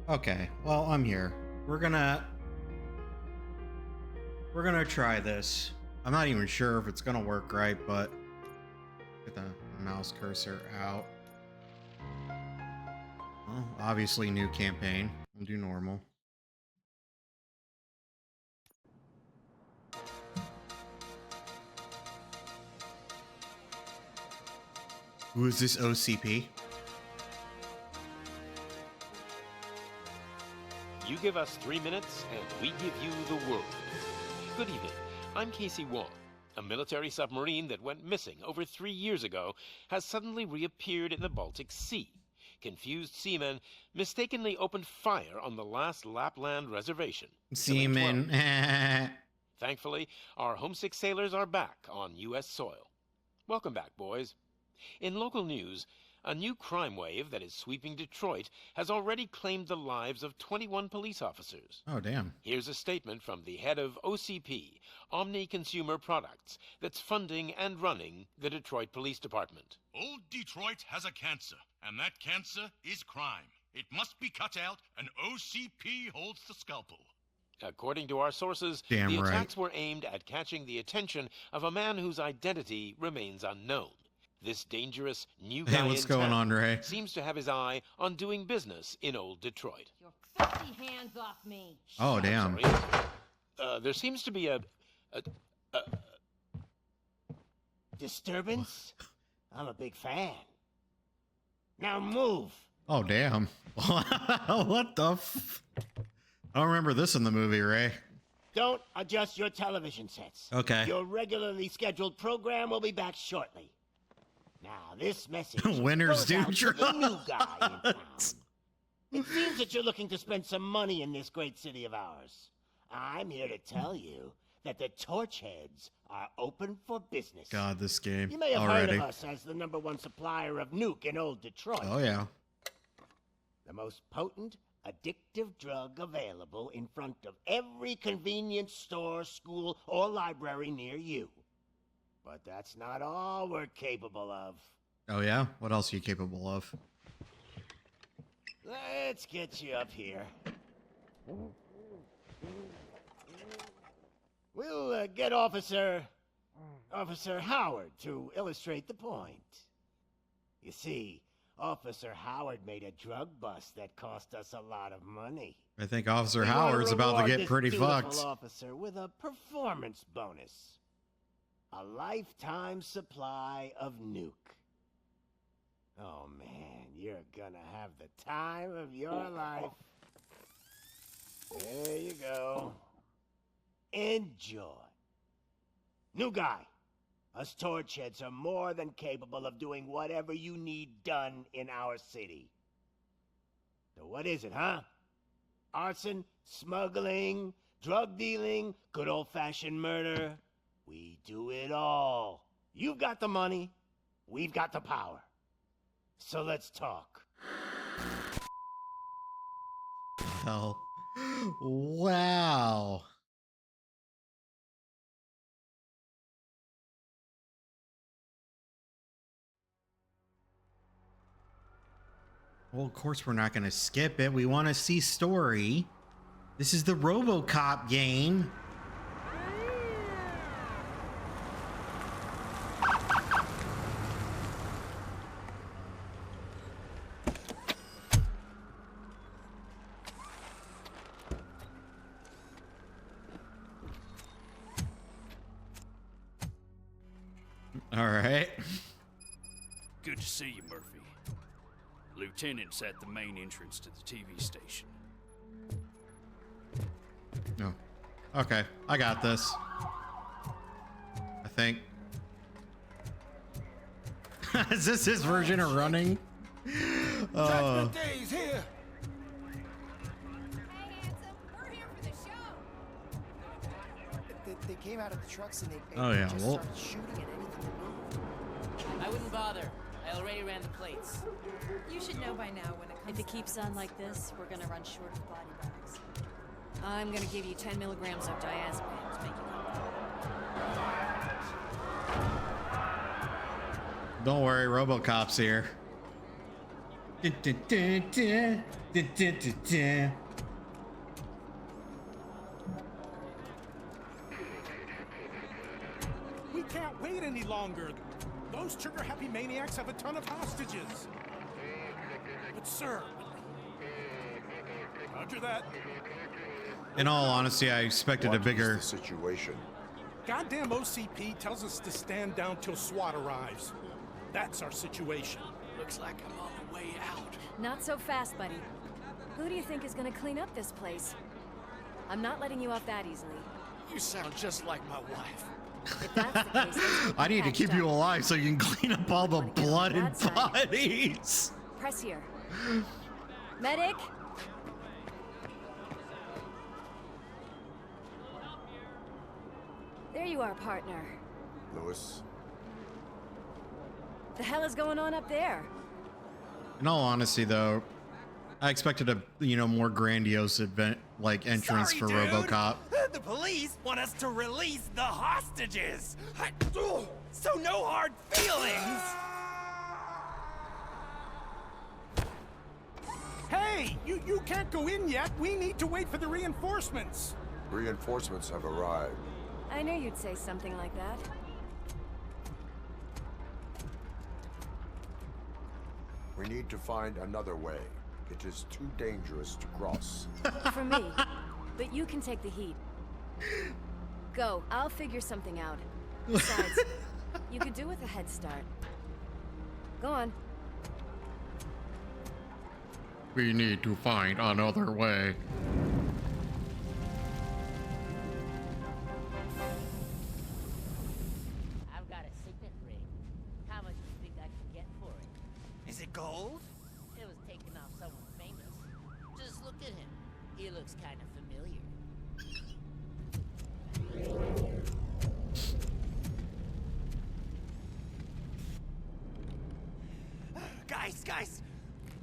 Okay, well, I'm here. We're gonna try this. I'm not even sure if it's gonna work right, but get the mouse cursor out. Well, obviously new campaign. We'll do normal. Who is this OCP? You give us 3 minutes, and we give you the world. Good evening. I'm Casey Wong. A military submarine that went missing over 3 years ago has suddenly reappeared in the Baltic Sea. Confused seamen mistakenly opened fire on the last Lapland reservation. Seamen. Thankfully, our homesick sailors are back on U.S. soil. Welcome back, boys. In local news, a new crime wave that is sweeping Detroit has already claimed the lives of 21 police officers. Oh, damn. Here's a statement from the head of OCP, Omni Consumer Products, that's funding and running the Detroit Police Department. Old Detroit has a cancer, and that cancer is crime. It must be cut out, and OCP holds the scalpel. According to our sources, Damn the right. attacks were aimed at catching the attention of a man whose identity remains unknown. This dangerous new guy Hey, what's in going town on, Ray? seems to have his eye on doing business in old Detroit. Your filthy hands off me. Oh, damn. Sorry. There seems to be a disturbance? I'm a big fan. Now move. Oh, damn. What the f... I don't remember this in the movie, Ray. Don't adjust your television sets. Okay. Your regularly scheduled program will be back shortly. Now, this message Winners goes do out to the new guy in town. drugs. It seems that you're looking to spend some money in this great city of ours. I'm here to tell you that the Torchheads are open for business. God, this game You may have already. heard of us as the #1 supplier of nuke in old Detroit. Oh, yeah. The most potent, addictive drug available in front of every convenience store, school, or library near you. But that's not all we're capable of. Oh, yeah? What else are you capable of? Let's get you up here. We'll get Officer Howard to illustrate the point. You see, Officer Howard made a drug bust that cost us a lot of money. I think Officer We wanna Howard's about to reward get this pretty dutiful fucked. officer with a performance bonus. A lifetime supply of nuke. Oh man, you're gonna have the time of your life. There you go. Enjoy. New guy. Us torchheads are more than capable of doing whatever you need done in our city. So what is it, huh? Arson, smuggling, drug dealing, good old-fashioned murder. We do it all. You've got the money, we've got the power. So let's talk. Hell. Wow. Well, of course we're not going to skip it. We want to see story. This is the RoboCop game. All right. Good to see you, Murphy. Lieutenant's at the main entrance to the TV station. No. Okay, I got this. I think. Is this his version of running? Judgment Day's here. Hey, handsome, we're here for the show. They came out of the trucks and they Oh, yeah, just well- started shooting at anything that moved. I wouldn't bother. I already ran the plates. You should know by now when it comes If it to keeps on like this, we're gonna run short of body bags. I'm gonna give you 10 milligrams of diazepam to make you comfortable. Don't worry, RoboCop's here. We can't wait any longer. Those trigger-happy maniacs have a ton of hostages. But sir... Roger that. In all honesty, I expected a bigger. Situation. Goddamn OCP tells us to stand down till SWAT arrives. That's our situation. Looks like I'm on the way out. Not so fast, buddy. Who do you think is gonna clean up this place? I'm not letting you off that easily. You sound just like my wife. If that's the case, let's get I need to keep patched you up. alive so you can clean up all the Wanna get on blood and that side? bodies. Press here. Medic! There you are, partner. Lewis. The hell is going on up there? In all honesty, though, I expected a more grandiose event like entrance for RoboCop. The police want us to release the hostages. So no hard feelings. Hey, you can't go in yet. We need to wait for the reinforcements. Reinforcements have arrived. I knew you'd say something like that. We need to find another way. It is too dangerous to cross. For me. But you can take the heat. Go. I'll figure something out. Besides, you could do with a head start. Go on. We need to find another way. I've got a signet ring. How much do you think I can get for it? Is it gold? It was taken off someone famous. Just look at him. He looks kind of familiar. Guys,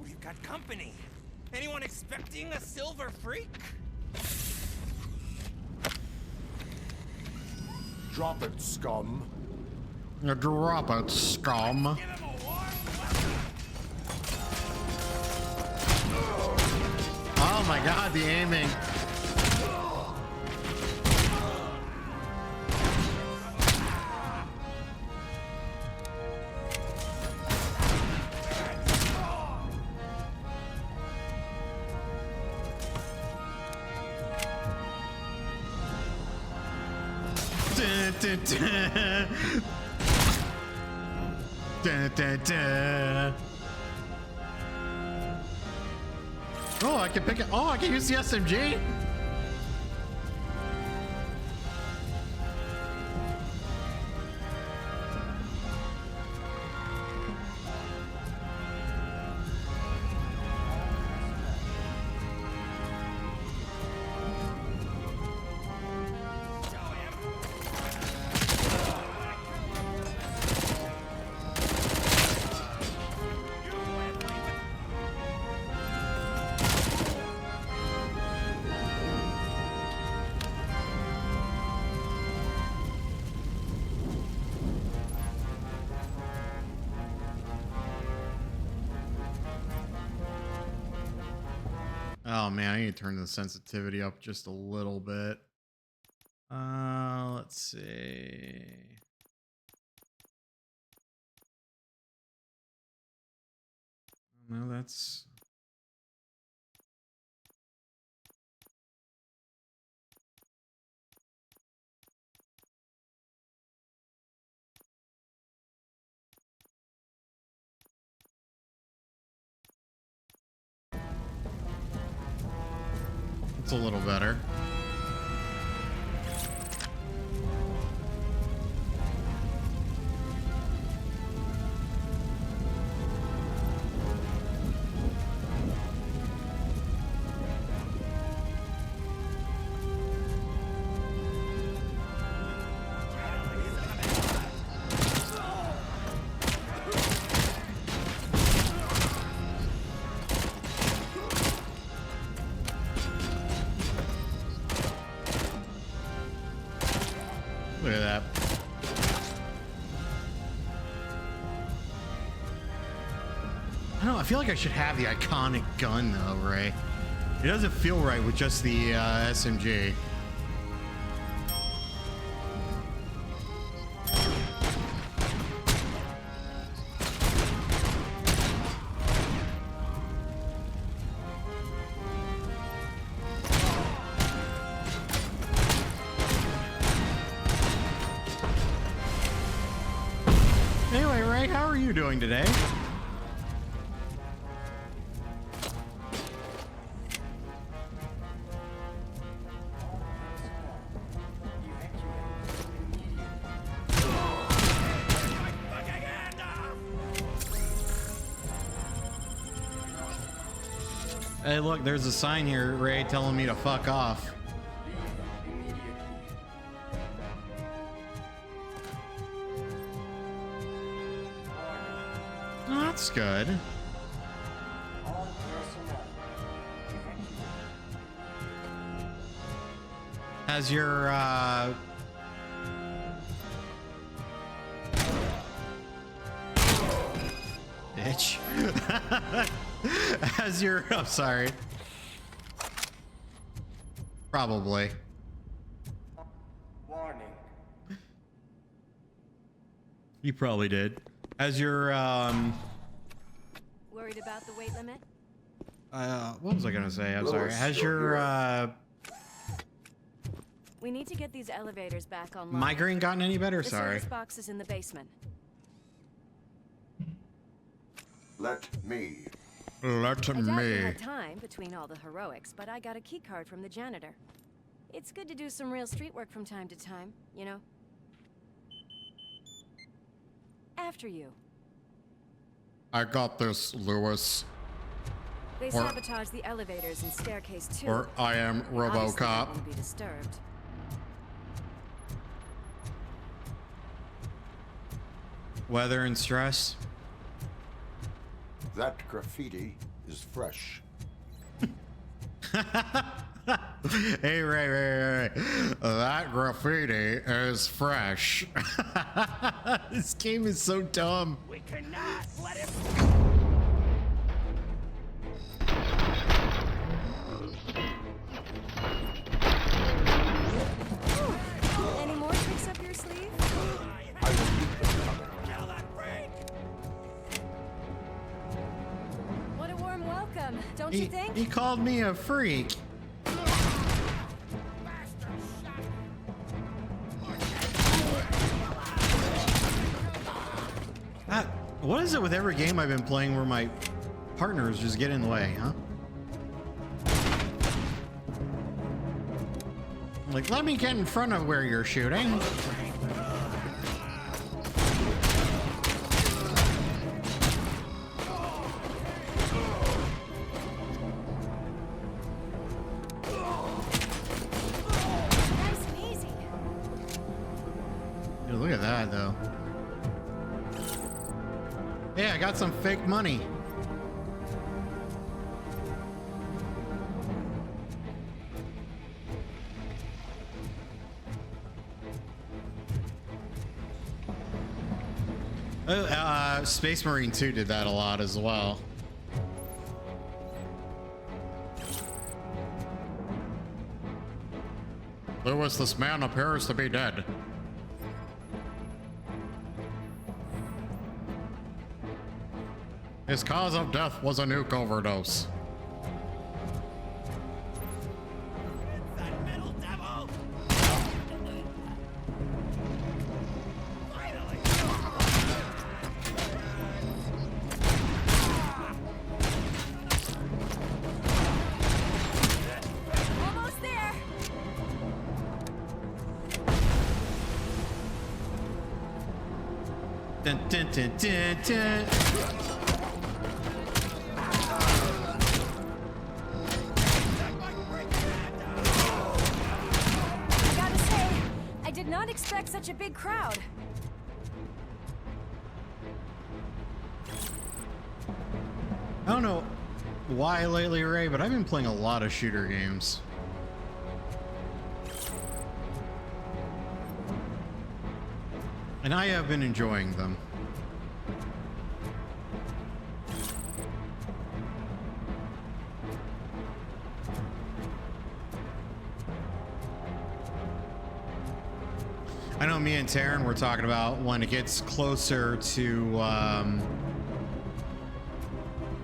we've got company. Anyone expecting a silver freak? Drop it, scum. Drop it, scum. Give him a warm welcome. Oh my god, the aiming. dun, dun. Dun, dun, dun. Oh, I can pick it. Oh, I can use the SMG. Oh man, I need to turn the sensitivity up just a little bit. Let's see. No, that's... It's a little better. Look at that. I don't know, I feel like I should have the iconic gun though, Ray. It doesn't feel right with just the SMG. Anyway, Ray, how are you doing today? Hey, look, there's a sign here, Ray, telling me to fuck off. Oh, that's good. Has your, bitch. Has your, I'm sorry. Probably. Warning. You probably did. Has your, Worried about the weight limit? what was I gonna say? I'm sorry. Has your, We need to get these elevators back online. migraine gotten any better? The Sorry. service box is in the basement. Let me. Let I doubt you me. had time between all the heroics, but I got a key card from the janitor. It's good to do some real street work from time to time, you know? After you. I got this, Lewis. They Or- sabotage the elevators and staircase too. Or I am Obviously, they RoboCop. won't be disturbed. Weather and stress. That graffiti is fresh. Hey, Ray. That graffiti is fresh. This game is so dumb. We cannot let him. Any more tricks up your sleeve? What a warm welcome, don't you think? He called me a freak. What is it with every game I've been playing where my partners just get in the way, huh? Like, let me get in front of where you're shooting. Look at that, though. Hey, I got some fake money. Space Marine 2 did that a lot as well. Lewis, this man appears to be dead. His cause of death was a nuke overdose. Almost there. Dun, dun, dun, dun, dun. Expect such a big crowd. I don't know why lately, Ray, but I've been playing a lot of shooter games. And I have been enjoying them. I know me and Taryn were talking about when it gets closer to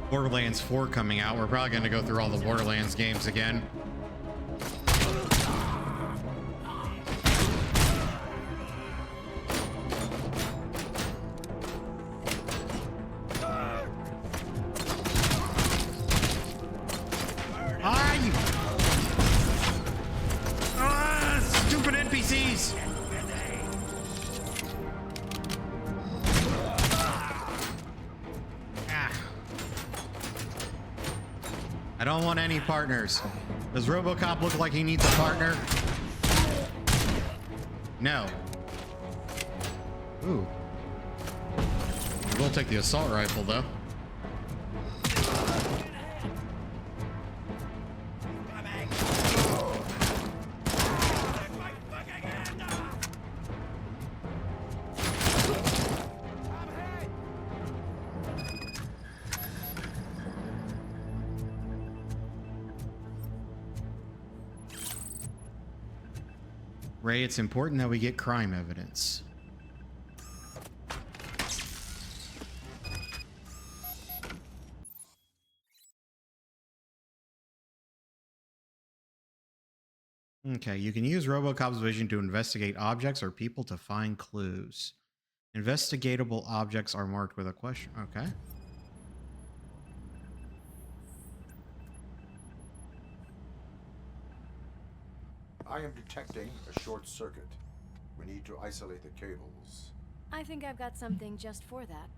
Borderlands 4 coming out, we're probably going to go through all the Borderlands games again. Stupid NPCs! I don't want any partners. Does RoboCop look like he needs a partner? No. Ooh. We'll take the assault rifle, though. Ray, it's important that we get crime evidence. Okay, you can use RoboCop's vision to investigate objects or people to find clues. Investigatable objects are marked with a question. Okay. I am detecting a short circuit. We need to isolate the cables. I think I've got something just for that.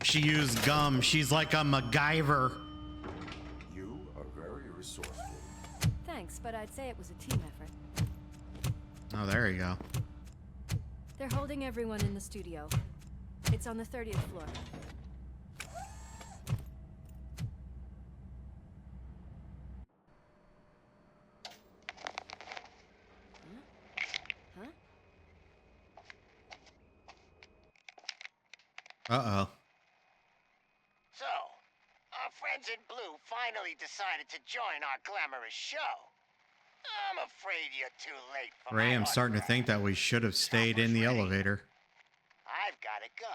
She used gum. She's like a MacGyver. You are very resourceful. Thanks, but I'd say it was a team effort. Oh, there you go. They're holding everyone in the studio. It's on the 30th floor. Uh-oh. So, our friends in blue finally decided to join our glamorous show. I'm afraid you're too late for Ray, my I'm starting to think that we should have stayed in the elevator. I've got to go,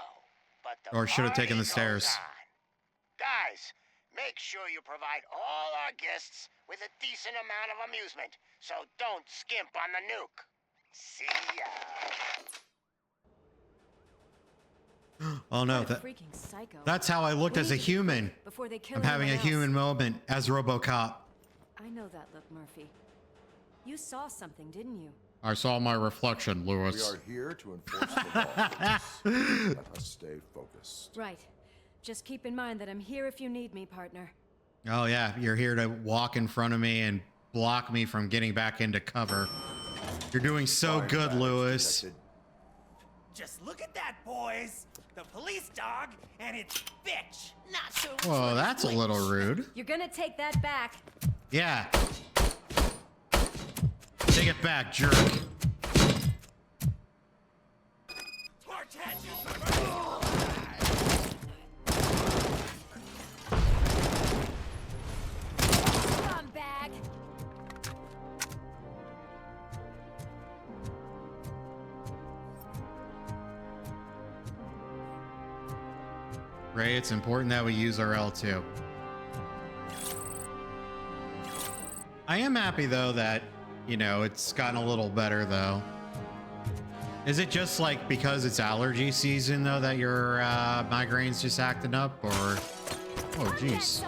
but the Or should have taken the party stairs. goes on. Guys, make sure you provide all our guests with a decent amount of amusement, so don't skimp on the nuke. See ya. Oh no, What a that freaking psycho. that's how I looked We as a need to human. before they kill I'm having a anyone else. human moment as RoboCop. I know that look, Murphy. You saw something, didn't you? I saw my reflection, We Lewis. are here to enforce the law. Lucas. Let us stay focused. Right. Just keep in mind that I'm here if you need me, partner. Oh yeah, you're here to walk in front of me and block me from getting back into cover. You're doing so Fine good, damage Lewis. detected. Just look at that, boys. The police dog and its bitch. Not so. Whoa, that's a little rude. You're gonna take that back. Yeah. Take it back, jerk. Torch head, you Scumbag! Ray, it's important that we use our L2. I am happy though that, you know, it's gotten a little better though. Is it just like because it's allergy season though that your migraine's just acting up, or? Oh jeez.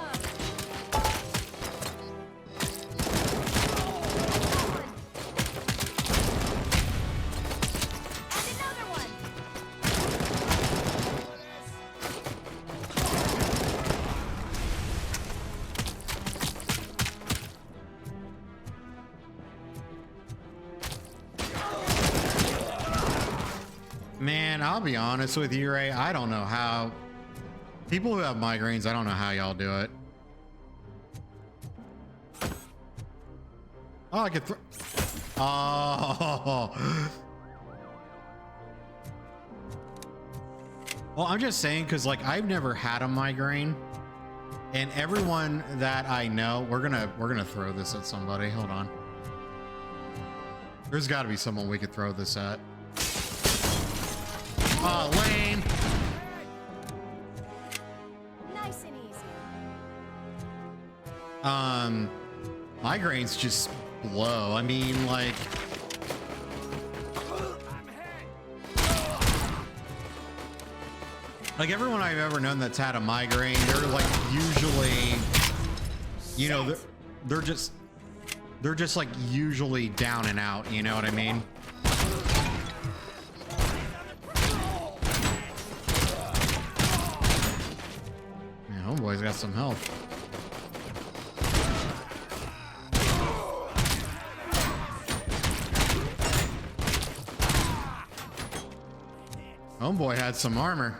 Man, I'll be honest with you, Ray. I don't know how people who have migraines, I don't know how y'all do it. Oh, I could throw. Oh. Well, I'm just saying because like I've never had a migraine, and everyone that I know, we're gonna throw this at somebody. Hold on. There's got to be someone we could throw this at. Oh, lame. Nice and easy. Migraines just blow. I mean, like. Like everyone I've ever known that's had a migraine, they're like usually, you know, they're just like usually down and out. You know what I mean? Yeah, homeboy's got some health. Homeboy had some armor.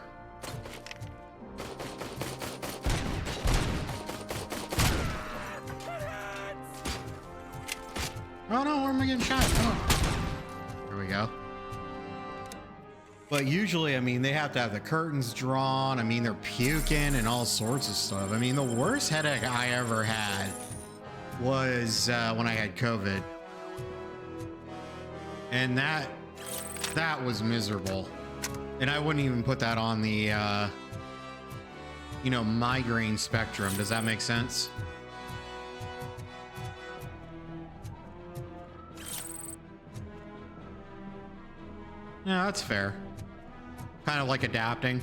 Oh no, where am I getting shot? Oh. There we go. But usually, I mean, they have to have the curtains drawn. I mean, they're puking and all sorts of stuff. I mean, the worst headache I ever had was when I had COVID. And that was miserable. And I wouldn't even put that on the, you know, migraine spectrum. Does that make sense? Yeah, that's fair. Kind of like adapting.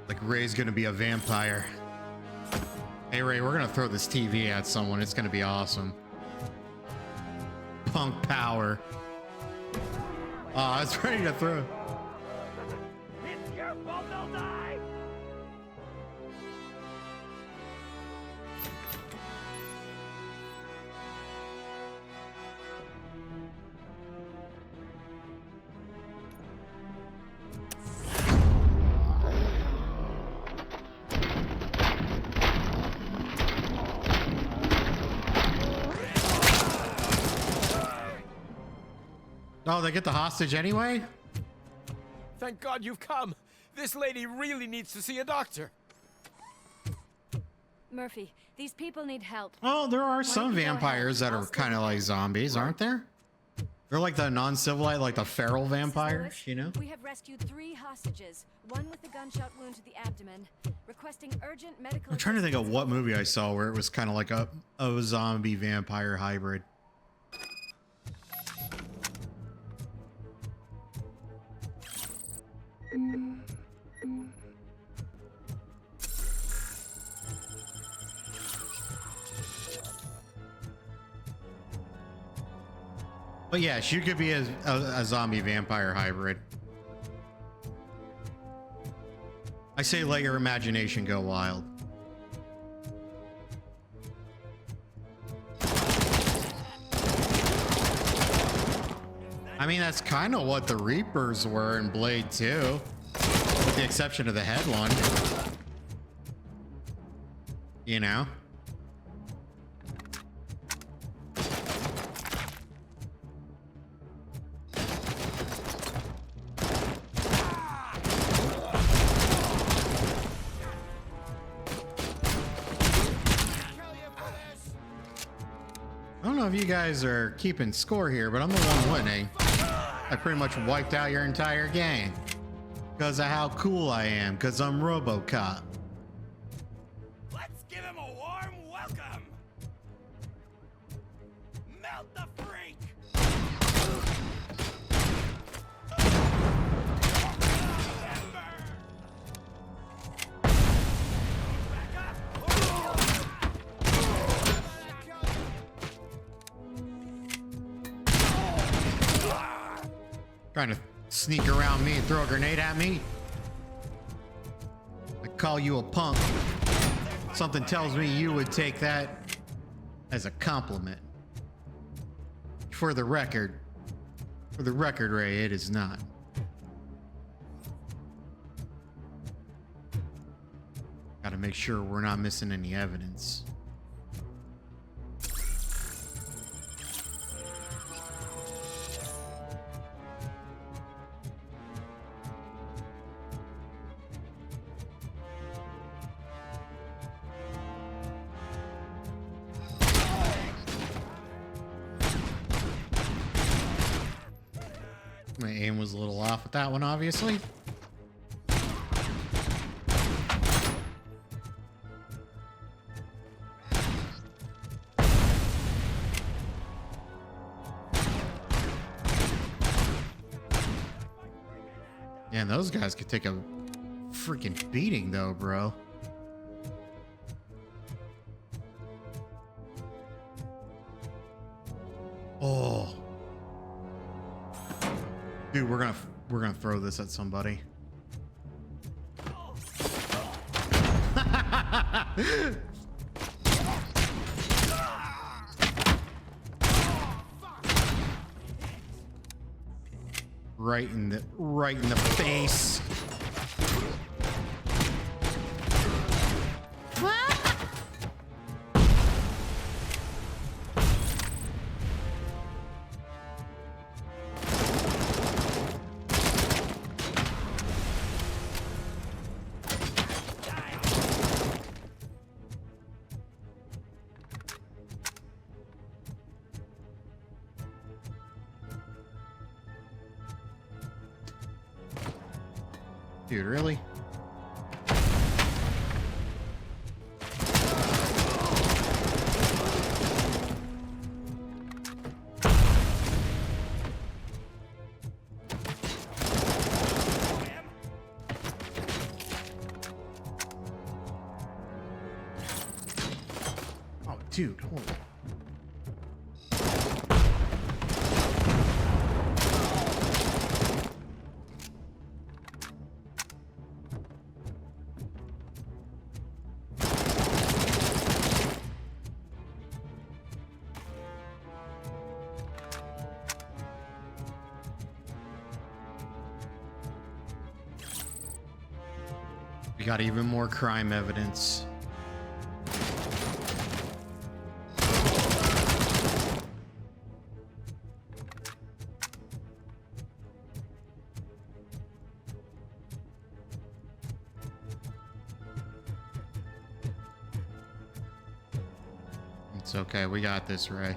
Like Ray's gonna be a vampire. Hey Ray, we're gonna throw this TV at someone. It's gonna be awesome. Punk power. Oh, I was ready to throw. It's your fault they'll die! Oh, they get the hostage anyway? Thank God you've come. This lady really needs to see a doctor. Murphy, these people need help. Oh, there are some don't you go vampires ahead? that I'll are stay kind of with like you. zombies, aren't there? They're like the non-civilized, like the feral Mrs. vampires, Lewis, you know? We have rescued 3 hostages, one with a gunshot wound to the abdomen, requesting urgent medical I'm trying to think of assistance. what movie I saw where it was kind of like a zombie vampire hybrid. But yes, you could be a zombie vampire hybrid. I say let your imagination go wild. I mean, that's kind of what the Reapers were in Blade 2, with the exception of the head one. You know? I don't know if you guys are keeping score here, but I'm the one winning. I pretty much wiped out your entire game because of how cool I am, because I'm RoboCop. Let's give him a warm welcome. Melt the freak. Trying to sneak around me and throw a grenade at me? I call you a punk. Something tells me you would take that as a compliment. For the record, Ray, it is not. Gotta make sure we're not missing any evidence. My aim was a little off with that one, obviously. Man, those guys could take a freaking beating though, bro. Oh. Dude, we're gonna throw this at somebody. Right in the face. Dude, really? Oh, dude, holy. We got even more crime evidence. It's okay. We got this, Ray.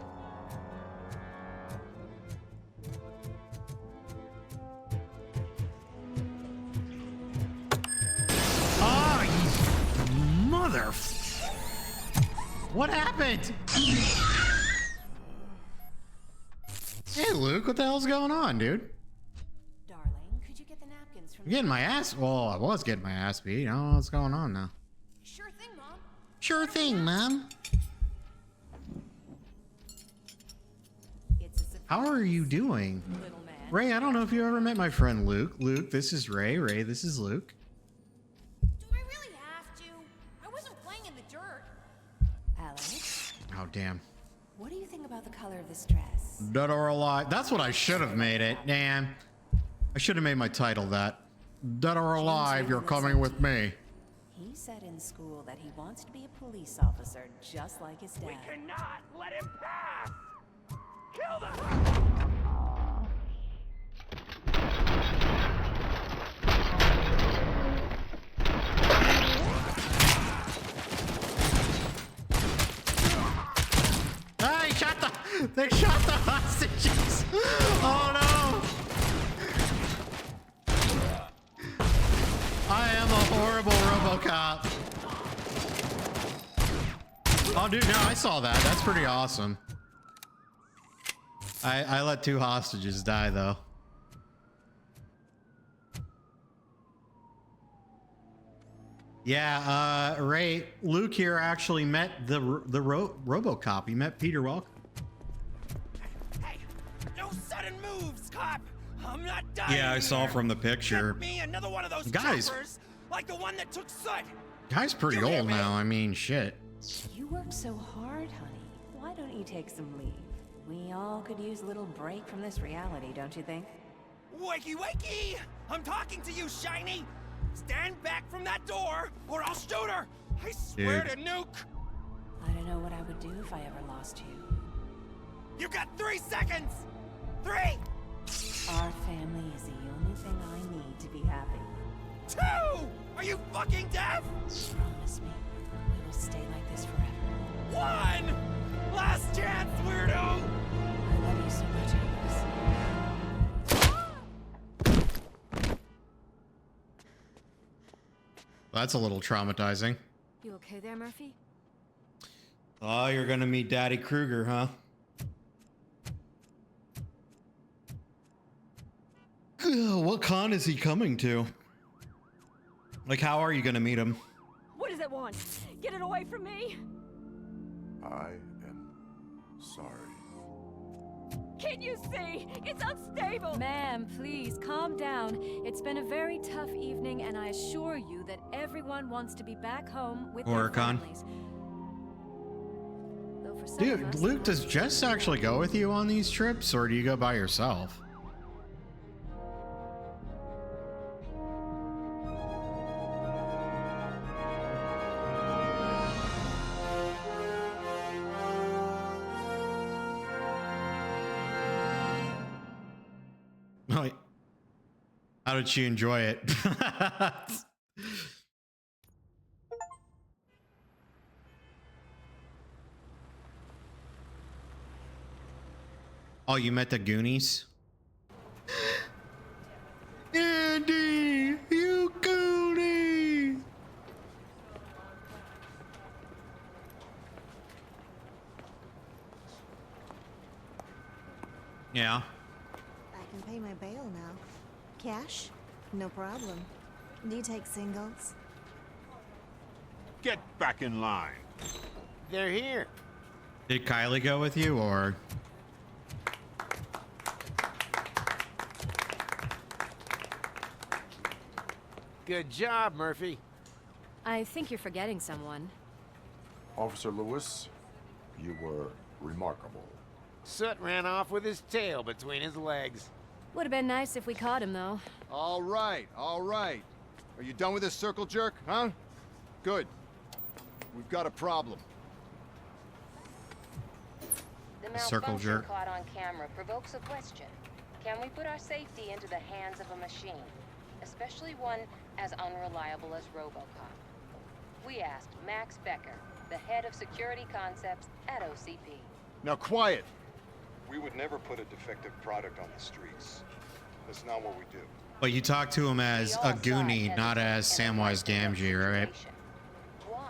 Oh, you mother... What happened? Hey, Luke, what the hell's going on, dude? Darling, could you get the napkins from I'm getting my ass... Well, I was getting my ass beat. I don't know what's going on now. Sure thing, Mom. Sure thing, Mom. It's a surprise, How are you doing? little man. Ray, I don't know if you ever met my friend Luke. Luke, this is Ray. Ray, this is Luke. Do I really have to? I wasn't playing in the dirt. Alex, Oh, damn. what do you think about the color of this dress? Dead or alive. That's what I should have made it. Damn. I should have made my title that. Dead or alive, you're coming with me. He said in school that he wants to be a police officer, just like his dad. We cannot let him pass! Kill them! They shot the hostages. Oh no. I am a horrible RoboCop. Oh dude, no, I saw that. That's pretty awesome. I let 2 hostages die though. Yeah, Ray, Luke here actually met the RoboCop. He met Peter Welker. Hey, no sudden moves, cop. I'm not dying. Yeah, I saw from the picture. Get me another one of those Guys. choppers, like the one that took Soot. Guy's pretty You hear old me? now. I mean, shit. You work so hard, honey. Why don't you take some leave? We all could use a little break from this reality, don't you think? Wakey, wakey! I'm talking to you, Shiny. Stand back from that door, or I'll shoot her. I swear Dude. to nuke. I don't know what I would do if I ever lost you. You got 3 seconds. 3, Our family is the only thing I need to be happy. 2. Are you fucking deaf? Promise me, we will stay like this forever. 1. Last chance, weirdo. I love you so much, Alex. That's a little traumatizing. You okay there, Murphy? Oh, you're gonna meet Daddy Kruger, huh? What con is he coming to? Like, how are you gonna meet him? What does it want? Get it away from me! I am sorry. Can't you see? It's unstable! Ma'am, please, calm down. It's been a very tough evening, and I assure you that everyone wants to be back home with their Horicon. families. Though for some of Dude, us, Luke, does Jess actually go with you on these trips, or do you go by yourself? Oh, how did she enjoy it? Oh, you met the Goonies? Andy, you Goonies! Yeah. I can pay my bail now. Cash? No problem. Do you take singles? Get back in line. They're here. Did Kylie go with you, or? Good job, Murphy. I think you're forgetting someone. Officer Lewis, you were remarkable. Soot ran off with his tail between his legs. Would have been nice if we caught him, though. All right, all right. Are you done with this circle jerk, huh? Good. We've got a problem. The Circle malfunction jerk. caught on camera provokes a question. Can we put our safety into the hands of a machine, especially one as unreliable as RoboCop? We asked Max Becker, the head of security concepts at OCP. Now quiet! We would never put a defective product on the streets. That's not what we do. But you talk to him as a Goonie, not as Samwise Gamgee, right? Why?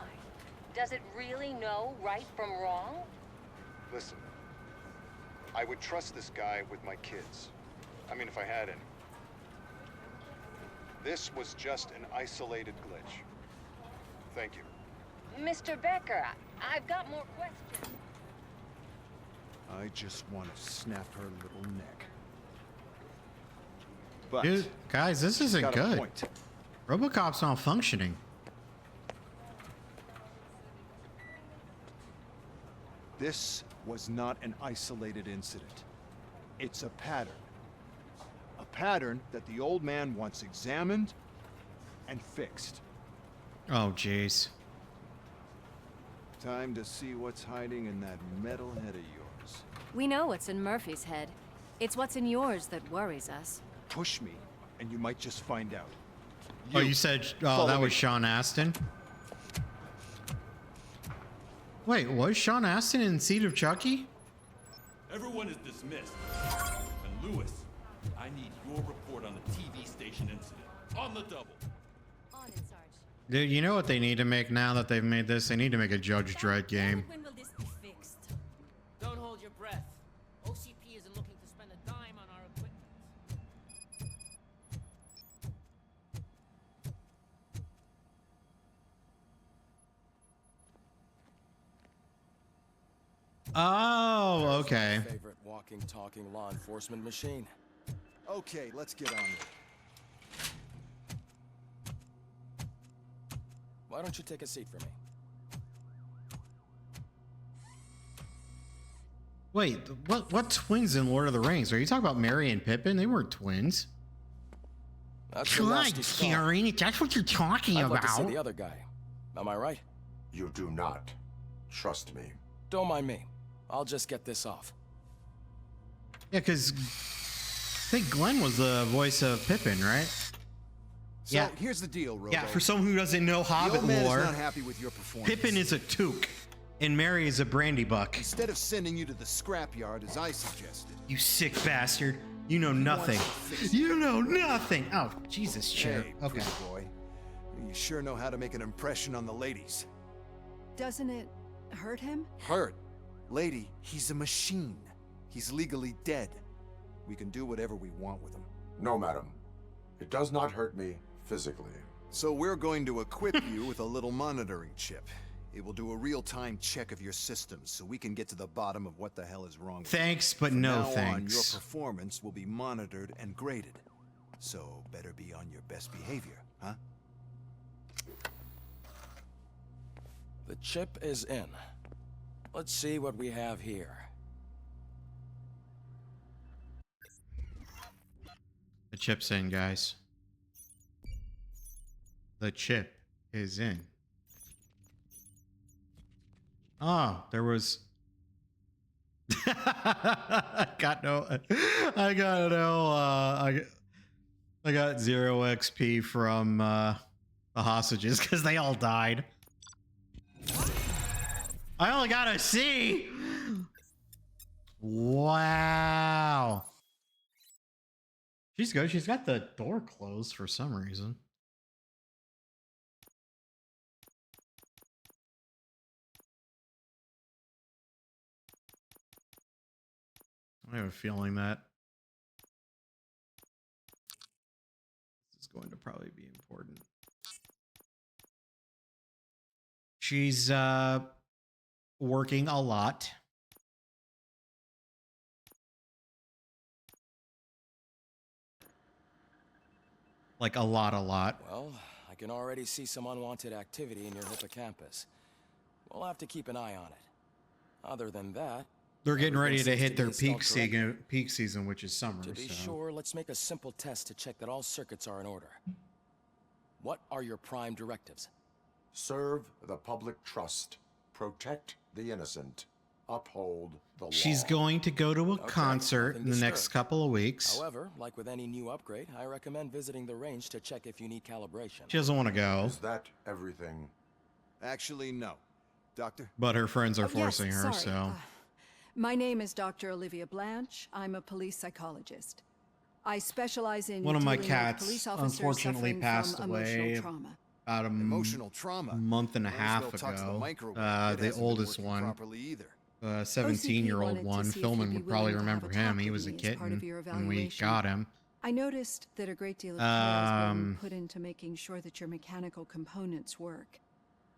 Does it really know right from wrong? Listen, I would trust this guy with my kids. I mean, if I had any. This was just an isolated glitch. Thank you. Mr. Becker, I've got more questions. I just want to snap her little neck. But Dude, guys, this isn't got a good. point. RoboCop's not functioning. This was not an isolated incident. It's a pattern. A pattern that the old man wants examined and fixed. Oh, jeez. Time to see what's hiding in that metal head of yours. We know what's in Murphy's head. It's what's in yours that worries us. Push me, and you might just find out. Oh, you said, oh, that was Sean Astin? Wait, was Sean Astin in Seed of Chucky? Everyone is dismissed. And Lewis, I need your report on the TV station incident. On the double. On it, Sarge. Dude, you know what they need to make now that they've made this? They need to make a Judge Dredd game. When will this be fixed? Don't hold your breath. OCP isn't looking to spend a dime on our equipment. Oh, okay. Favorite walking, talking law enforcement machine. Okay, let's get on it. Why don't you take a seat for me? Wait, what twins in Lord of the Rings? Are you talking about Merry and Pippin? They weren't twins. That's a God, nasty start. Karen, that's what you're talking I'd about. like to see the other guy. Am I right? You do not. Trust me. Don't mind me. I'll just get this off. Yeah, because I think Glenn was the voice of Pippin, right? So yeah. Here's the deal, Robo. Yeah, for someone who doesn't know Hobbit the old man lore, is not happy with your performance. Pippin is a toque, and Merry is a brandy buck. Instead of sending you to the scrapyard as I suggested. You sick bastard. You know nothing. You know nothing. Oh, Jesus, chair. Hey, Okay. pretty boy. You sure know how to make an impression on the ladies. Doesn't it hurt him? Hurt? Lady, he's a machine. He's legally dead. We can do whatever we want with him. No, madam. It does not hurt me physically. So we're going to equip you with a little monitoring chip. It will do a real-time check of your systems so we can get to the bottom of what the hell is wrong with Thanks, you. but From no now on, thanks. your performance will be monitored and graded. So better be on your best behavior, huh? The chip is in. Let's see what we have here. The chip's in, guys. The chip is in. Oh, there was... I got 0 XP from the hostages because they all died. I only got a C. Wow. She's good. She's got the door closed for some reason. I have a feeling that this is going to probably be important. She's working a lot. Like a lot. Well, I can already see some unwanted activity in your hippocampus. We'll have to keep an eye on it. Other than that, They're getting ready to everything hit their seems to be installed peak season, which is summer. To be so. sure, let's make a simple test to check that all circuits are in order. What are your prime directives? Serve the public trust. Protect the innocent. Uphold the law. She's going to go to a concert in the next couple of weeks. However, like with any new upgrade, I recommend visiting the range to check if you need calibration. She doesn't want to go. Is that everything? Actually, no. Doctor? But her friends are Yes, forcing her, sorry. so. My name is Dr. Olivia Blanche. I'm a police psychologist. I specialize in One of my dealing with cats police officers unfortunately suffering passed from away emotional trauma. about a Emotional trauma. month and a Might as half well talk to the ago. microwave. It The hasn't been oldest working one, properly either. 17-year-old wanted to one. see if you'd Philman be would probably willing to have remember a talk him. He with was a me as part of kitten your when we evaluation. got him. I noticed that a great deal of care has been put into making sure that your mechanical components work.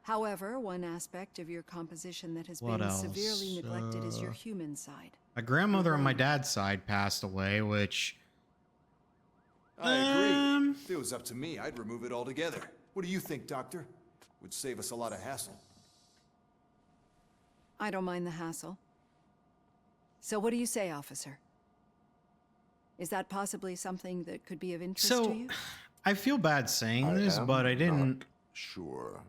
However, one aspect of your composition that has What been else? severely neglected is your human side. My grandmother on my dad's side passed away, which... I agree. If it was up to me, I'd remove it altogether. What do you think, Doctor? Would save us a lot of hassle. I don't mind the hassle. So what do you say, officer? Is that possibly something that could be of interest to you? I feel bad saying this, but I didn't... Not sure.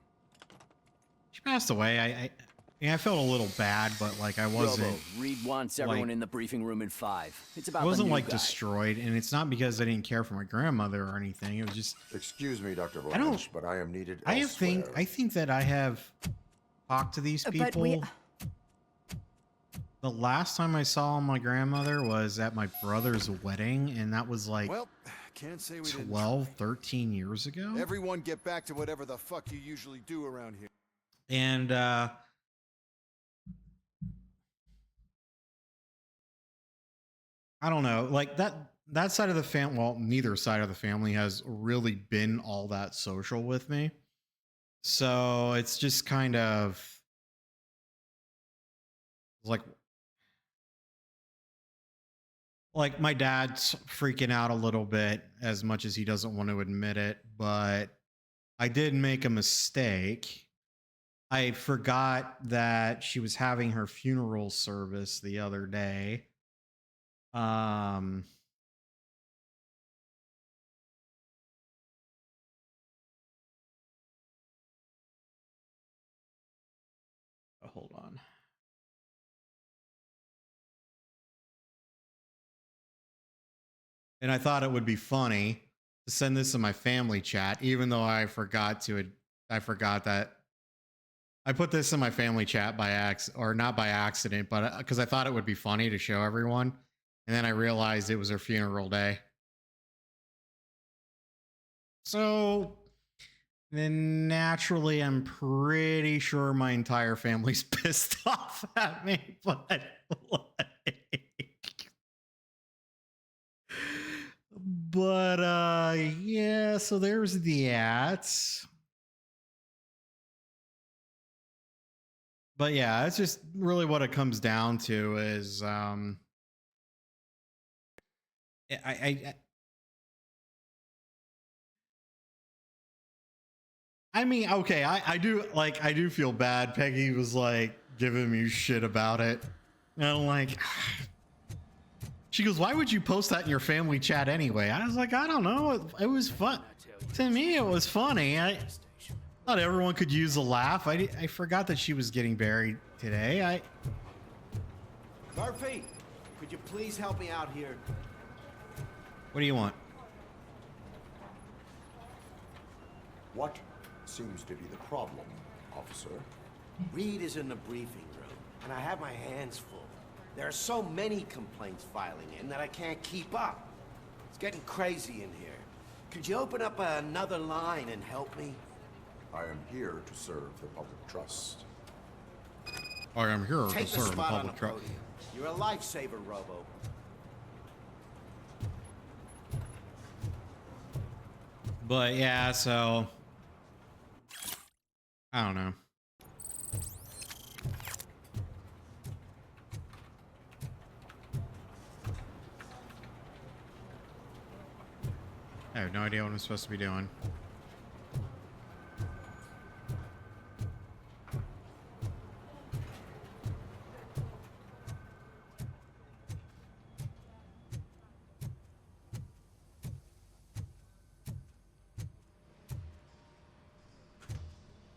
She passed away. I felt a little bad, but like I wasn't. Robo, Reed wants everyone in the briefing room in 5. It's about I wasn't the new like guy. destroyed, and it's not because I didn't care for my grandmother or anything. It was just. Excuse me, Dr. Blanche, but I am needed elsewhere. I think that I have talked to these people. The last time I saw my grandmother was at my brother's wedding, and that was like can't say we 12, 13 years ago. Everyone get back to whatever the fuck you usually do around here. And I don't know, like that side of the family, well, neither side of the family has really been all that social with me. So it's just kind of like my dad's freaking out a little bit as much as he doesn't want to admit it, but I did make a mistake. I forgot that she was having her funeral service the other day. Hold on. And I thought it would be funny to send this to my family chat, even though I forgot that I put this in my family chat by not by accident, but because I thought it would be funny to show everyone. And then I realized it was her funeral day. So then naturally, I'm pretty sure my entire family's pissed off at me, but yeah, so there's that. But yeah, it's just really what it comes down to is I mean, okay, I do feel bad. Peggy was like giving me shit about it. And I'm like, she goes, why would you post that in your family chat anyway? I was like, I don't know. It was fun. To me, it was funny. I thought everyone could use a laugh. I forgot that she was getting buried today. Murphy, could you please help me out here? What do you want? What seems to be the problem, officer? Reed is in the briefing room, and I have my hands full. There are so many complaints filing in that I can't keep up. It's getting crazy in here. Could you open up another line and help me? I am here to serve the public trust. I am here Take to serve the spot on public the trust. podium. You're a lifesaver, Robo. But yeah, so I don't know. I have no idea what I'm supposed to be doing.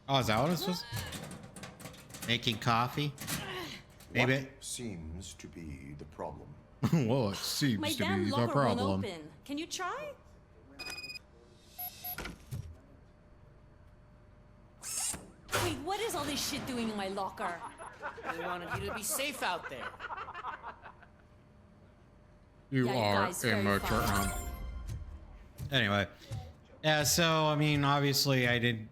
Oh, is that what I'm supposed to? Making coffee? Maybe. What seems to be the problem? Well, it seems My to damn be the locker won't problem. open. Can you try? Wait, what is all this shit doing in my locker? We wanted you to be safe out there. You Yeah, you are guys very immature. fine. Anyway, yeah. So I mean, obviously, I didn't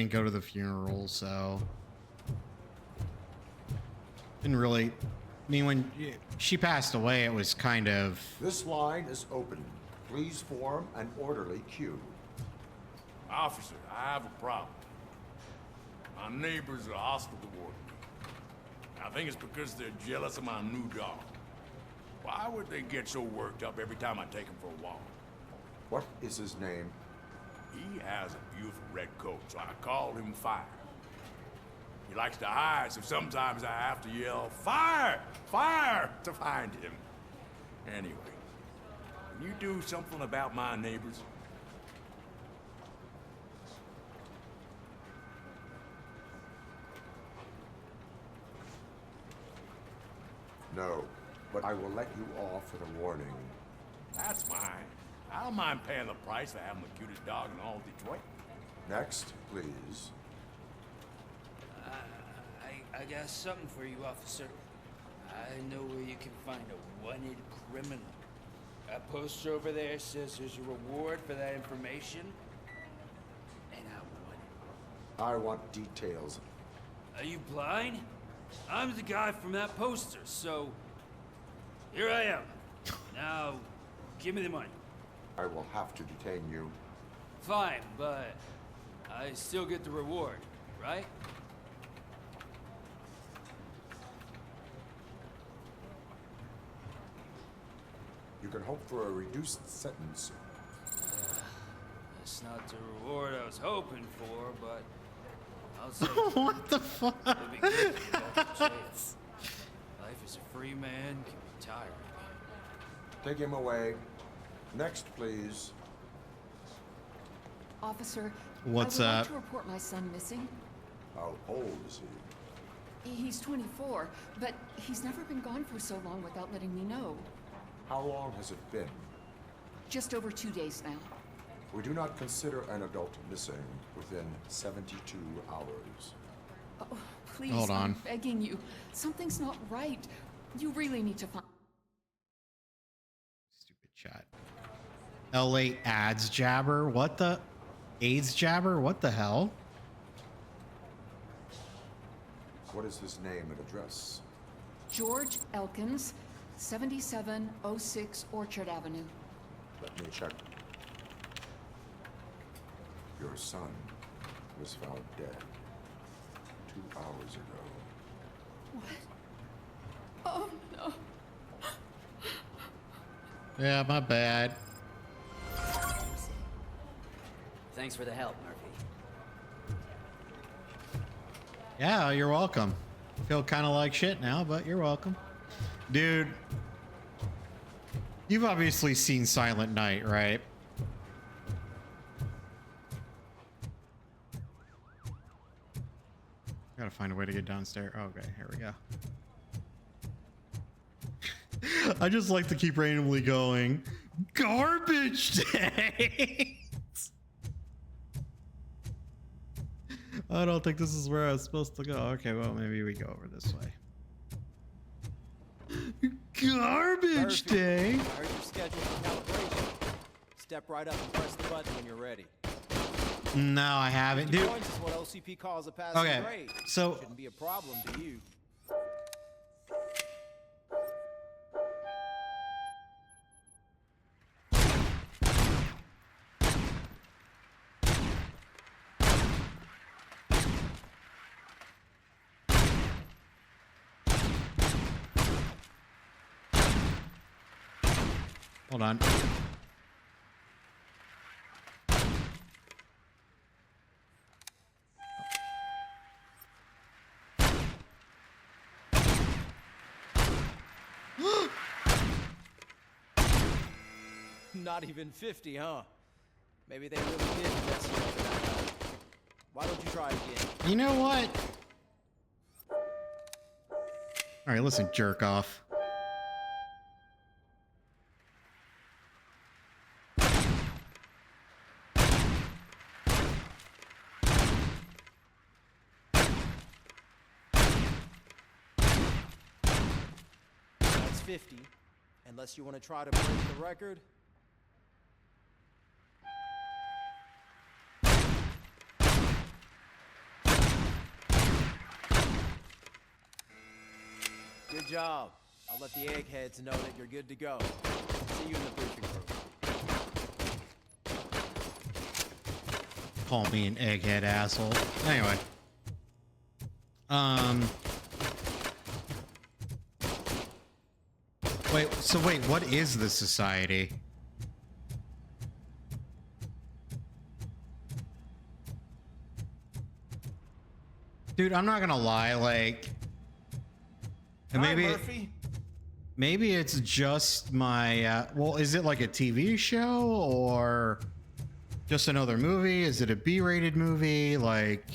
go to the funeral, so didn't really. I mean, when she passed away, it was kind of. This line is open. Please form an orderly queue. Officer, I have a problem. My neighbors are hostile toward me. I think it's because they're jealous of my new dog. Why would they get so worked up every time I take him for a walk? What is his name? He has a beautiful red coat, so I call him Fire. He likes to hide, so sometimes I have to yell, "Fire! Fire!" to find him. Anyway, can you do something about my neighbors? No, but I will let you off with a warning. That's fine. I don't mind paying the price for having the cutest dog in all Detroit. Next, please. I got something for you, officer. I know where you can find a wanted criminal. That poster over there says there's a reward for that information, and I want it. I want details. Are you blind? I'm the guy from that poster, so here I am. Now, give me the money. I will have to detain you. Fine, but I still get the reward, right? You can hope for a reduced sentence. That's not the reward I was hoping for, but I'll say What the fuck? it'll be good to get back to jail. Life as a free man can be tiring. Take him away. Next, please. Officer, What's I would up? like to report my son missing. How old is he? He's 24, but he's never been gone for so long without letting me know. How long has it been? Just over 2 days now. We do not consider an adult missing within 72 hours. Oh, please, Hold on. I'm begging you. Something's not right. You really need to find... Stupid chat. LA ads jabber? What the? AIDS jabber? What the hell? What is his name and address? George Elkins, 7706 Orchard Avenue. Let me check. Your son was found dead 2 hours ago. What? Oh, no. Yeah, my bad. Thanks for the help, Murphy. Yeah, you're welcome. Feel kind of like shit now, but you're welcome. Dude, you've obviously seen Silent Night, right? Gotta find a way to get downstairs. Okay, here we go. I just like to keep randomly going. Garbage day! I don't think this is where I was supposed to go. Okay, well, maybe we go over this way. Garbage day! I heard you're scheduled for calibration. Step right up and press the button when you're ready. No, I haven't, dude. Points is what LCP calls a passing Okay, grade. so Shouldn't be a problem to you. hold on. Not even 50, huh? Maybe they really did mess you up that. Why don't you try again? You know what? All right, listen, jerk off. 50, unless you want to try to break the record. Good job. I'll let the eggheads know that you're good to go. See you in the briefing room. Call me an egghead asshole. Anyway. Wait, what is the society? Dude, I'm not gonna lie, like... Maybe it's just my, well, is it like a TV show or just another movie? Is it a B-rated movie? Like...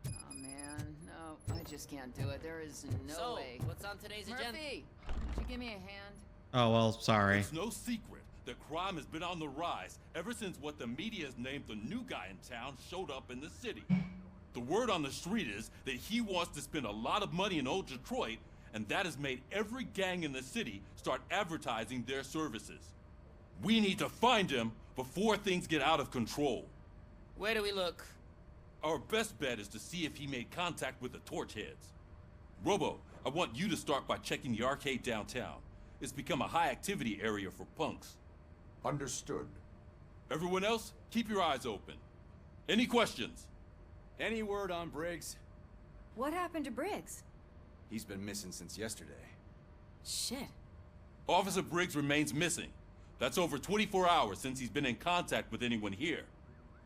Oh man, no, I just can't do it. There is no way. What's on today's agenda? Murphy, would you give me a hand? Oh, well, sorry. It's no secret that crime has been on the rise ever since what the media has named the new guy in town showed up in the city. The word on the street is that he wants to spend a lot of money in old Detroit, and that has made every gang in the city start advertising their services. We need to find him before things get out of control. Where do we look? Our best bet is to see if he made contact with the Torchheads. Robo, I want you to start by checking the arcade downtown. It's become a high-activity area for punks. Understood. Everyone else, keep your eyes open. Any questions? Any word on Briggs? What happened to Briggs? He's been missing since yesterday. Shit. Officer Briggs remains missing. That's over 24 hours since he's been in contact with anyone here.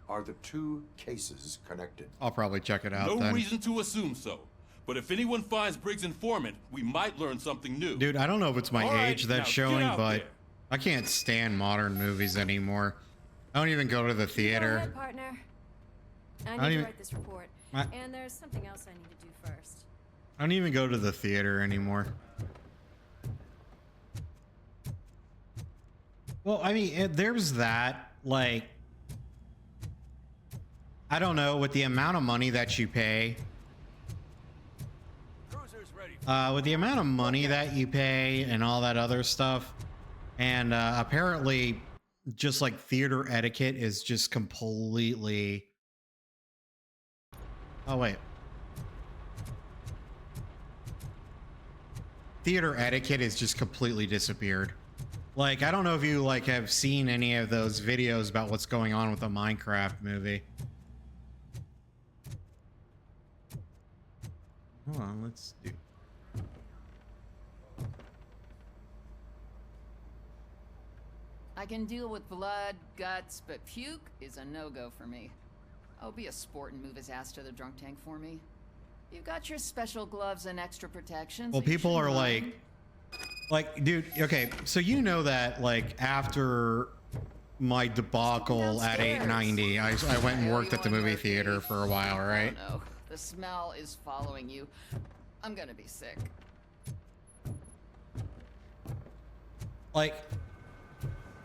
Are the two cases connected? I'll probably check it out No then. reason to assume so. But if anyone finds Briggs' informant, we might learn something new. Dude, I don't know if it's my All right, age that's now showing, get out but there. I can't stand modern movies anymore. I don't even go to the Go theater. ahead, partner. I don't need to even- write this report. I- And there's something else I need to do first. I don't even go to the theater anymore. Well, I mean, there's that, like, I don't know, with the amount of money that you pay, with the amount of money that you pay and all that other stuff, and apparently just like theater etiquette is just completely... Oh, wait. Theater etiquette has just completely disappeared. Like, I don't know if you like have seen any of those videos about what's going on with the Minecraft movie. Hold on, let's do... I can deal with blood, guts, but puke is a no-go for me. Oh, be a sport and move his ass to the drunk tank for me. You've got your special gloves and extra protection. Well, so you people are shouldn't mind. like, dude, okay, so you know that, like, after my debacle at 890, I went and worked at the movie theater for a while, right? Oh no, the smell is following you. I'm gonna be sick. Like,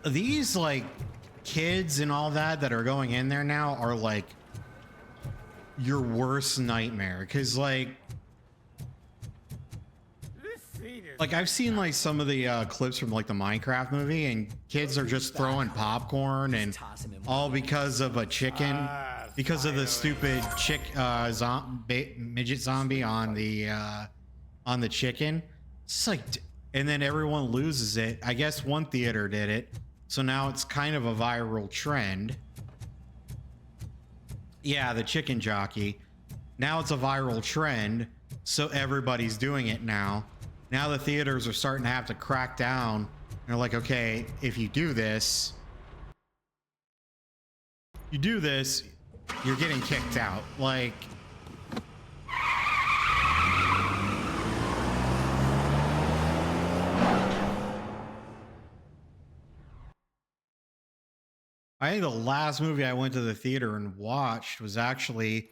these, like, kids and all that are going in there now are, like, your worst nightmare. Because, like, I've seen, like, some of the clips from, like, the Minecraft movie, and kids are just throwing popcorn, and all because of a chicken, because of the stupid midget zombie on the chicken. It's like, and then everyone loses it. I guess one theater did it, so now it's kind of a viral trend. Yeah, the chicken jockey. Now it's a viral trend, so everybody's doing it now. Now the theaters are starting to have to crack down. They're like, okay, if you do this, you're getting kicked out. Like, I think the last movie I went to the theater and watched was actually,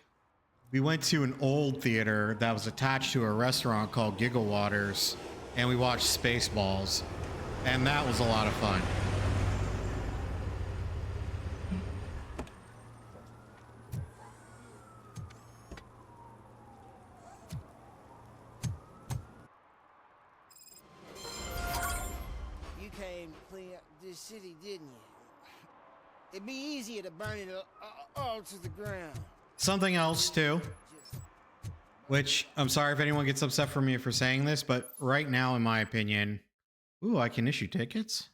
we went to an old theater that was attached to a restaurant called Giggle Waters, and we watched Spaceballs, and that was a lot of fun. the city, didn't you? It'd be easier to burn it all to the ground. Something else too, which I'm sorry if anyone gets upset for me for saying this, but right now, in my opinion, ooh, I can issue tickets.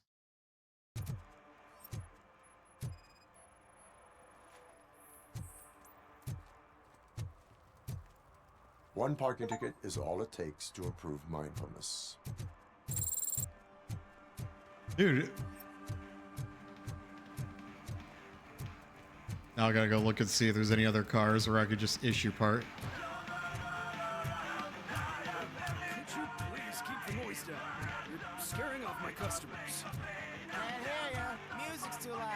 One parking ticket is all it takes to improve mindfulness. Dude. Now I gotta go look and see if there's any other cars where I could just issue part. Could you please keep the noise down? You're scaring off my customers. Can't hear ya. Music's too loud.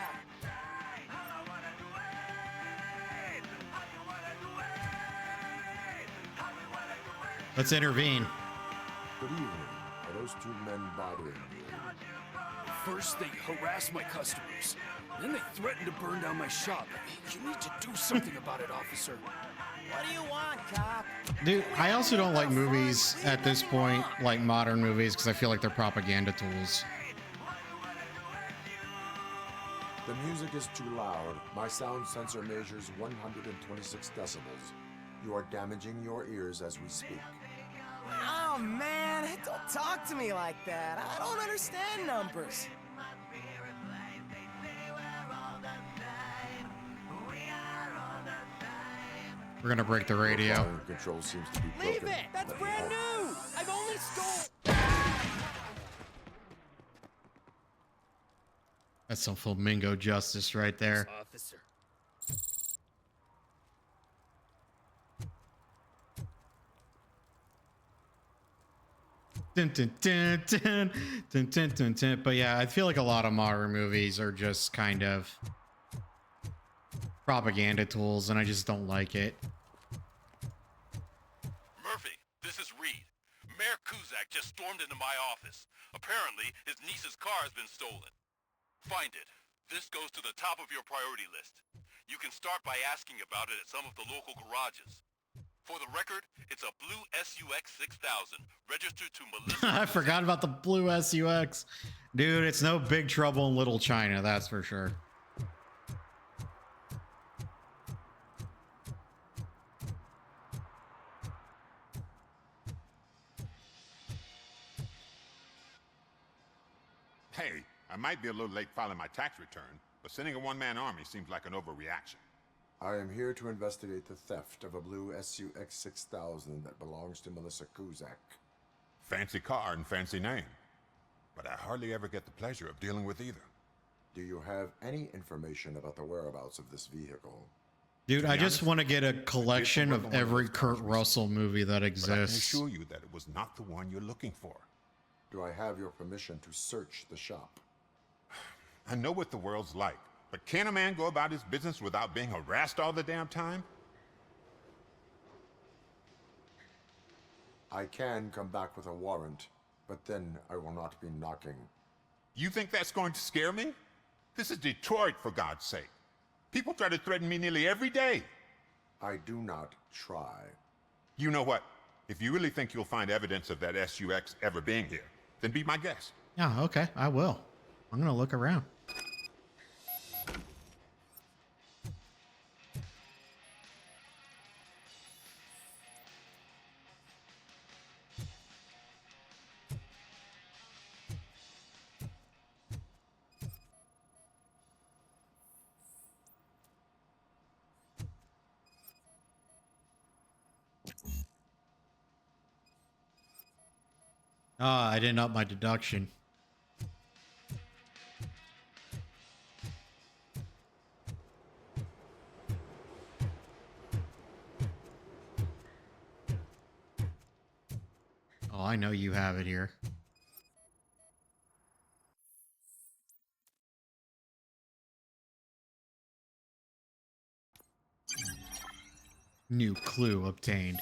Let's intervene. Good evening. Are those two men bothering you? First, they harass my customers. Then they threaten to burn down my shop. You need to do something about it, officer. What do you want, cop? Dude, I also don't like movies at this point, like modern movies, because I feel like they're propaganda tools. The music is too loud. My sound sensor measures 126 decibels. You are damaging your ears as we speak. Oh, man, don't talk to me like that. I don't understand numbers. We're gonna break the radio. Volume control seems to be broken. Leave it! That's brand new! I've only stole... That's some flamingo justice right there. Officer. Dun, dun, dun, dun, dun, dun, dun, dun. But yeah, I feel like a lot of modern movies are just kind of propaganda tools, and I just don't like it. Murphy, this is Reed. Mayor Kuzak just stormed into my office. Apparently, his niece's car has been stolen. Find it. This goes to the top of your priority list. You can start by asking about it at some of the local garages. For the record, it's a blue SUX 6000, registered to Melissa. I forgot about the blue SUX. Dude, it's no Big Trouble in Little China, that's for sure. Hey, I might be a little late filing my tax return, but sending a one-man army seems like an overreaction. I am here to investigate the theft of a blue SUX 6000 that belongs to Melissa Kuzak. Fancy car and fancy name, but I hardly ever get the pleasure of dealing with either. Do you have any information about the whereabouts of this vehicle? Dude, I just want to get a collection of every Kurt Russell movie that But I can exists. assure you that it was not the one you're looking for. Do I have your permission to search the shop? I know what the world's like, but can a man go about his business without being harassed all the damn time? I can come back with a warrant, but then I will not be knocking. You think that's going to scare me? This is Detroit, for God's sake. People try to threaten me nearly every day. I do not try. You know what? If you really think you'll find evidence of that SUX ever being here, then be my guest. Yeah, okay, I will. I'm gonna look around. Ah, I didn't up my deduction. Oh, I know you have it here. New clue obtained.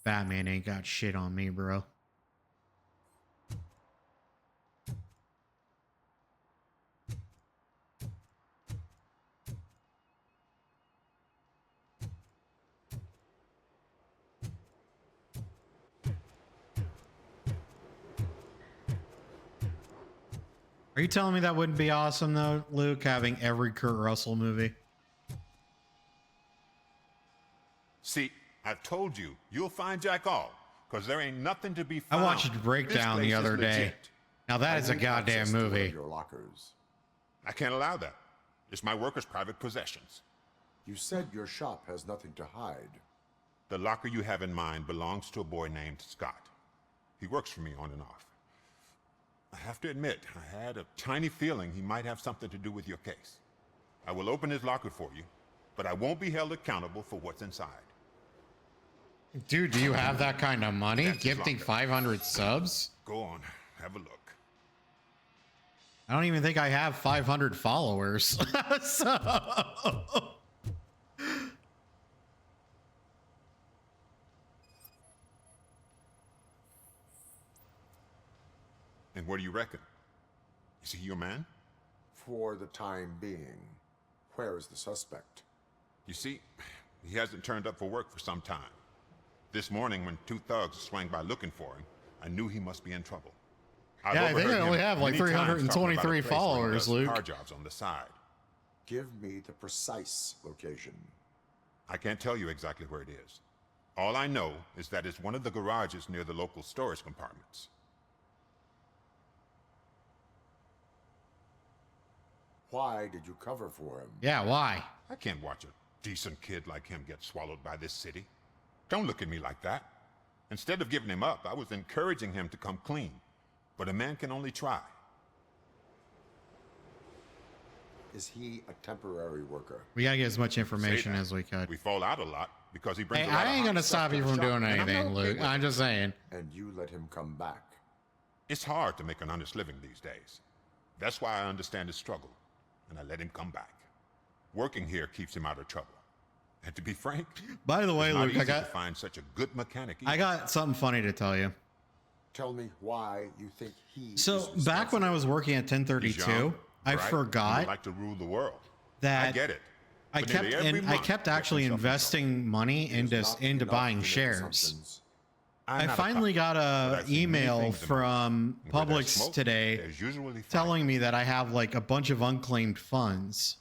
Batman ain't got shit on me, bro. Are you telling me that wouldn't be awesome though, Luke, having every Kurt Russell movie? See, I've told you, you'll find Jack all, because there ain't nothing to be found. I watched Breakdown the other day. Now that is a goddamn movie. Your lockers. I can't allow that. It's my workers' private possessions. You said your shop has nothing to hide. The locker you have in mind belongs to a boy named Scott. He works for me on and off. I have to admit, I had a tiny feeling he might have something to do with your case. I will open his locker for you, but I won't be held accountable for what's inside. Dude, do you have that kind of money? Gifting 500 subs? Go on, have a look. I don't even think I have 500 followers. So... And what do you reckon? Is he your man? For the time being. Where is the suspect? You see, he hasn't turned up for work for some time. This morning, when two thugs swang by looking for him, I knew he must be in trouble. Yeah, I think I only have like 323 followers, Luke. Car jobs on the side. Give me the precise location. I can't tell you exactly where it is. All I know is that it's one of the garages near the local storage compartments. Why did you cover for him? Yeah, why? I can't watch a decent kid like him get swallowed by this city. Don't look at me like that. Instead of giving him up, I was encouraging him to come clean. But a man can only try. Is he a temporary worker? We gotta get as much information as we could. We fall out a lot because he brings Hey, a lot I ain't of gonna hot stuff stop to you the from shop, doing and I'm anything, okay Luke. with I'm it. just saying. And you let him come back. It's hard to make an honest living these days. That's why I understand his struggle, and I let him come back. Working here keeps him out of trouble. And to be frank, by the way, it's not Luke, easy to find such a good mechanic either. I got something funny to tell you. Tell me why you think he So is back when I was working at He's 1032, young, I bright, and forgot would like to rule the world. that I get it. I But kept nearly every and I month, kept actually something investing money into buying shares. I finally got a email from Publix today telling me that I have like a bunch of unclaimed funds.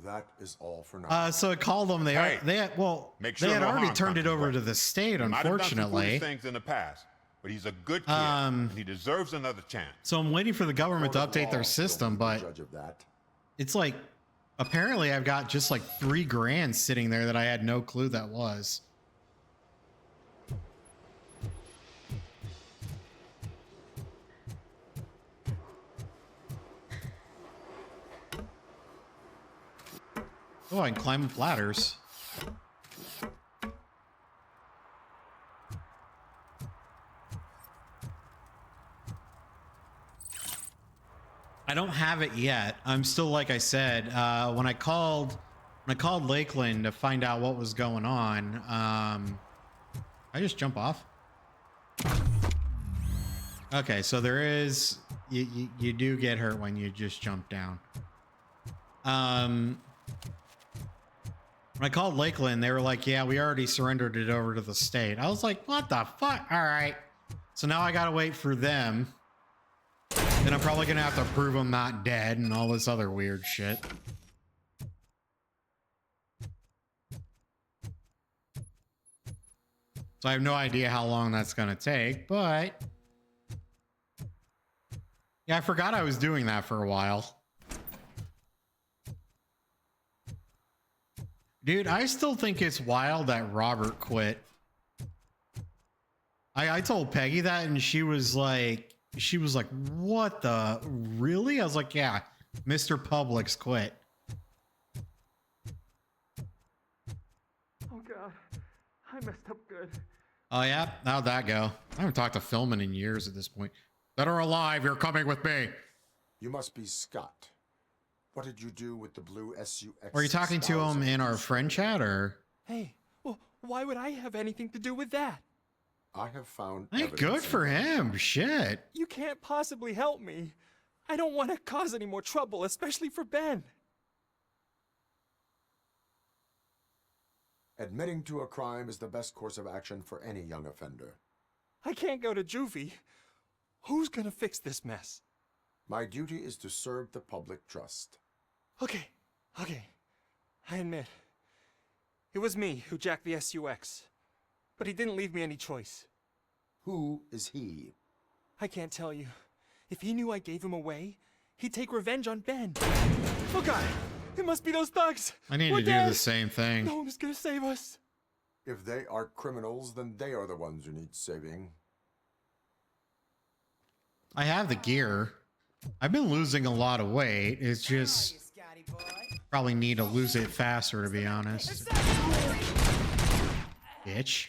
That is all for now. So I called them. They had already turned it over to the state, He might have done some unfortunately. foolish things in the past, but he's a good kid, and he deserves another chance. So I'm waiting for the government to update their system, but Judge of that. it's like apparently I've got just like $3 grand sitting there that I had no clue that was. Oh, I can climb up ladders. I don't have it yet. I'm still, like I said, when I called Lakeland to find out what was going on, I just jump off. Okay, so there is, you do get hurt when you just jump down. When I called Lakeland, they were like, yeah, we already surrendered it over to the state. I was like, what the fuck? All right. So now I gotta wait for them. And I'm probably gonna have to prove I'm not dead and all this other weird shit. So I have no idea how long that's gonna take, but... yeah, I forgot I was doing that for a while. Dude, I still think it's wild that Robert quit. I told Peggy that and she was like, what the, really? I was like, yeah, Mr. Publix quit. Oh God, I messed up good. Oh yeah, how'd that go? I haven't talked to Philman in years at this point. Dead or alive, you're coming with me. You must be Scott. What did you do with the blue SUX? Were you talking to him in our friend chat or? Hey, well, why would I have anything to do with that? I have found. Hey, good for him. Shit. You can't possibly help me. I don't want to cause any more trouble, especially for Ben. Admitting to a crime is the best course of action for any young offender. I can't go to juvie. Who's gonna fix this mess? My duty is to serve the public trust. Okay. I admit. It was me who jacked the SUX. But he didn't leave me any choice. Who is he? I can't tell you. If he knew I gave him away, he'd take revenge on Ben. Oh God! It must be those thugs! I need We're to do dead. the same thing. No one is gonna save us. If they are criminals, then they are the ones who need saving. I have the gear. I've been losing a lot of weight. It's just probably need to lose it faster, to be honest. Bitch.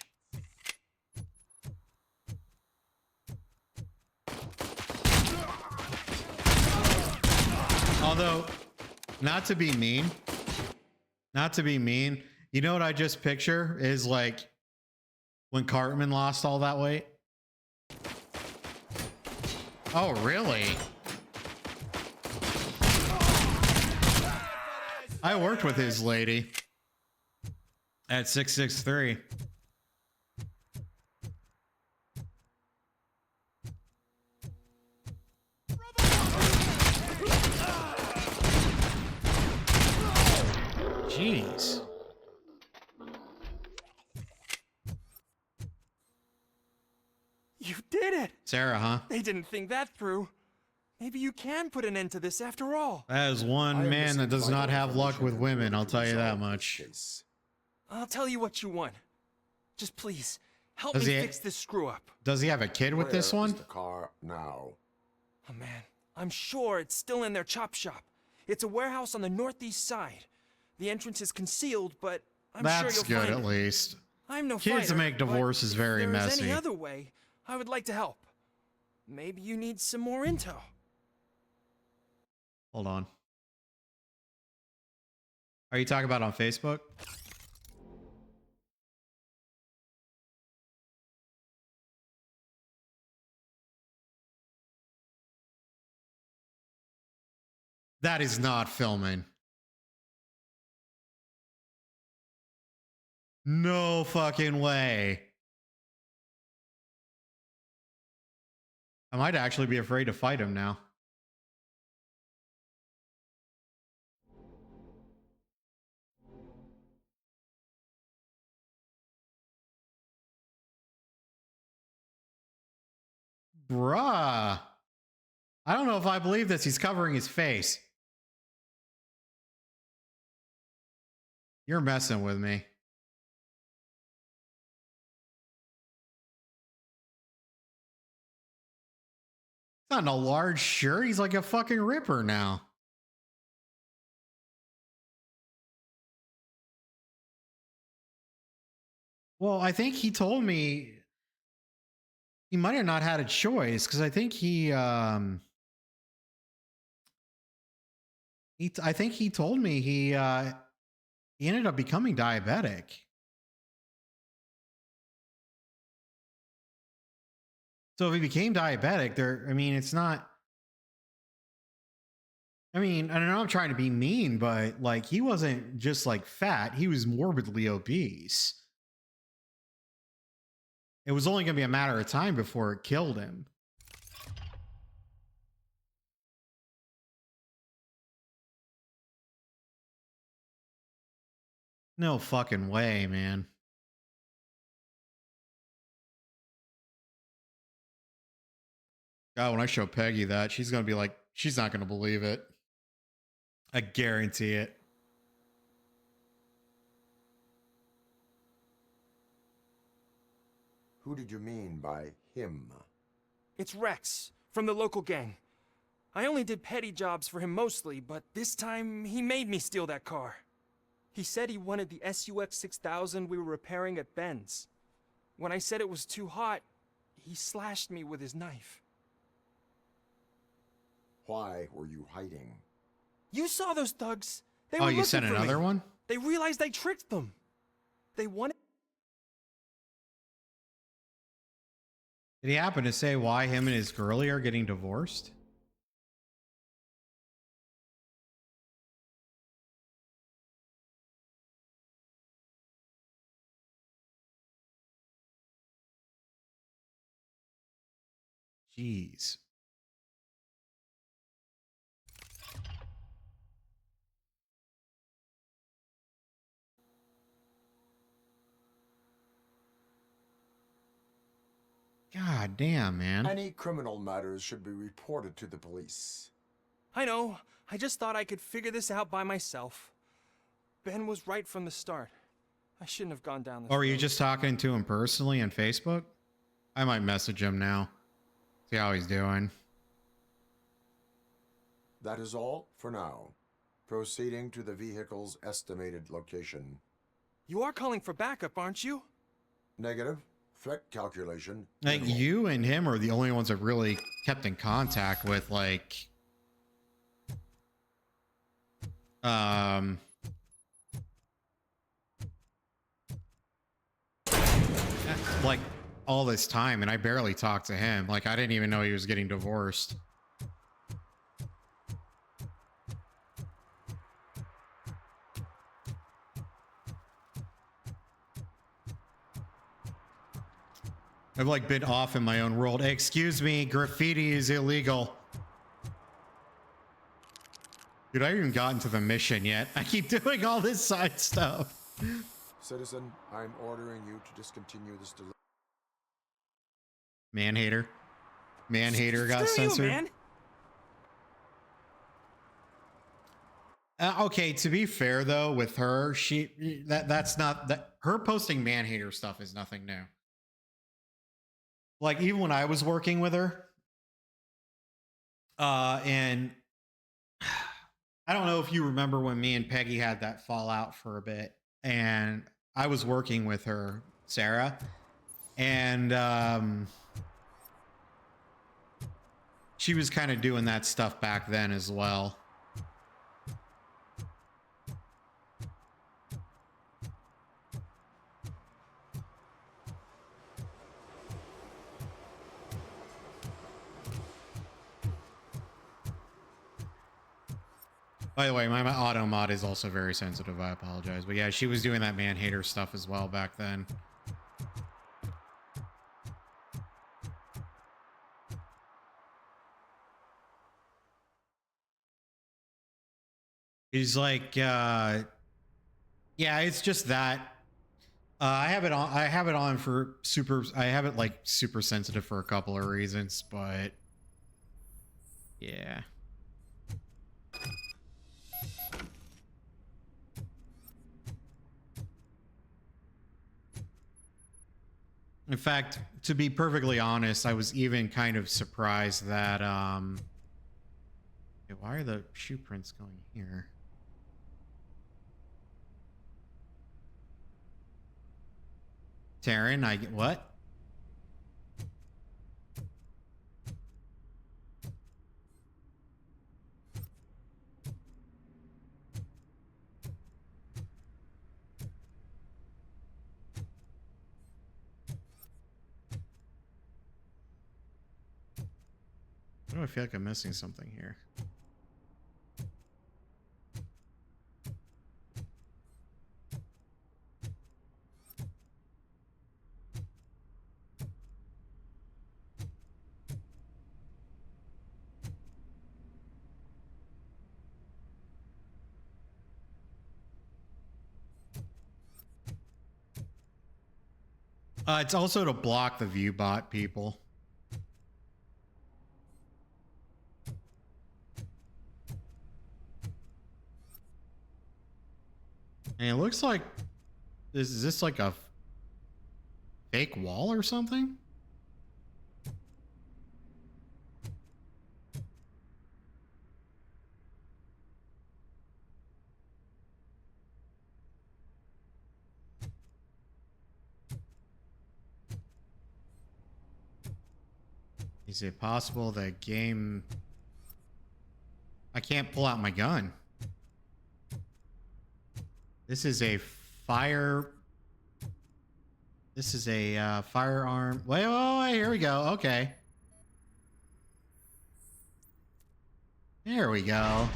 Although, not to be mean, you know what I just picture is like when Cartman lost all that weight. Oh, really? I worked with his lady at 663. Jeez. You did it! Sarah, huh? They didn't think that through. Maybe you can put an end to this after all. That is one man that does not have luck with women, I'll tell you that much. I'll tell you what you want. Just please, help Does me he- fix this screw up. Does he have a kid with this Where one? is the car now? Oh man, I'm sure it's still in their chop shop. It's a warehouse on the northeast side. The entrance is concealed, but I'm That's sure you'll good, find at least. I'm no Kids fighter, make but divorces if very there is messy. any other way, I would like to help. Maybe you need some more intel. Hold on. Are you talking about on Facebook? That is not filming. No fucking way. I might actually be afraid to fight him now. Bruh. I don't know if I believe this. He's covering his face. You're messing with me. It's not in a large shirt. He's like a fucking ripper now. Well, I think he told me he might have not had a choice because I think I think he told me he ended up becoming diabetic. So if he became diabetic, I mean, it's not. I mean, I don't know, I'm trying to be mean, but like he wasn't just like fat, he was morbidly obese. It was only going to be a matter of time before it killed him. No fucking way, man. God, when I show Peggy that, she's going to be like, she's not going to believe it. I guarantee it. Who did you mean by him? It's Rex, from the local gang. I only did petty jobs for him mostly, but this time he made me steal that car. He said he wanted the SUX 6000 we were repairing at Ben's. When I said it was too hot, he slashed me with his knife. Why were you hiding? You saw those thugs. They were Oh, you looking sent for another me. one? They realized I tricked them. They wanted... Did he happen to say why him and his girlie are getting divorced? Jeez. God damn, man. Any criminal matters should be reported to the police. I know. I just thought I could figure this out by myself. Ben was right from the start. I shouldn't have gone down this Or are you road. just talking to him personally on Facebook? I might message him now. See how he's doing. That is all for now. Proceeding to the vehicle's estimated location. You are calling for backup, aren't you? Negative. Threat calculation. Like, minimal. you and him are the only ones I've really kept in contact with, like... like, all this time, and I barely talked to him. Like, I didn't even know he was getting divorced. I've like been off in my own world. Excuse me, graffiti is illegal. Dude, I haven't even gotten to the mission yet. I keep doing all this side stuff. Citizen, I'm ordering you to discontinue this delivery. Man-hater. Man-hater got Screw you, censored. man. Okay, to be fair though, with her, that's not that her posting man-hater stuff is nothing new. Like, even when I was working with her, and I don't know if you remember when me and Peggy had that fallout for a bit, and I was working with her, Sarah, and she was kind of doing that stuff back then as well. By the way, my auto mod is also very sensitive. I apologize. But yeah, she was doing that man-hater stuff as well back then. He's like, yeah, it's just that. I have it on for super. I have it like super sensitive for a couple of reasons, but yeah. In fact, to be perfectly honest, I was even kind of surprised that why are the shoe prints going here? Taryn, I get what? Why do I feel like I'm missing something here? It's also to block the view bot people. And it looks like is this like a fake wall or something? Is it possible that game... I can't pull out my gun. This is a fire... This is a firearm... Wait, here we go. Okay. There we go.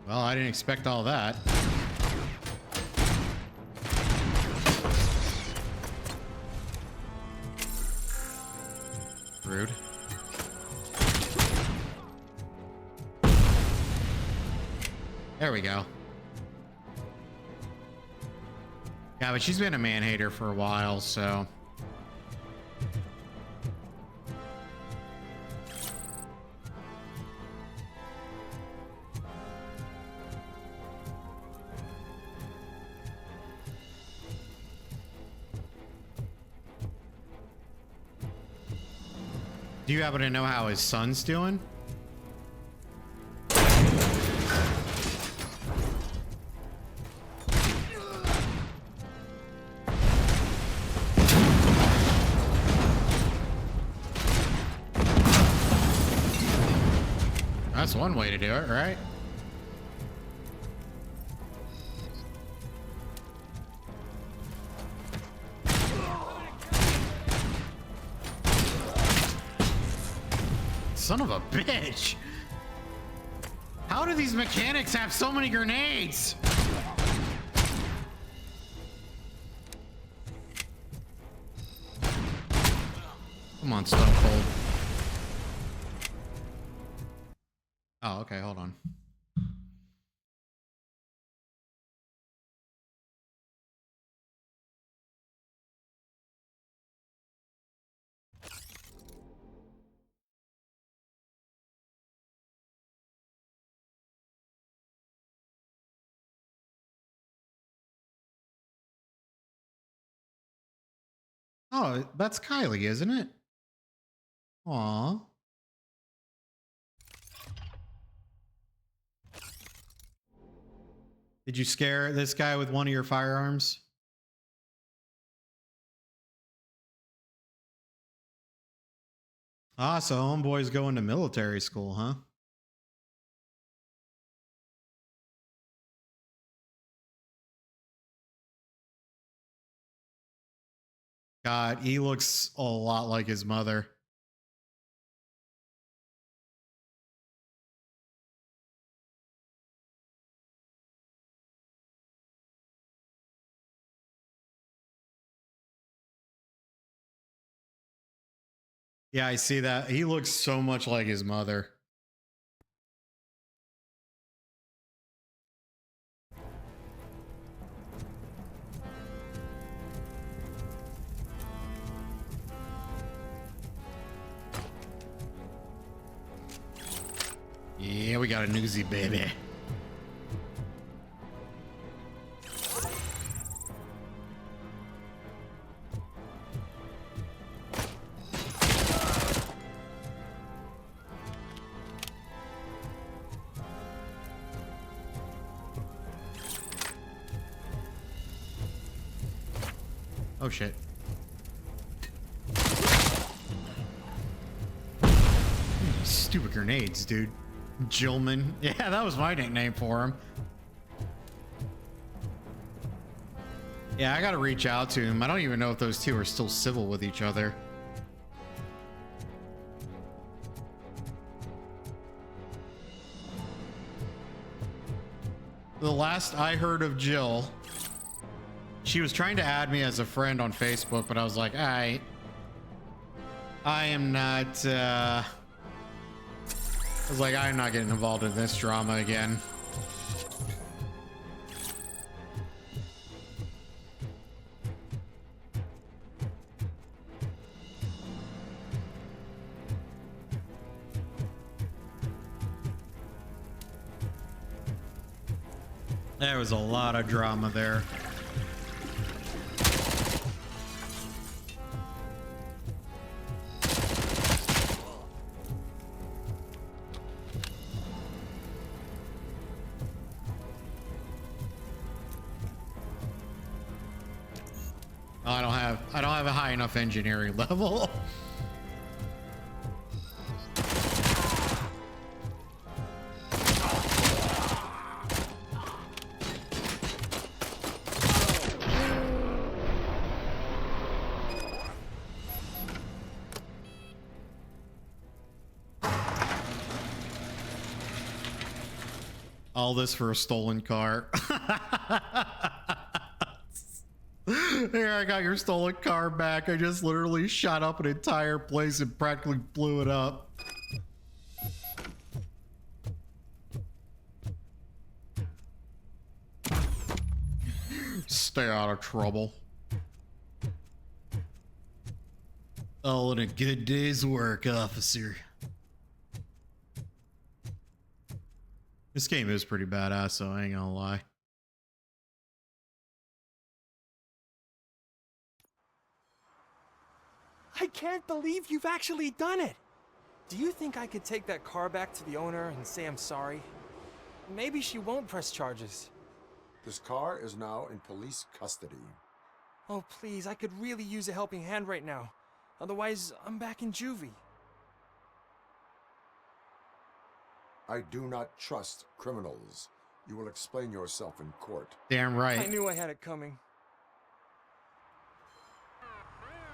Well, I didn't expect all that. Rude. There we go. Yeah, but she's been a man-hater for a while, so... Do you happen to know how his son's doing? That's one way to do it, right? Son of a bitch! How do these mechanics have so many grenades? Come on, Stone Cold. Oh, okay, hold on. Oh, that's Kylie, isn't it? Aw. Did you scare this guy with one of your firearms? Ah, so homeboy's going to military school, huh? God, he looks a lot like his mother. Yeah, I see that. He looks so much like his mother. Yeah, we got a newsie, baby. Oh shit. Stupid grenades, dude. Jillman. Yeah, that was my nickname for him. Yeah, I gotta reach out to him. I don't even know if those two are still civil with each other. The last I heard of Jill, she was trying to add me as a friend on Facebook, but I was like, I am not, I was like, I'm not getting involved in this drama again. There was a lot of drama there. I don't have a high enough engineering level. All this for a stolen car. Here, I got your stolen car back. I just literally shot up an entire place and practically blew it up. Stay out of trouble. All in a good day's work, officer. This game is pretty badass, so I ain't gonna lie. I can't believe you've actually done it! Do you think I could take that car back to the owner and say I'm sorry? Maybe she won't press charges. This car is now in police custody. Oh, please, I could really use a helping hand right now. Otherwise, I'm back in juvie. I do not trust criminals. You will explain yourself in court. Damn right. I knew I had it coming.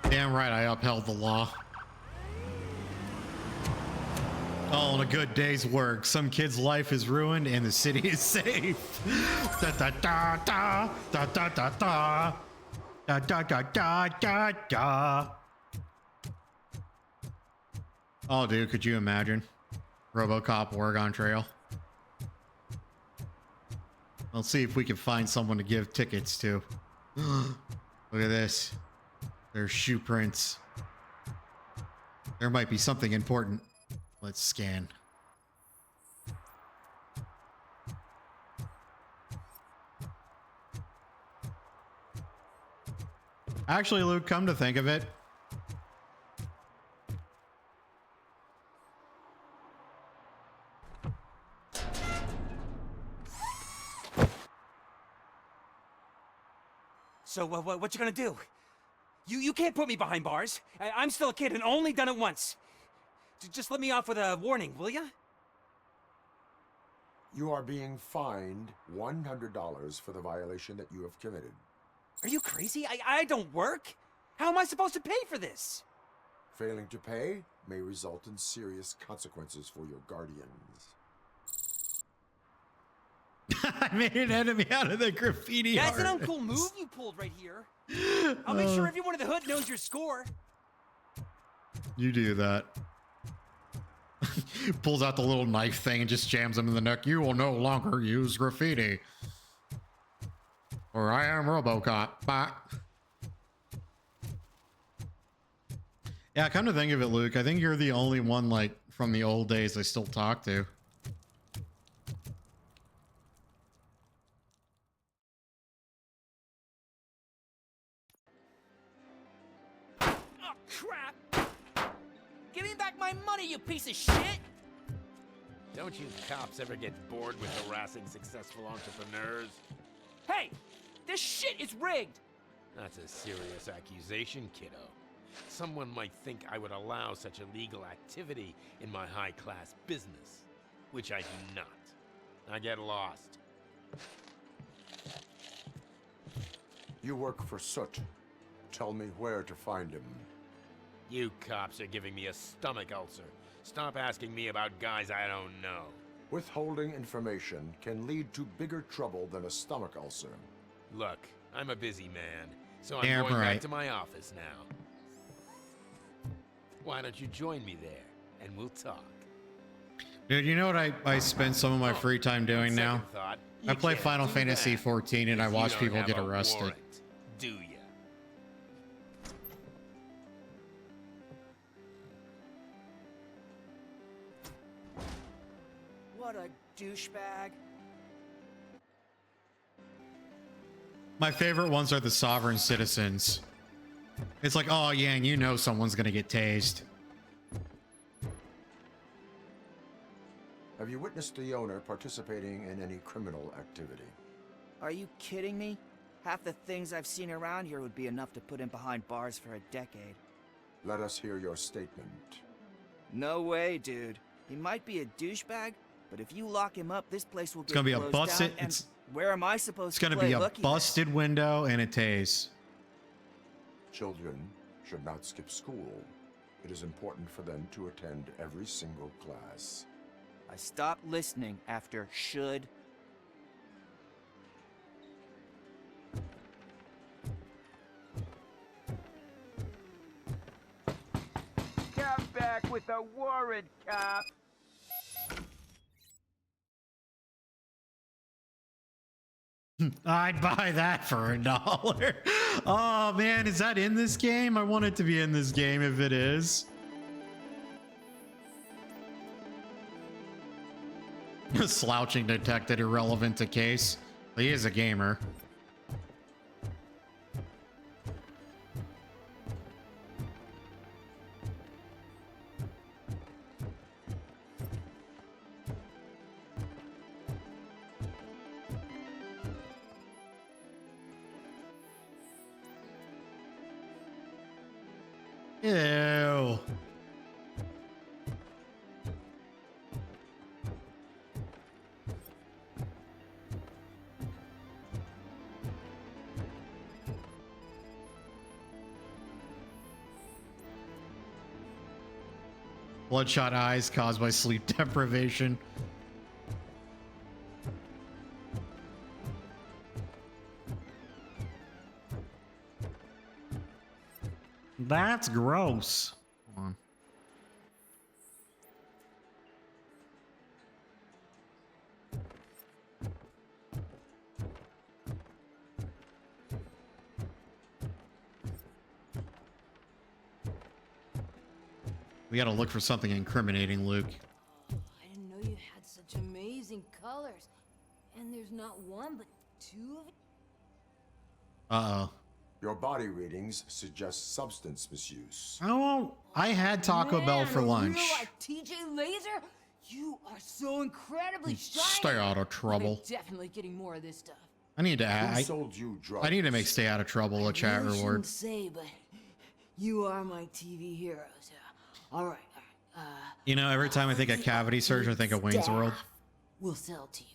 Damn right, I upheld the law. All in a good day's work. Some kid's life is ruined and the city is safe. Da da da da da da da da da da da da da da. Oh, dude, could you imagine? RoboCop Oregon Trail. Let's see if we can find someone to give tickets to. Look at this. There's shoe prints. There might be something important. Let's scan. Actually, Luke, come to think of it, So, what you gonna do? You can't put me behind bars. I'm still a kid and only done it once. Just let me off with a warning, will ya? You are being fined $100 for the violation that you have committed. Are you crazy? I don't work. How am I supposed to pay for this? Failing to pay may result in serious consequences for your guardians. I made an enemy out of the graffiti That's an art. uncool move you pulled right here. I'll make sure everyone in the hood knows your score. You do that. Pulls out the little knife thing and just jams him in the neck. You will no longer use graffiti. Or I am RoboCop. Bah. Yeah, come to think of it, Luke, I think you're the only one, like, from the old days I still talk to. Oh, crap! Give me back my money, you piece of shit! Don't you cops ever get bored with harassing successful entrepreneurs? Hey! This shit is rigged! That's a serious accusation, kiddo. Someone might think I would allow such illegal activity in my high-class business, which I do not. I get lost. You work for Soot. Tell me where to find him. You cops are giving me a stomach ulcer. Stop asking me about guys I don't know. Withholding information can lead to bigger trouble than a stomach ulcer. Look, I'm a busy man, so I'm Damn going right. back to my office now. Why don't you join me there, and we'll talk. Dude, you know what I spend some of my free time doing now? Second thought, I you play can't Final do Fantasy that, 14 and I 'cause you watch don't people have get a arrested. warrant, do ya? What a douchebag. My favorite ones are the sovereign citizens. It's like, oh yeah, and you know someone's gonna get tased. Have you witnessed the owner participating in any criminal activity? Are you kidding me? Half the things I've seen around here would be enough to put him behind bars for a decade. Let us hear your statement. No way, dude. He might be a douchebag, but if you lock him up, this place will It's get gonna be a closed busted. down, and where am I supposed It's to gonna play be a hooky? busted window and a tase. Children should not skip school. It is important for them to attend every single class. I stopped listening after should. Come back with a warrant, cop! I'd buy that for $1. Oh man, is that in this game? I want it to be in this game if it is. Slouching detected, irrelevant to case. He is a gamer. Ew. Bloodshot eyes caused by sleep deprivation. That's gross. Hold on. We gotta look for something incriminating, Luke. I didn't know you had such amazing colors. And there's not one, but two of it. Uh-oh. Your body readings suggest substance misuse. Oh, I had Taco Bell for lunch. Real like TJ Laser? You are so incredibly shiny. Stay out of trouble. I'm definitely getting more of this stuff. I need to add. Who sold you drugs? I need to make stay out of trouble a chat really reward. shouldn't say, but you are my TV heroes. All right. You know, every time I think of cavity search, I think of Wayne's World. We'll sell to you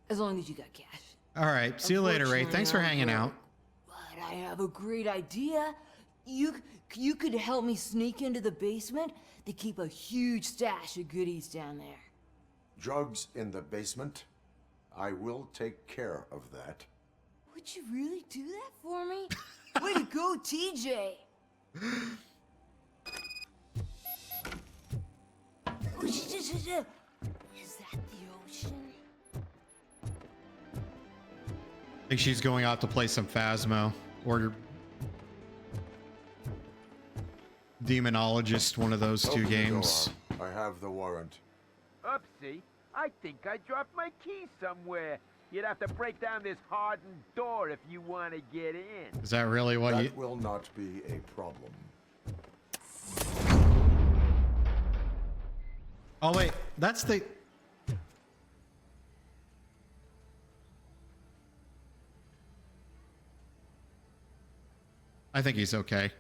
as long as you got cash. All right. See you later, Ray. Thanks for hanging out. But I have a great idea. You could help me sneak into the basement. They keep a huge stash of goodies down there. Drugs in the basement? I will take care of that. Would you really do that for me? Way to go, TJ! Is that the ocean? I think she's going out to play some Phasmo or Demonologist, one of those two Open the games. door. I have the warrant. Oopsie, I think I dropped my keys somewhere. You'd have to break down this hardened door if you want to get in. Is that really what that you... will not be a problem. Oh, wait. That's the... I think he's okay.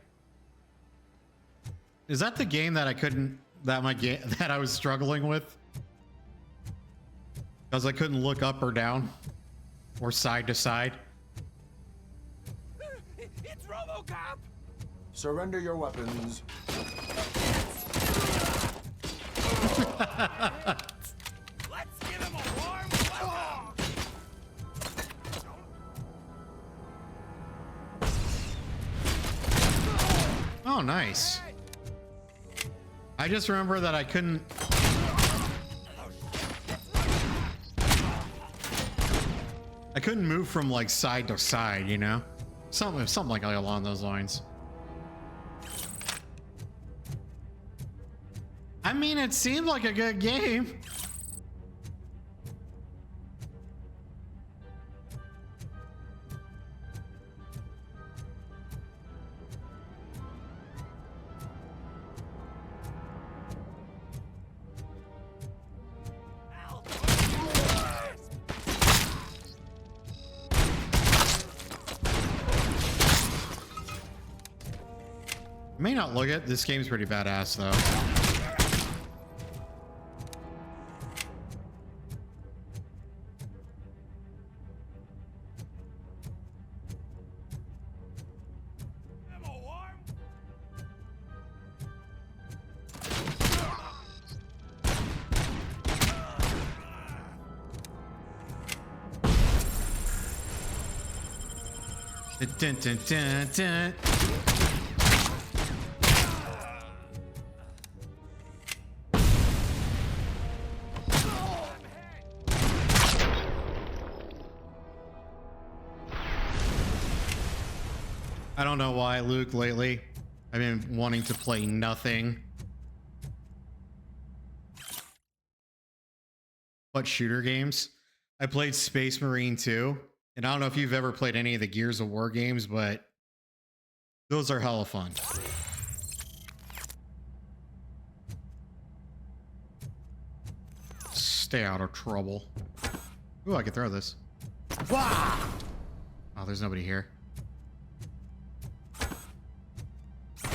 Is that the game that I couldn't... That I was struggling with? Because I couldn't look up or down? Or side to side? It's RoboCop! Surrender your weapons. Let's give him a warm welcome! Oh, nice. I just remember that I couldn't... I couldn't move from like side to side, you know? Something like along those lines. I mean, it seemed like a good game. May not look it. This game's pretty badass, though. Dun, dun, dun, dun. I don't know why, Luke, lately. I've been wanting to play nothing but shooter games. I played Space Marine 2, and I don't know if you've ever played any of the Gears of War games, but those are hella fun. Stay out of trouble. Ooh, I can throw this. Wah! Oh, there's nobody here.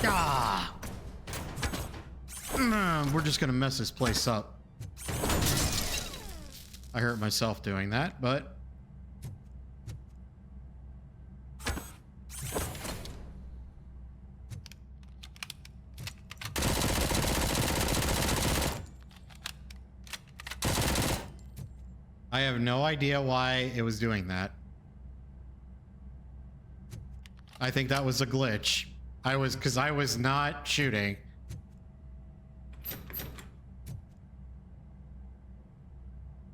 Ah! We're just gonna mess this place up. I hurt myself doing that, but I have no idea why it was doing that. I think that was a glitch. Because I was not shooting.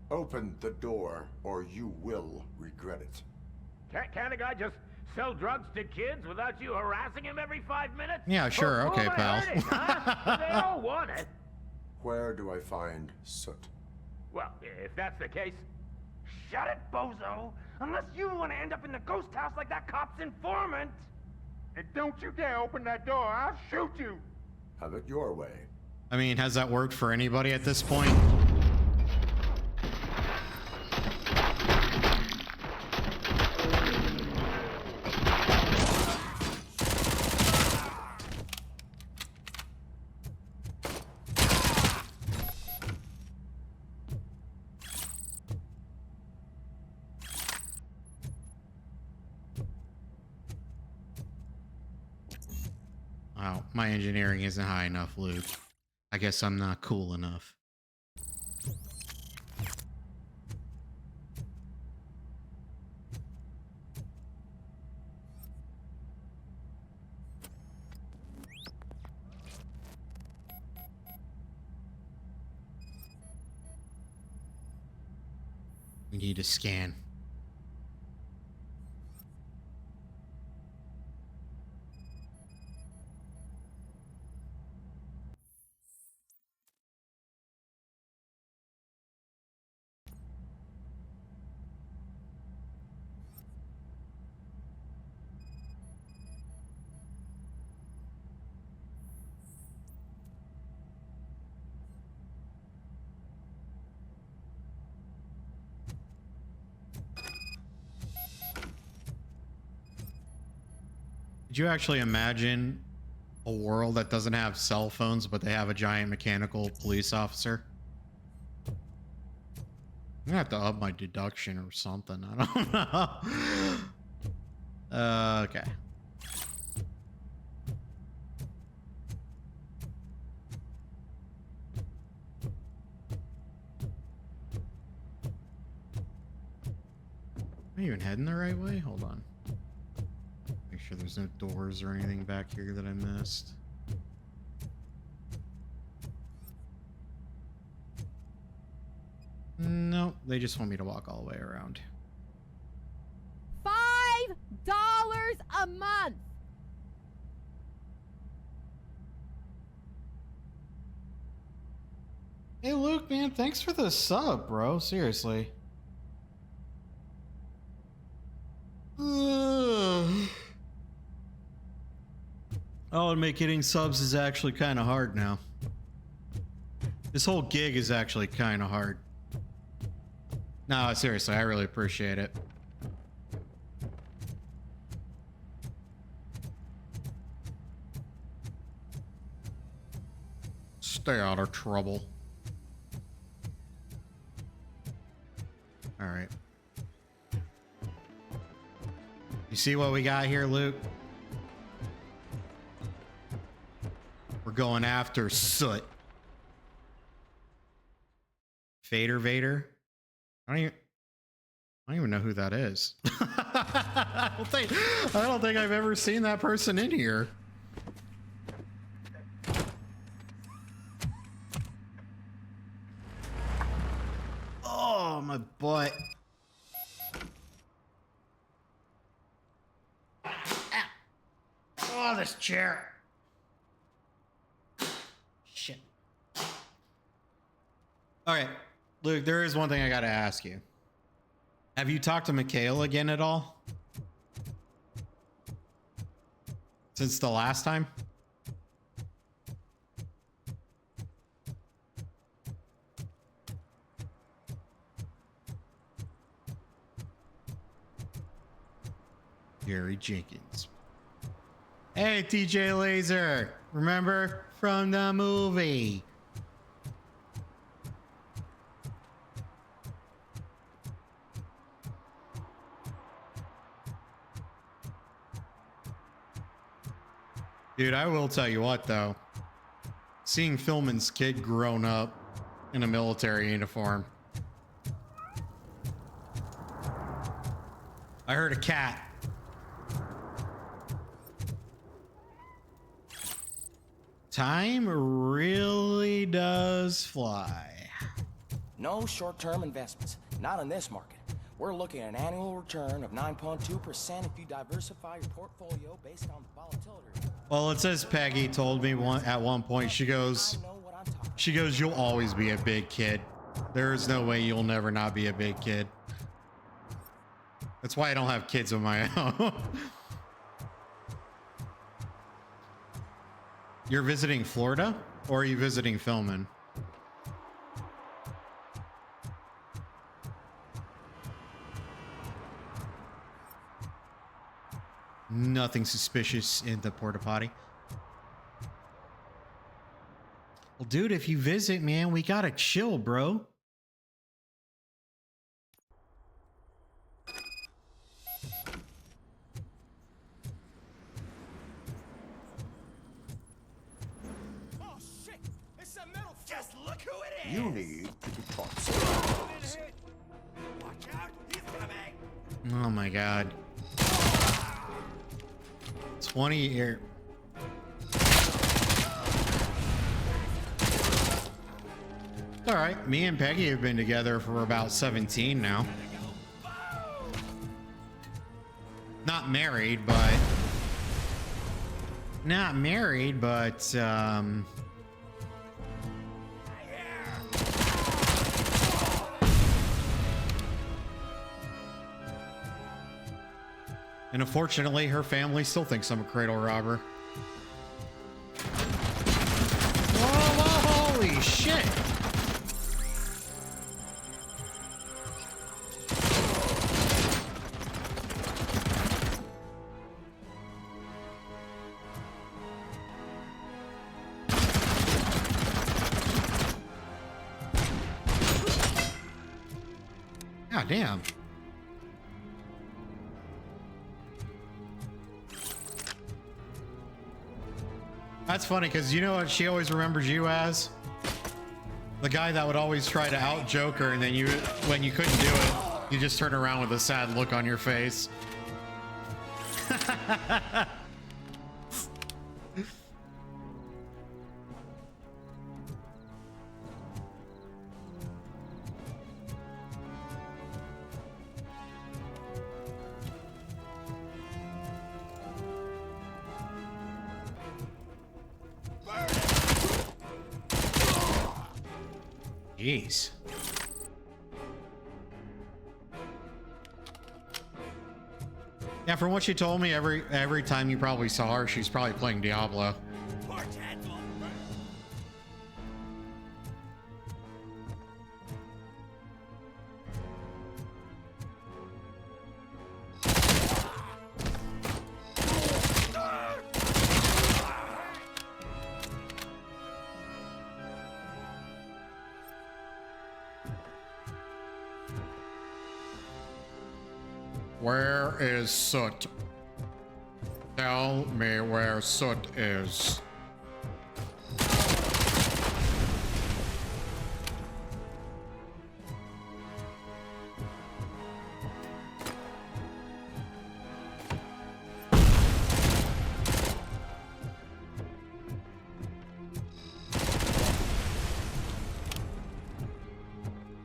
Open the door, or you will regret it. Can't a guy just sell drugs to kids without you harassing him every 5 minutes? Yeah, sure. Okay, pal. They all want it. Where do I find Soot? Well, if that's the case, shut it, bozo! Unless you want to end up in the ghost house like that cop's informant! And don't you dare open that door, I'll shoot you! Have it your way. I mean, has that worked for anybody at this point? Wow, my engineering isn't high enough, Luke. I guess I'm not cool enough. We need a scan. Could you actually imagine a world that doesn't have cell phones, but they have a giant mechanical police officer? I'm gonna have to up my deduction or something. I don't know. Okay. Am I even heading the right way? Hold on. Make sure there's no doors or anything back here that I missed. Nope, they just want me to walk all the way around. $5 a month. Hey Luke, man, thanks for the sub, bro. Seriously. Oh, admit getting subs is actually kind of hard now. This whole gig is actually kind of hard. No, seriously, I really appreciate it. Stay out of trouble. All right. You see what we got here, Luke? We're going after Soot. Vader? I don't even know who that is. I don't think I've ever seen that person in here. Oh, my butt. this chair. Shit. Okay, Luke, there is one thing I gotta ask you. Have you talked to Mikhail again at all? Since the last time? Gary Jenkins. Hey, TJ Laser. Remember from the movie? Dude, I will tell you what, though. Seeing Philman's kid grown up in a military uniform. I heard a cat. Time really does fly. No short-term investments. Not in this market. We're looking at an annual return of 9.2% if you diversify your portfolio based on the volatility. Well, it says Peggy told me at one point, she goes, you'll always be a big kid. There is no way you'll never not be a big kid. That's why I don't have kids of my own. You're visiting Florida, or are you visiting Philman? Nothing suspicious in the porta potty. Well, dude, if you visit, man, we gotta chill, bro. Oh shit! It's a metal. Just look who it is. You need to be taught skills. Watch out! He's coming. Oh my god. 20 year. All right, me and Peggy have been together for about 17 now. Not married, but and unfortunately, her family still thinks I'm a cradle robber. Whoa, holy shit! God damn. That's funny, because you know what she always remembers you as? The guy that would always try to out-joke her, and then when you couldn't do it, you just turn around with a sad look on your face. Jeez. Yeah, from what she told me, every time you probably saw her, she's probably playing Diablo. Where is Soot? Tell me where Soot is.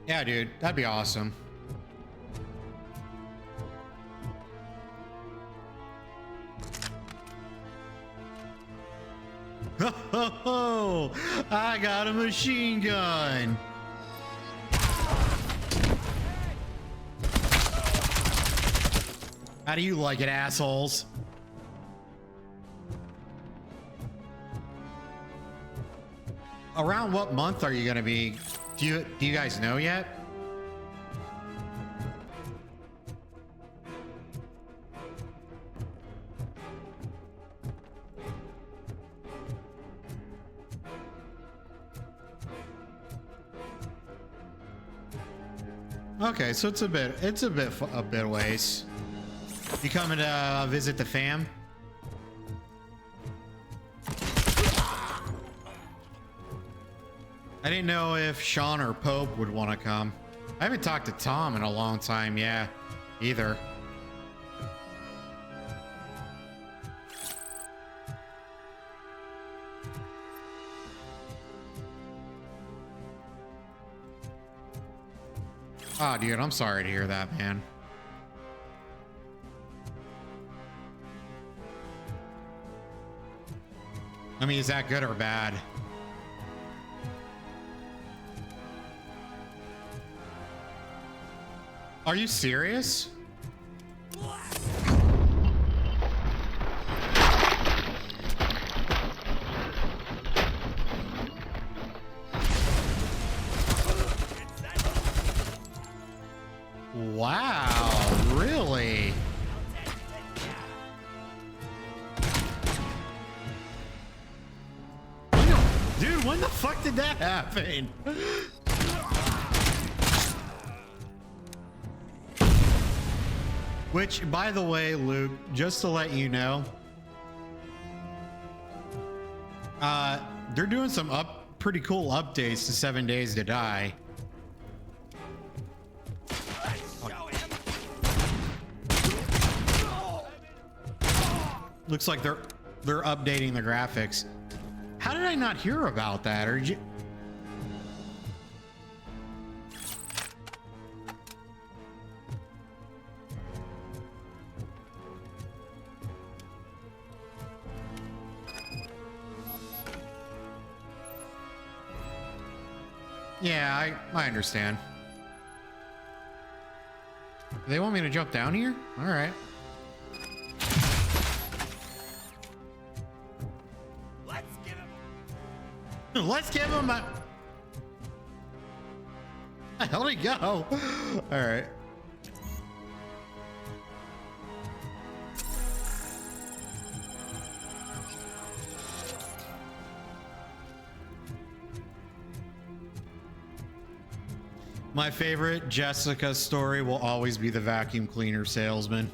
Yeah, dude, that'd be awesome. Oh, I got a machine gun. How do you like it, assholes? Around what month are you gonna be? Do you guys know yet? Okay, so it's a bit ways. You coming to visit the fam? I didn't know if Sean or Pope would want to come. I haven't talked to Tom in a long time, yeah, either. Oh, dude, I'm sorry to hear that, man. I mean, is that good or bad? Are you serious? Wow, really? Dude, when the fuck did that happen? Which, by the way, Luke, just to let you know, they're doing some pretty cool updates to 7 Days to Die. Looks like they're updating the graphics. How did I not hear about that? Or you... Yeah, I understand. They want me to jump down here? All right. Let's give him a... Where the hell did he go? All right. My favorite Jessica story will always be the vacuum cleaner salesman.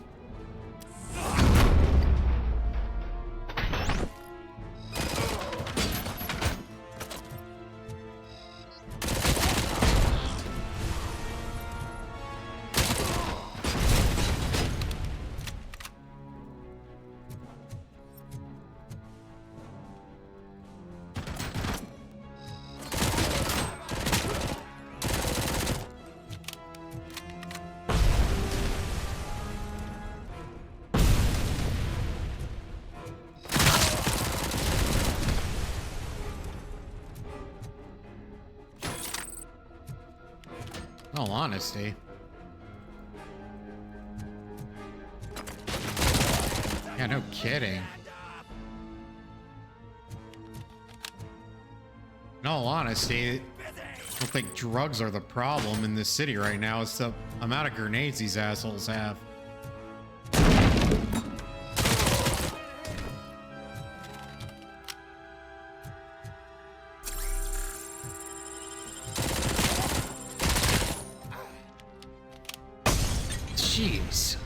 In all honesty. Yeah, no kidding. In all honesty, I don't think drugs are the problem in this city right now. It's the amount of grenades these assholes have. Jeez.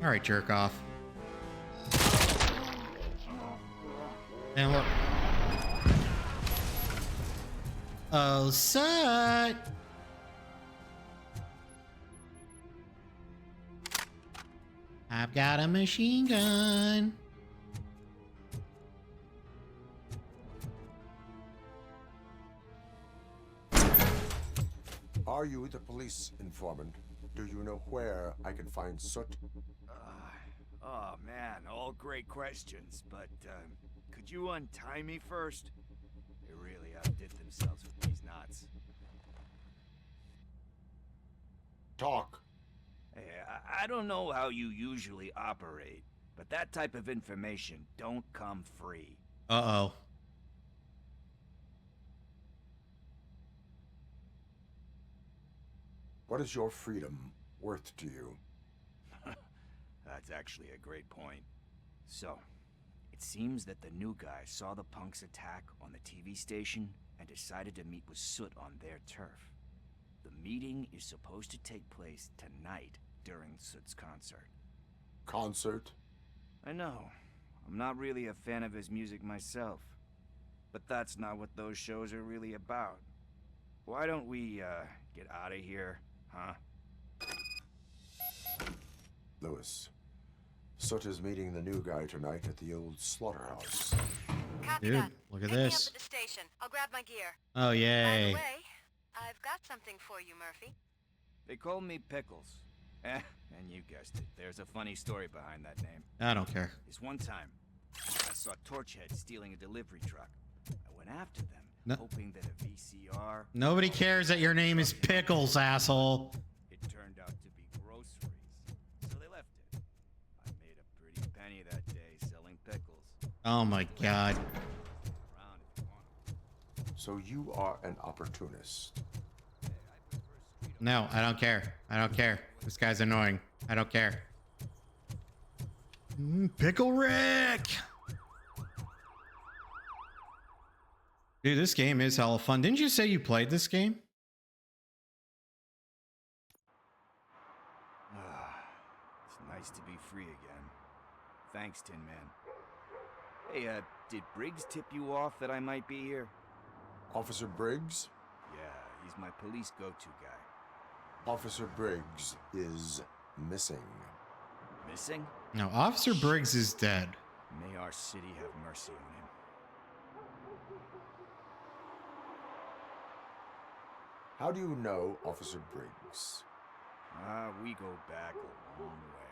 All right, jerk off. And look. Oh, set. I've got a machine gun. Are you the police informant? Do you know where I can find Soot? Oh man, all great questions, but could you untie me first? They really outdid themselves with these knots. Talk. Hey, I don't know how you usually operate, but that type of information don't come free. Uh-oh. What is your freedom worth to you? That's actually a great point. So, it seems that the new guy saw the punks attack on the TV station and decided to meet with Soot on their turf. The meeting is supposed to take place tonight during Soot's concert. Concert? I know. I'm not really a fan of his music myself. But that's not what those shows are really about. Why don't we, get out of here, huh? Lewis. Soot is meeting the new guy tonight at the old slaughterhouse. Dude, look at this. At the station. I'll grab my gear. Oh, By yay. the way, I've got something for you, Murphy. They call me Pickles. And you guessed it, there's a funny story behind that name. I don't care. This one time, I saw Torchhead stealing a delivery truck. I went after them, No. hoping that a VCR... Nobody cares that your name is Pickles, asshole. It turned out to be groceries, so they left it. I made a pretty penny that day selling pickles. Oh my god. So you are an opportunist. No, I don't care. I don't care. This guy's annoying. I don't care. Pickle Rick! Dude, this game is hella fun. Didn't you say you played this game? It's nice to be free again. Thanks, Tin Man. Hey, did Briggs tip you off that I might be here? Officer Briggs? Yeah, he's my police go-to guy. Officer Briggs is missing. Missing? No, Officer Briggs is dead. May our city have mercy on him. How do you know Officer Briggs? We go back a long way.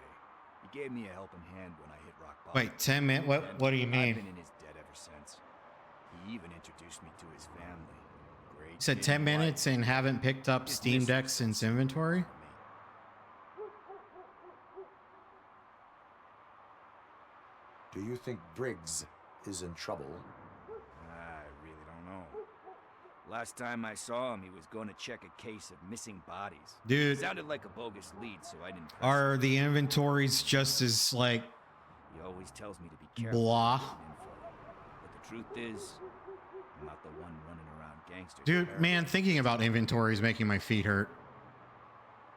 He gave me a helping hand when I hit rock bottom. Wait, 10 minutes? What do you mean? I've been in his debt ever since. He even introduced me to his family. Great. You said 10 minutes and haven't picked up Steam Deck since inventory? Do you think Briggs is in trouble? I really don't know. Last time I saw him, he was going to check a case of missing bodies. Dude. Sounded like a bogus lead, so I didn't press Are the inventories just as, like, He always tells me to be careful. blah? But the truth is, I'm not the one running around gangsters. Dude, man, thinking about inventory is making my feet hurt.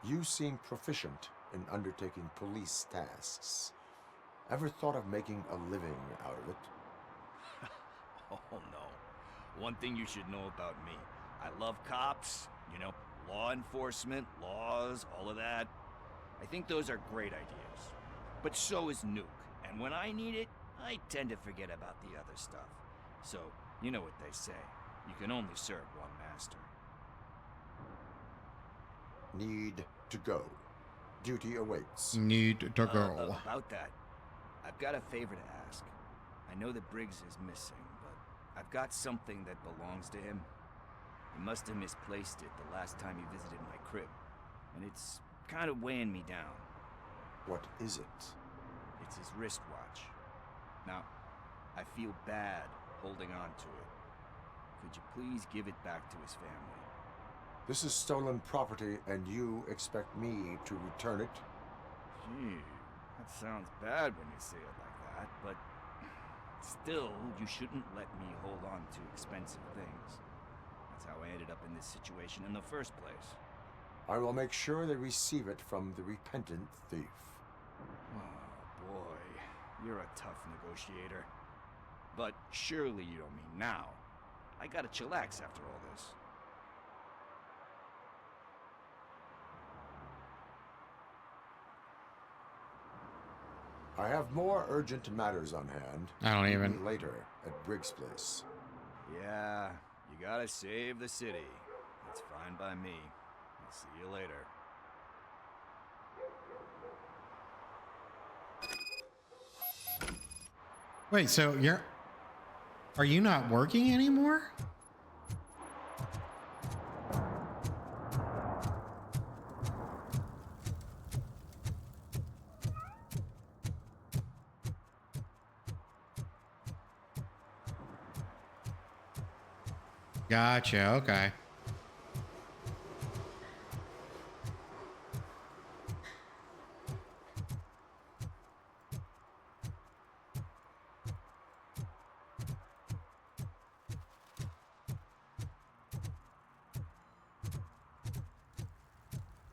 You seem proficient in undertaking police tasks. Ever thought of making a living out of it? Oh no. One thing you should know about me. I love cops, you know, law enforcement, laws, all of that. I think those are great ideas. But so is Nuke. And when I need it, I tend to forget about the other stuff. So, you know what they say. You can only serve one master. Need to go. Duty awaits. Need to go. About that, I've got a favor to ask. I know that Briggs is missing, but I've got something that belongs to him. He must have misplaced it the last time he visited my crib, and it's kind of weighing me down. What is it? It's his wristwatch. Now, I feel bad holding on to it. Could you please give it back to his family? This is stolen property, and you expect me to return it? Gee, that sounds bad when you say it like that, but still, you shouldn't let me hold on to expensive things. That's how I ended up in this situation in the first place. I will make sure they receive it from the repentant thief. Oh, boy. You're a tough negotiator. But surely you don't mean now. I gotta chillax after all this. I have more urgent matters on hand. I don't Meet even- me later at Briggs' place. Yeah, you gotta save the city. That's fine by me. I'll see you later. Wait, so are you not working anymore? Gotcha, okay.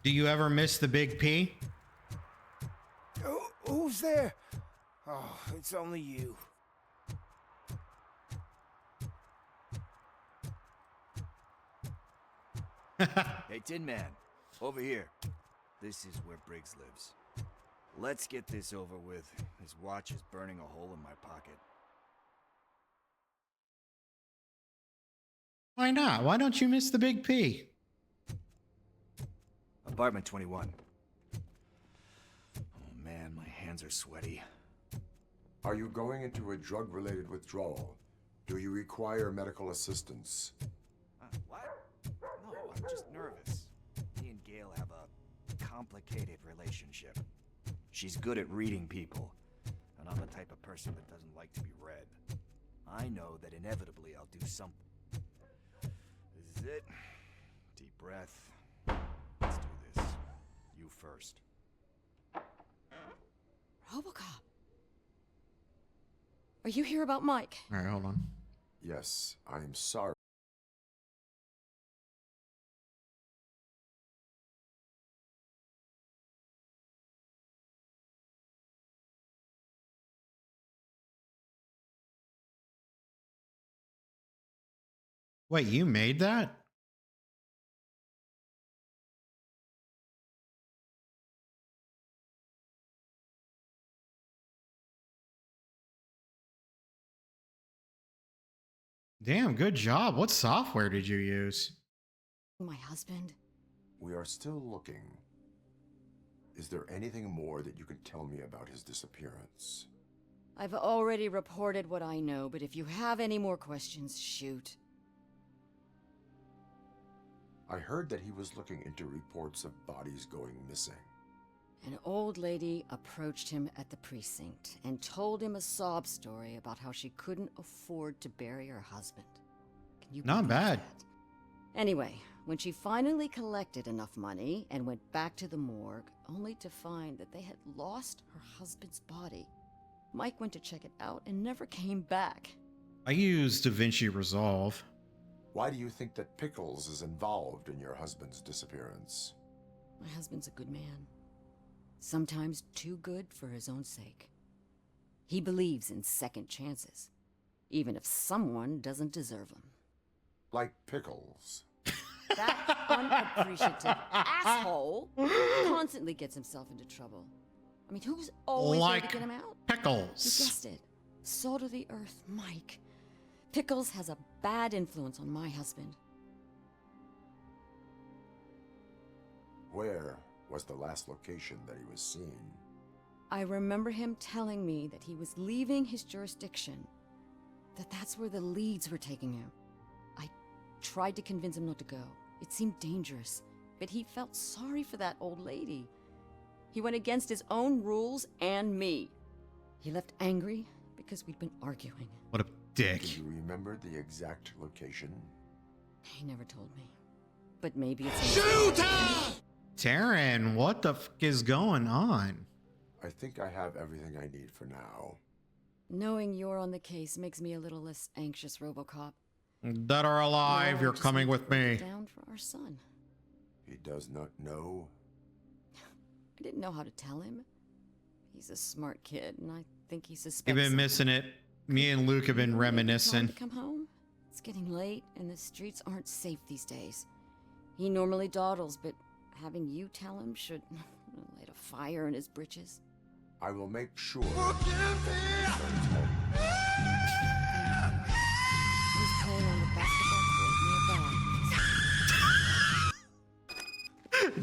Do you ever miss the big P? Who's there? Oh, it's only you. Hey, Tin Man, over here. This is where Briggs lives. Let's get this over with. His watch is burning a hole in my pocket. Why not? Why don't you miss the big P? Apartment 21. Oh man, my hands are sweaty. Are you going into a drug-related withdrawal? Do you require medical assistance? What? No, I'm just nervous. Me and Gail have a complicated relationship. She's good at reading people, and I'm the type of person that doesn't like to be read. I know that inevitably I'll do something. This is it. Deep breath. Let's do this. You first. RoboCop. Are you here about Mike? All right, hold on. Yes, I am sorry. Wait, you made that? Damn, good job. What software did you use? My husband? We are still looking. Is there anything more that you can tell me about his disappearance? I've already reported what I know, but if you have any more questions, shoot. I heard that he was looking into reports of bodies going missing. An old lady approached him at the precinct and told him a sob story about how she couldn't afford to bury her husband. Can you Not believe bad. that? Anyway, when she finally collected enough money and went back to the morgue, only to find that they had lost her husband's body, Mike went to check it out and never came back. I used DaVinci Resolve. Why do you think that Pickles is involved in your husband's disappearance? My husband's a good man. Sometimes too good for his own sake. He believes in second chances, even if someone doesn't deserve them. Like Pickles. That unappreciative asshole constantly gets himself into trouble. I mean, who's always there to get him out? Pickles. You guessed it. Salt of the earth, Mike. Pickles has a bad influence on my husband. Where was the last location that he was seen? I remember him telling me that he was leaving his jurisdiction, that's where the leads were taking him. I tried to convince him not to go. It seemed dangerous, but he felt sorry for that old lady. He went against his own rules and me. He left angry because we'd been arguing. What a dick. Do you remember the exact location? He never told me. But maybe it's... Shooter! Taryn, what the f is going on? I think I have everything I need for now. Knowing you're on the case makes me a little less anxious, RoboCop. Dead or alive, Now I you're just coming need to with break me. it down for our son. He does not know. I didn't know how to tell him. He's a smart kid, and I think he suspects. You've been something. missing it. Me and Luke have been Maybe it's time reminiscing. to come home. It's getting late, and the streets aren't safe these days. He normally dawdles, but having you tell him should light a fire in his britches. I will make sure. He's playing on the basketball court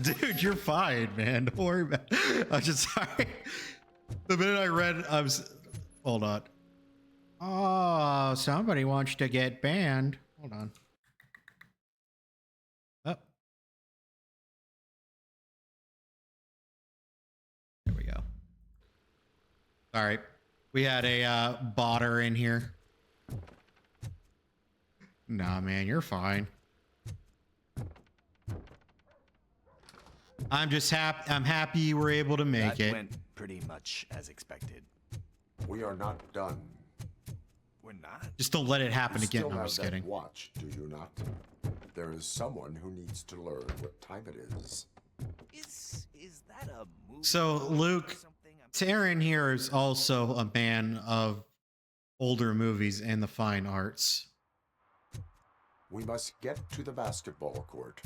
nearby. Dude, you're fine, man. Don't worry about it. I'm just sorry. The minute I read, I was... Hold on. Oh, somebody wants to get banned. Hold on. Oh. There we go. All right. We had a botter in here. Nah, man, you're fine. I'm just happy. I'm happy you were able to make it. That went pretty much as expected. We are not done. We're not? Just don't let it happen You again. still No, I'm have just that kidding. watch, do you not? There is someone who needs to learn what time it is. Is that a movie? So, Luke, Taryn here is also a man of older movies and the fine arts. We must get to the basketball court.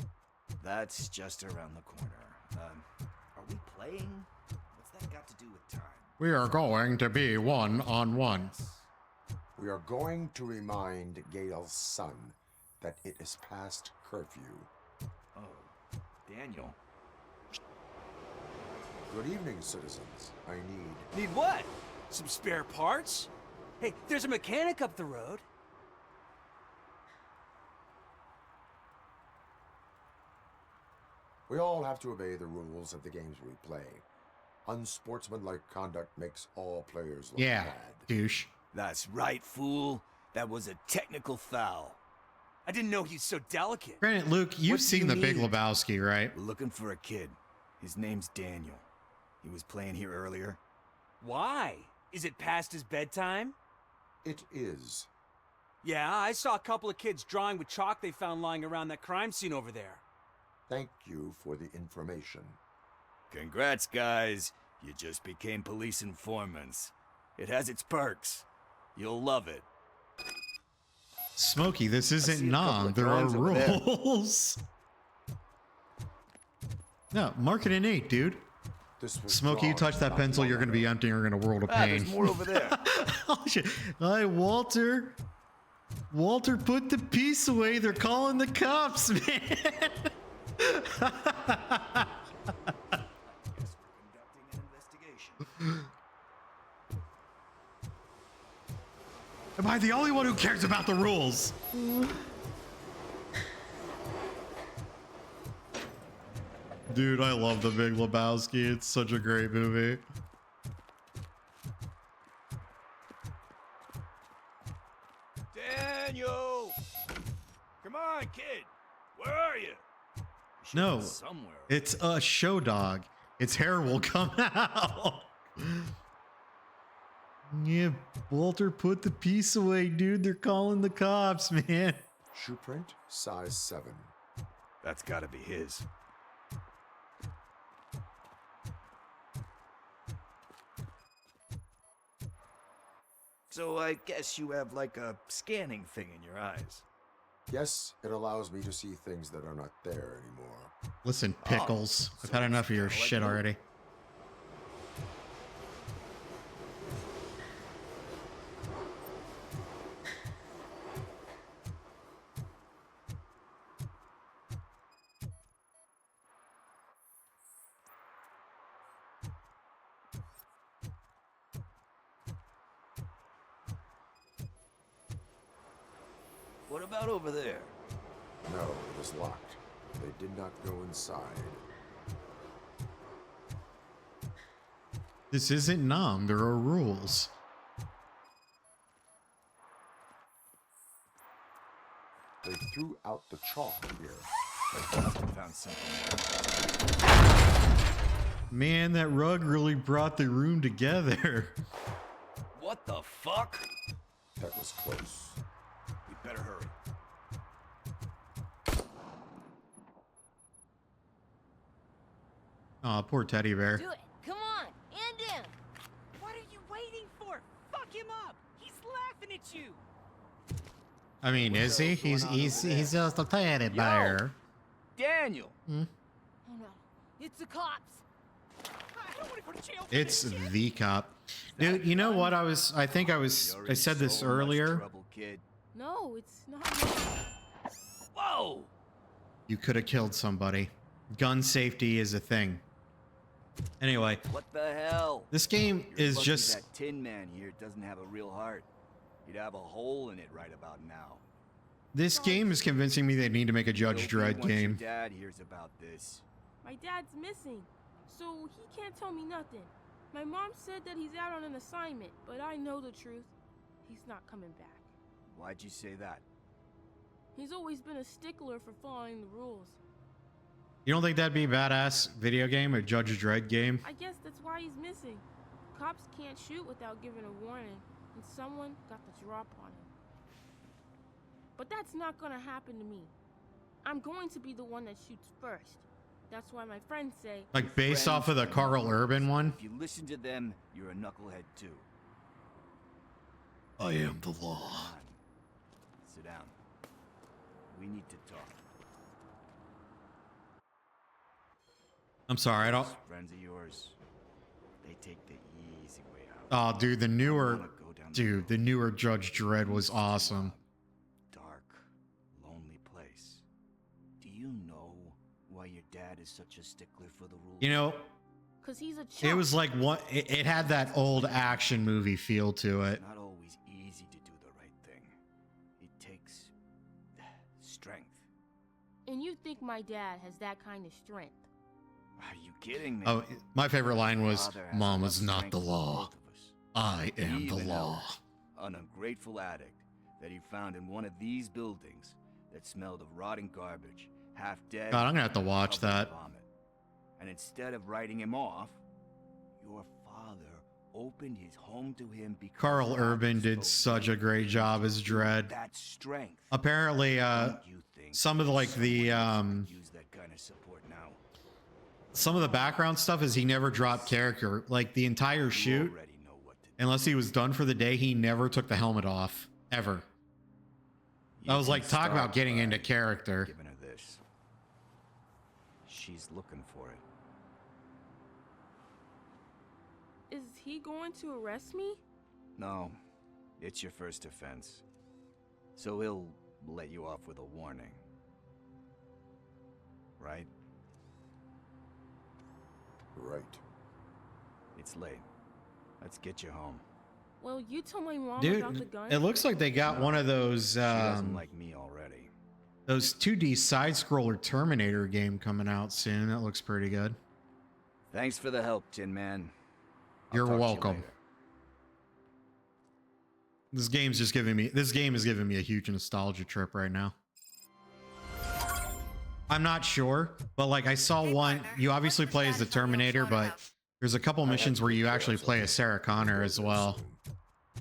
That's just around the corner. Are we playing? What's that got to do with time? We are going to be one-on-one. We are going to remind Gail's son that it is past curfew. Oh, Daniel. Good evening, citizens. I need... Need what? Some spare parts? Hey, there's a mechanic up the road. We all have to obey the rules of the games we play. Unsportsmanlike conduct makes all players look Yeah, bad. douche. That's right, fool. That was a technical foul. I didn't know he's so delicate. Granted, Luke, you've What do seen you The Big need? Lebowski, right? We're looking for a kid. His name's Daniel. He was playing here earlier. Why? Is it past his bedtime? It is. Yeah, I saw a couple of kids drawing with chalk they found lying around that crime scene over there. Thank you for the information. Congrats, guys. You just became police informants. It has its perks. You'll love it. Smokey, this isn't see a couple Nom. of There are drawings over there. rules. No, mark it an 8, dude. This was Smokey, you drawn touch that not pencil, long you're going to be ago. emptying her in a world of Ah, pain. there's more over there. Oh, shit. Hi, Walter. Walter, put the piece away. They're calling the cops, man. Guess we're conducting an investigation. Am I the only one who cares about the rules? Dude, I love The Big Lebowski. It's such a great movie. Daniel! Come on, kid. Where are you? You should No, be somewhere. it's a show dog. Its hair will come out. Yeah, Walter, put the piece away, dude. They're calling the cops, man. Shoe print, size 7. That's gotta be his. So I guess you have like a scanning thing in your eyes. Yes, it allows me to see things that are not there anymore. Listen, Pickles. I've had enough of your shit already. What about over there? No, it is locked. They did not go inside. This isn't Nom. There are rules. They threw out the chalk here. Found something. Man, that rug really brought the room together. What the fuck? That was close. We better hurry. Aw, poor teddy bear. Do it. Come on. End him. What are you waiting for? Fuck him up. He's laughing at you. I mean, is he? He's just a teddy bear. Daniel. Hmm? Oh no. It's the cops. I don't want to go to jail for It's this shit. the cop. Dude, you know what I said this earlier. Trouble, kid. No, it's not. Whoa! You could have killed somebody. Gun safety is a thing. Anyway, What the hell? this game You're is lucky just that Tin Man here doesn't have a real heart. You'd have a hole in it right about now. This game is convincing me they need to make a Judge Nobody Dredd wants game. Your dad hears about this. My dad's missing, so he can't tell me nothing. My mom said that he's out on an assignment, but I know the truth. He's not coming back. Why'd you say that? He's always been a stickler for following the rules. You don't think that'd be a badass video game, a Judge Dredd game? I guess that's why he's missing. Cops can't shoot without giving a warning, and someone got the drop on him. But that's not gonna happen to me. I'm going to be the one that shoots first. That's why my friends say... Like based off of the Carl Urban one? If you listen to them, you're a knucklehead too. I am the law. Come on. Sit down. We need to talk. I'm sorry, I don't... Friends of yours, they take the easy way out. Oh, dude, the newer... Dude, the newer Judge Dredd was awesome. Dark, lonely place. Do you know why your dad is such a stickler for the rules? You know, 'cause he's a it chump. was like what... It had that old action movie feel to it. Not always easy to do the right thing. It takes strength. And you think my dad has that kind of strength? Are you kidding me? Oh, my favorite line was, Father has Mom enough is not strength the for law. both of us. I am the Even law. An ungrateful addict that he found in one of these buildings that smelled of rotting garbage, half dead. God, I'm gonna have to watch covered in that. vomit. And instead of writing him off, your father opened his home to him because Carl Urban did such a great job as Dredd. that strength. Apparently, some of the, like the Use that kind of support now. some of the background stuff is he never dropped character. Like the entire shoot, unless he was done for the day, he never took the helmet off ever. I was like, talk about getting into character. Giving her this. She's looking for it. Is he going to arrest me? No, it's your first offense. So he'll let you off with a warning. Right? Right. It's late. Let's get you home. Well, you told my mom about the Dude, gun. it looks like they got one of those She doesn't like me already. those 2D side-scroller Terminator game coming out soon. That looks pretty good. Thanks for the help, Tin Man. You're talk to you welcome. later. This game is giving me a huge nostalgia trip right now. I'm not sure, but like I saw one, you obviously play as the Terminator, but there's a couple missions where you actually play as Sarah Connor as well.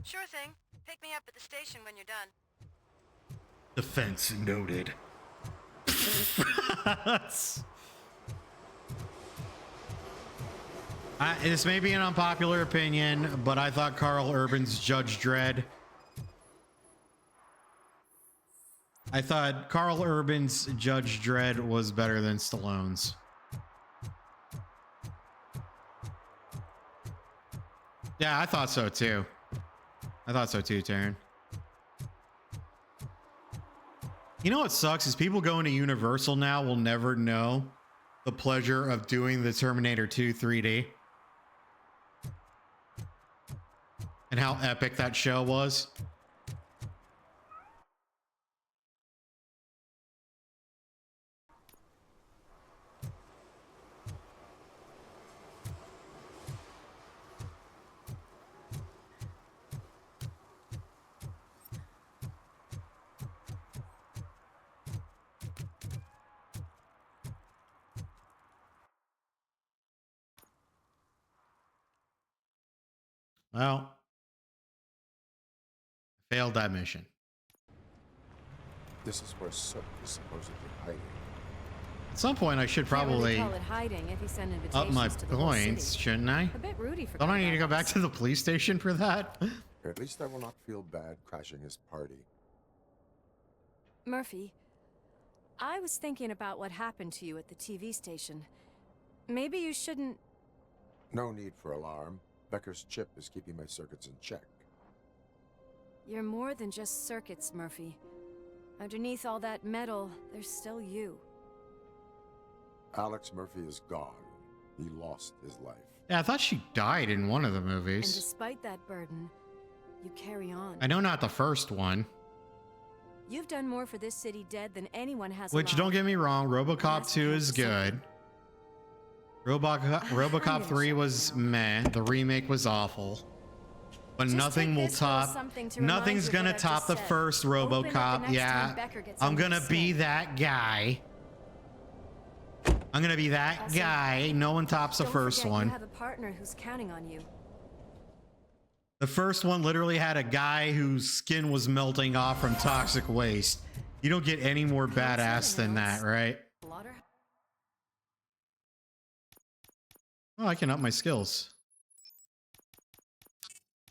Sure thing. Pick me up at the station when you're done. Defense noted. This may be an unpopular opinion, but I thought Carl Urban's Judge Dredd. I thought Carl Urban's Judge Dredd was better than Stallone's. Yeah, I thought so too. I thought so too, Taryn. You know what sucks is people going to Universal now will never know the pleasure of doing the Terminator 2 3D. And how epic that show was. Well, failed that mission. This is where Sook is supposedly hiding. At some point, I should Can't really probably call it hiding if he sent up invitations my to the whole points, city. shouldn't I? A bit Rudy for Don't I need to go back to the police station for that? At least I will not feel bad crashing his party. Murphy, I was thinking about what happened to you at the TV station. Maybe you shouldn't... No need for alarm. Becker's chip is keeping my circuits in check. You're more than just circuits, Murphy. Underneath all that metal, there's still you. Alex Murphy is gone. He lost his life. Yeah, I thought she died in one of the And movies. despite that burden, You carry on. I know not the first one. You've done more for this city dead than anyone has Which, alive. don't get me wrong, RoboCop 2 is good. RoboCop 3 was meh. The remake was awful. But Just nothing take will this little top. something to remind Nothing's you of gonna what I've top just the said. first Open it the RoboCop. next Yeah, time Becker gets I'm under gonna his be skin. that guy. I'm gonna be that Also, guy. No one tops the Don't first forget one. You have a partner who's counting on you. The first one literally had a guy whose skin was melting off from toxic waste. You don't get any more badass than that, right? Oh, I can up my skills.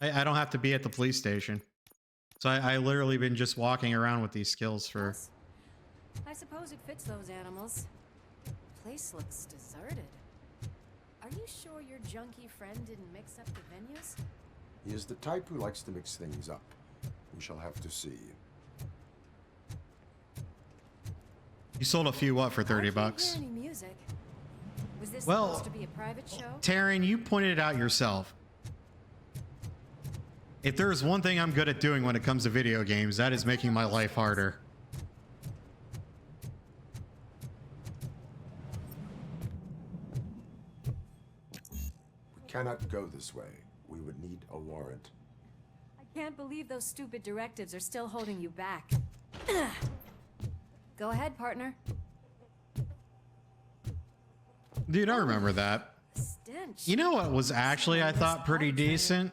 I don't have to be at the police station. So I literally been just walking around with these skills for... I suppose it fits those animals. The place looks deserted. Are you sure your junkie friend didn't mix up the venues? He is the type who likes to mix things up. We shall have to see. You sold a few what for 30 I bucks? can't hear any music. Was this Well, supposed to be a private show? Taryn, you pointed it out yourself. If there's one thing I'm good at doing when it comes to video games, that is making my life harder. We cannot go this way. We would need a warrant. I can't believe those stupid directives are still holding you back. Go ahead, partner. Dude, I remember that. Stench. You know what was actually, I thought, pretty decent?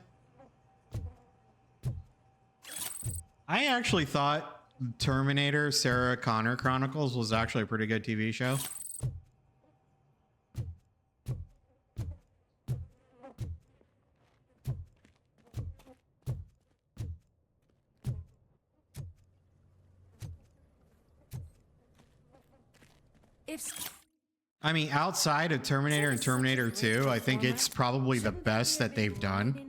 I actually thought Terminator Sarah Connor Chronicles was actually a pretty good TV show. I mean, outside of Terminator and Terminator 2, I think it's probably the best that they've done.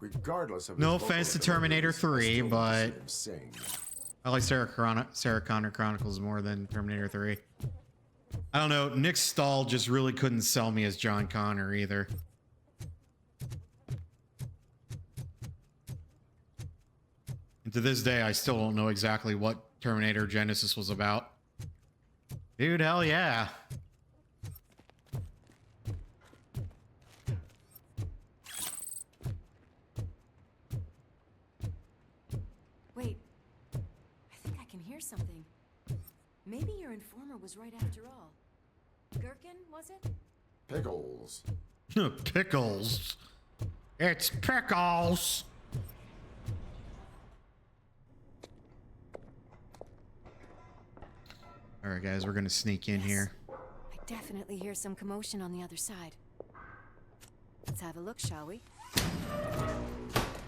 Regardless of No his vocal offense to Terminator abilities, 3, I still but want to see him sing. I like Sarah Connor Chronicles more than Terminator 3. I don't know, Nick Stahl just really couldn't sell me as John Connor either. And to this day, I still don't know exactly what Terminator Genesis was about. Dude, hell yeah. Wait, I think I can hear something. Maybe your informer was right after all. Gherkin, was it? Pickles. Pickles. It's Pickles. All right, guys, we're gonna sneak in here. I definitely hear some commotion on the other side. Let's have a look, shall we?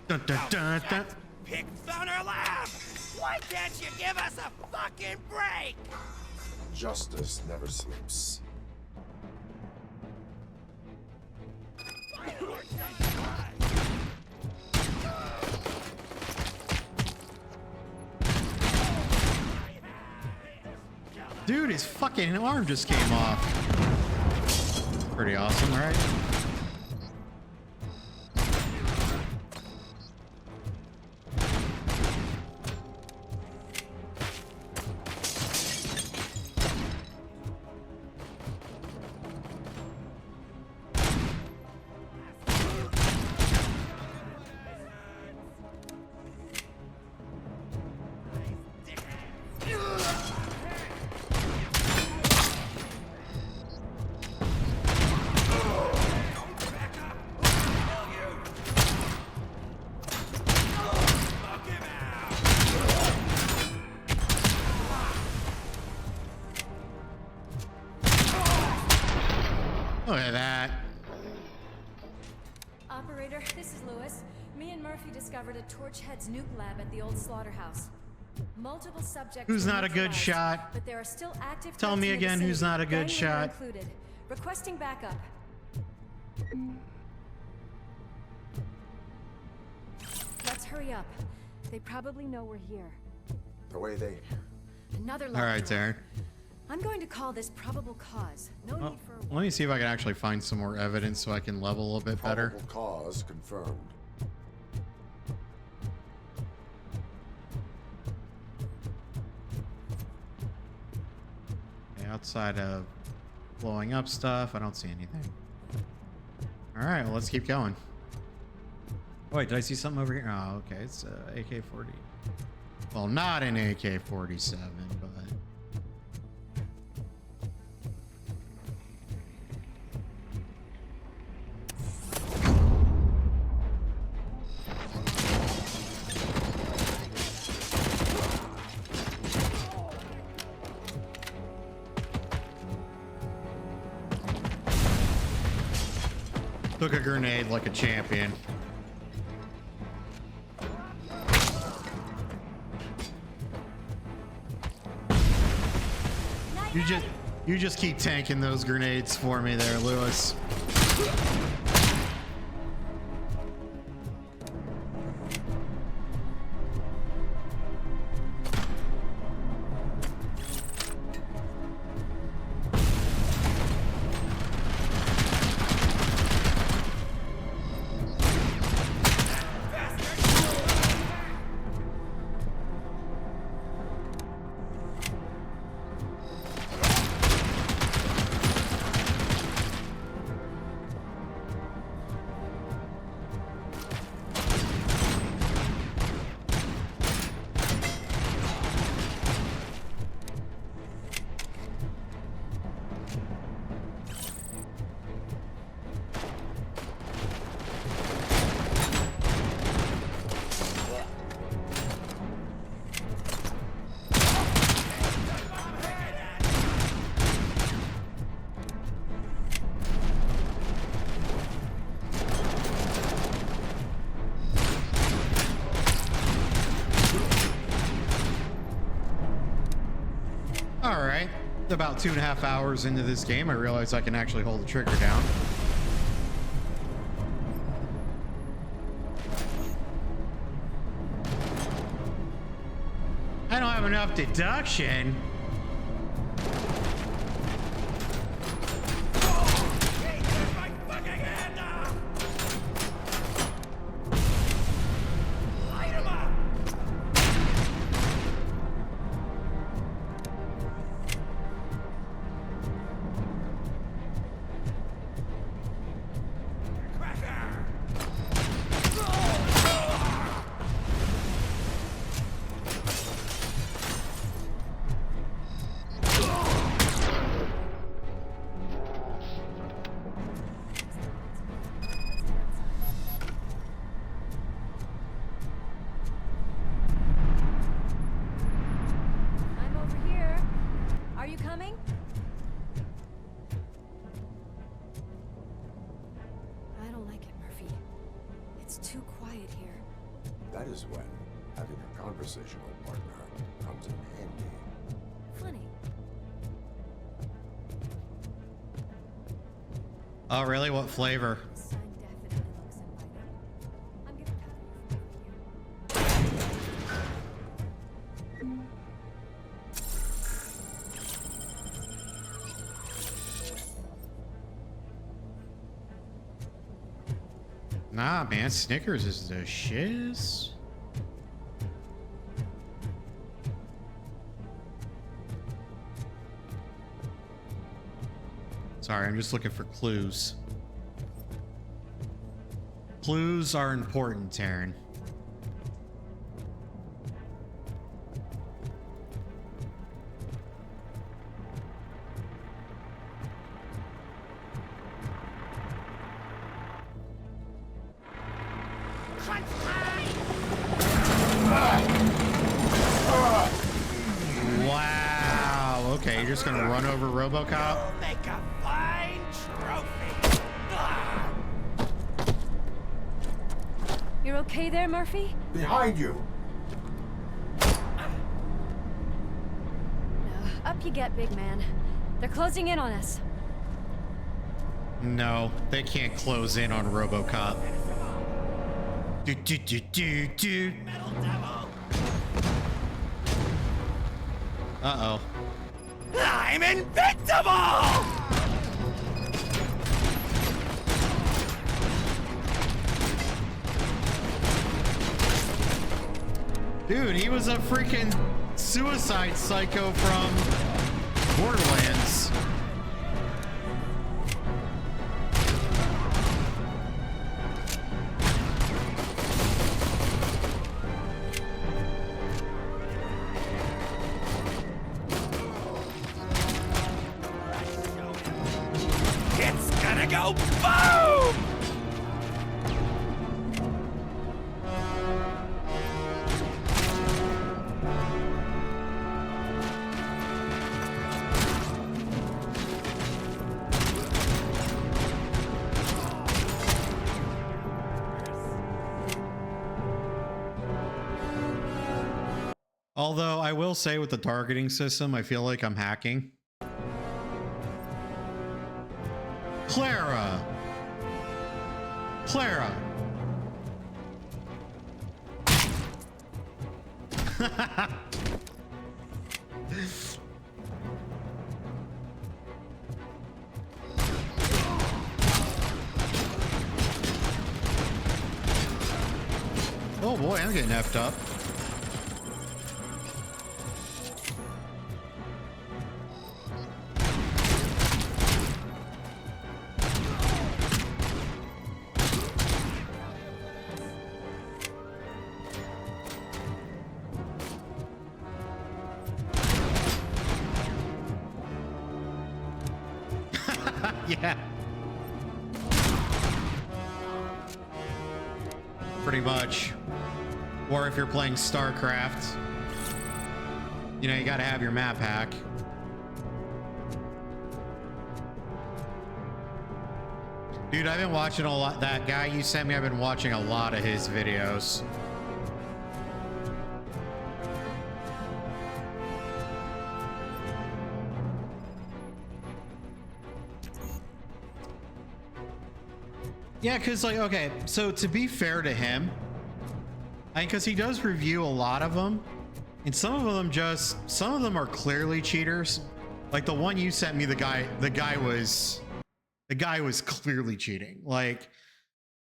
Dun, dun, dun, dun. Pick Thunder Lab! Why can't you give us a fucking break? Justice never sleeps. Dude, his fucking arm just came off. Pretty awesome, right? Look at that. Operator, this is Lewis. Me and Murphy discovered a Torchhead's nuke lab at the old slaughterhouse. Multiple subjects. Who's were not a good neutralized, shot? But there are still active. Tell threats me in the again who's vicinity. not a good Gang shot. leader included. Requesting backup. Let's hurry up. They probably know we're here. The way they... Another All locked right, door. Taryn. I'm going to call this probable cause. No Well, need for. let me see if I can actually find some more evidence so I can level a bit better. Probable cause confirmed. outside of blowing up stuff, I don't see anything. All right, well, let's keep going. Oh, wait, did I see something over here? Oh, okay, it's AK-40. Well, not an AK-47, but... Took a grenade like a champion. You just keep tanking those grenades for me there, Lewis. Alright, about 2.5 hours into this game, I realized I can actually hold the trigger down. I don't have enough deduction. That is when having a conversational partner comes in handy. Funny. Oh, really? What flavor? Nah, man, Snickers is the shiz. Sorry, I'm just looking for clues. Clues are important, Taryn. Wow. Okay, you're just gonna run over RoboCop? Make a fine trophy. You're okay there, Murphy? Behind you! Up you get, big man. They're closing in on us. No, they can't close in on RoboCop. Uh-oh. I'm invincible! Dude, he was a freaking suicide psycho from Borderlands. go! Boom! Although I will say with the targeting system, I feel like I'm hacking. Clara! Clara! Oh boy, I'm getting effed up. Yeah. Pretty much. Or if you're playing StarCraft, you know, you gotta have your map hack. Dude, I've been watching a lot. That guy you sent me, I've been watching a lot of his videos. Yeah, because, like, okay, so to be fair to him, because he does review a lot of them, and some of them are clearly cheaters. Like the one you sent me, the guy was clearly cheating. Like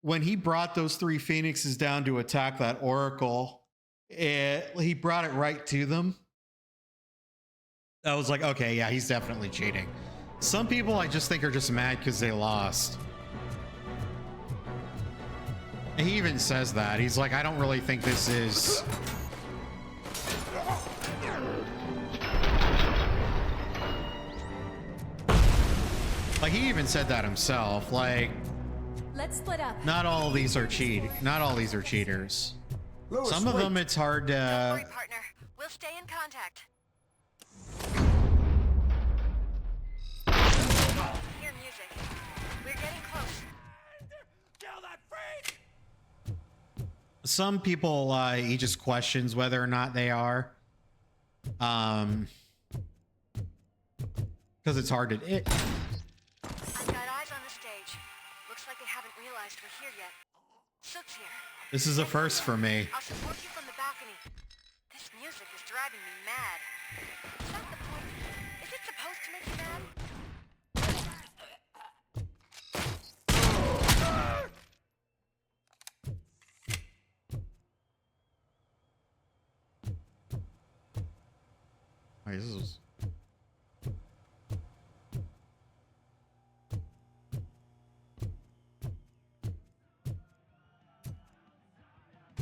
when he brought those 3 Phoenixes down to attack that Oracle, he brought it right to them. I was like, okay, yeah, he's definitely cheating. Some people I just think are just mad because they lost. And he even says that. He's like, I don't really think this is... Like, he even said that himself. Like, let's split up. Not all of these are cheaters. Louis, Some of them it's hard to... Don't worry, partner. We'll stay in contact. Hear music. We're getting close. Kill that freak! Some people, he just questions whether or not they are. Because it's hard to... I've got eyes on the stage. Looks like they haven't realized we're here yet. Sook's here. This is a first for me. I'll support you from the balcony. This music is driving me mad. Is that the point? Is it supposed to make you mad? Wait, this is...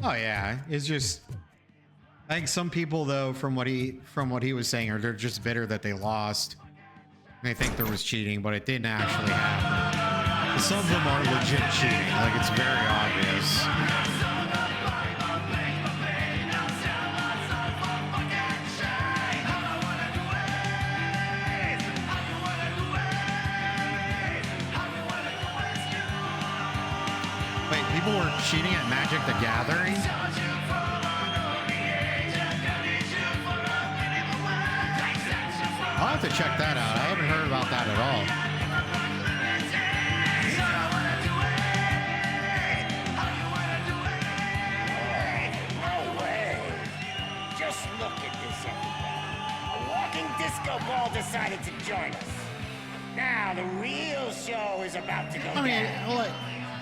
Oh yeah, it's just... I think some people though, from what he was saying, they're just bitter that they lost. And they think there was cheating, but it didn't actually happen. Some of them are legit cheating, like it's very obvious. Wait, people were cheating at Magic the Gathering? I'll have to check that out. I haven't heard about that at all. No way! Just look at this, everybody. A walking disco ball decided to join us. Now the real show is about to go I mean, down. like,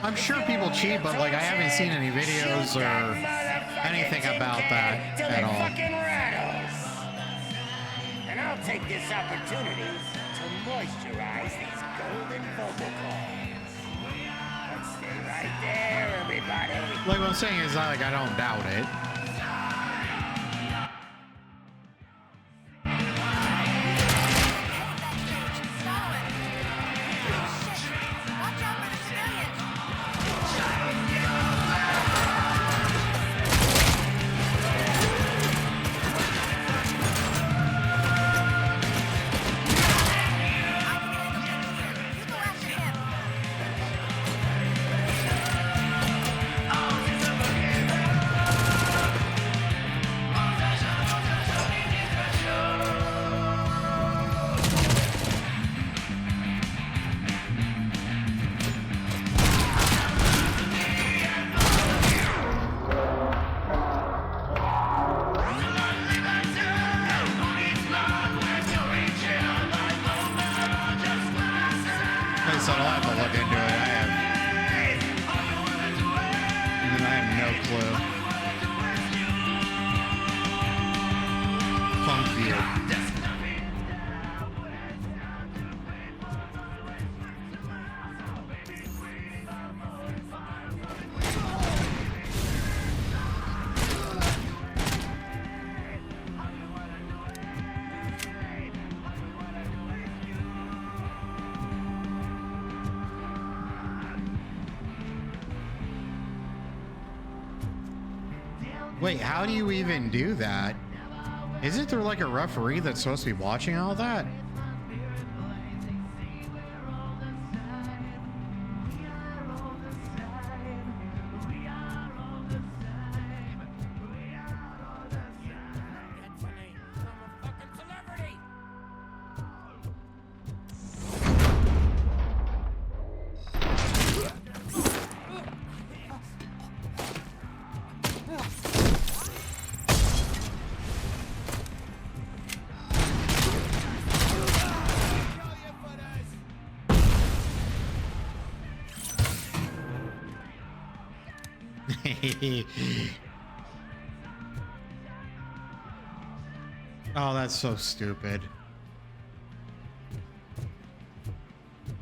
I'm sure people cheat, but like I haven't seen any videos or anything about that till at it all. fucking rattles. And I'll take this opportunity to moisturize these golden vocal cords. Let's stay right there, everybody. Like what I'm saying is, like, I don't doubt it. I said, I'll have to look into it. I have no clue. Funk View. Wait, how do you even do that? Isn't there like a referee that's supposed to be watching all that? Oh, that's so stupid.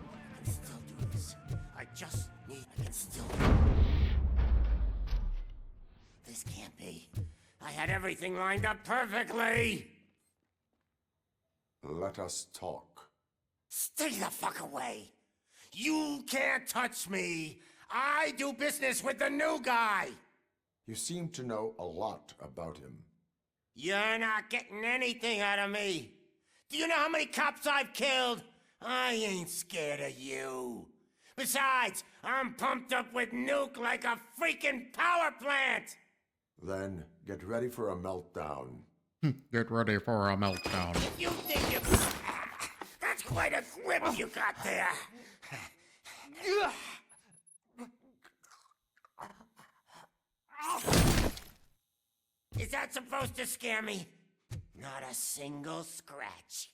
I can still do this. I just need. I can still. This can't be. I had everything lined up perfectly. Let us talk. Stay the fuck away. You can't touch me. I do business with the new guy. You seem to know a lot about him. You're not getting anything out of me. Do you know how many cops I've killed? I ain't scared of you. Besides, I'm pumped up with nuke like a freaking power plant. Then get ready for a meltdown. Get ready for a meltdown. If you think you... That's quite a grip you got there. Is that supposed to scare me? Not a single scratch.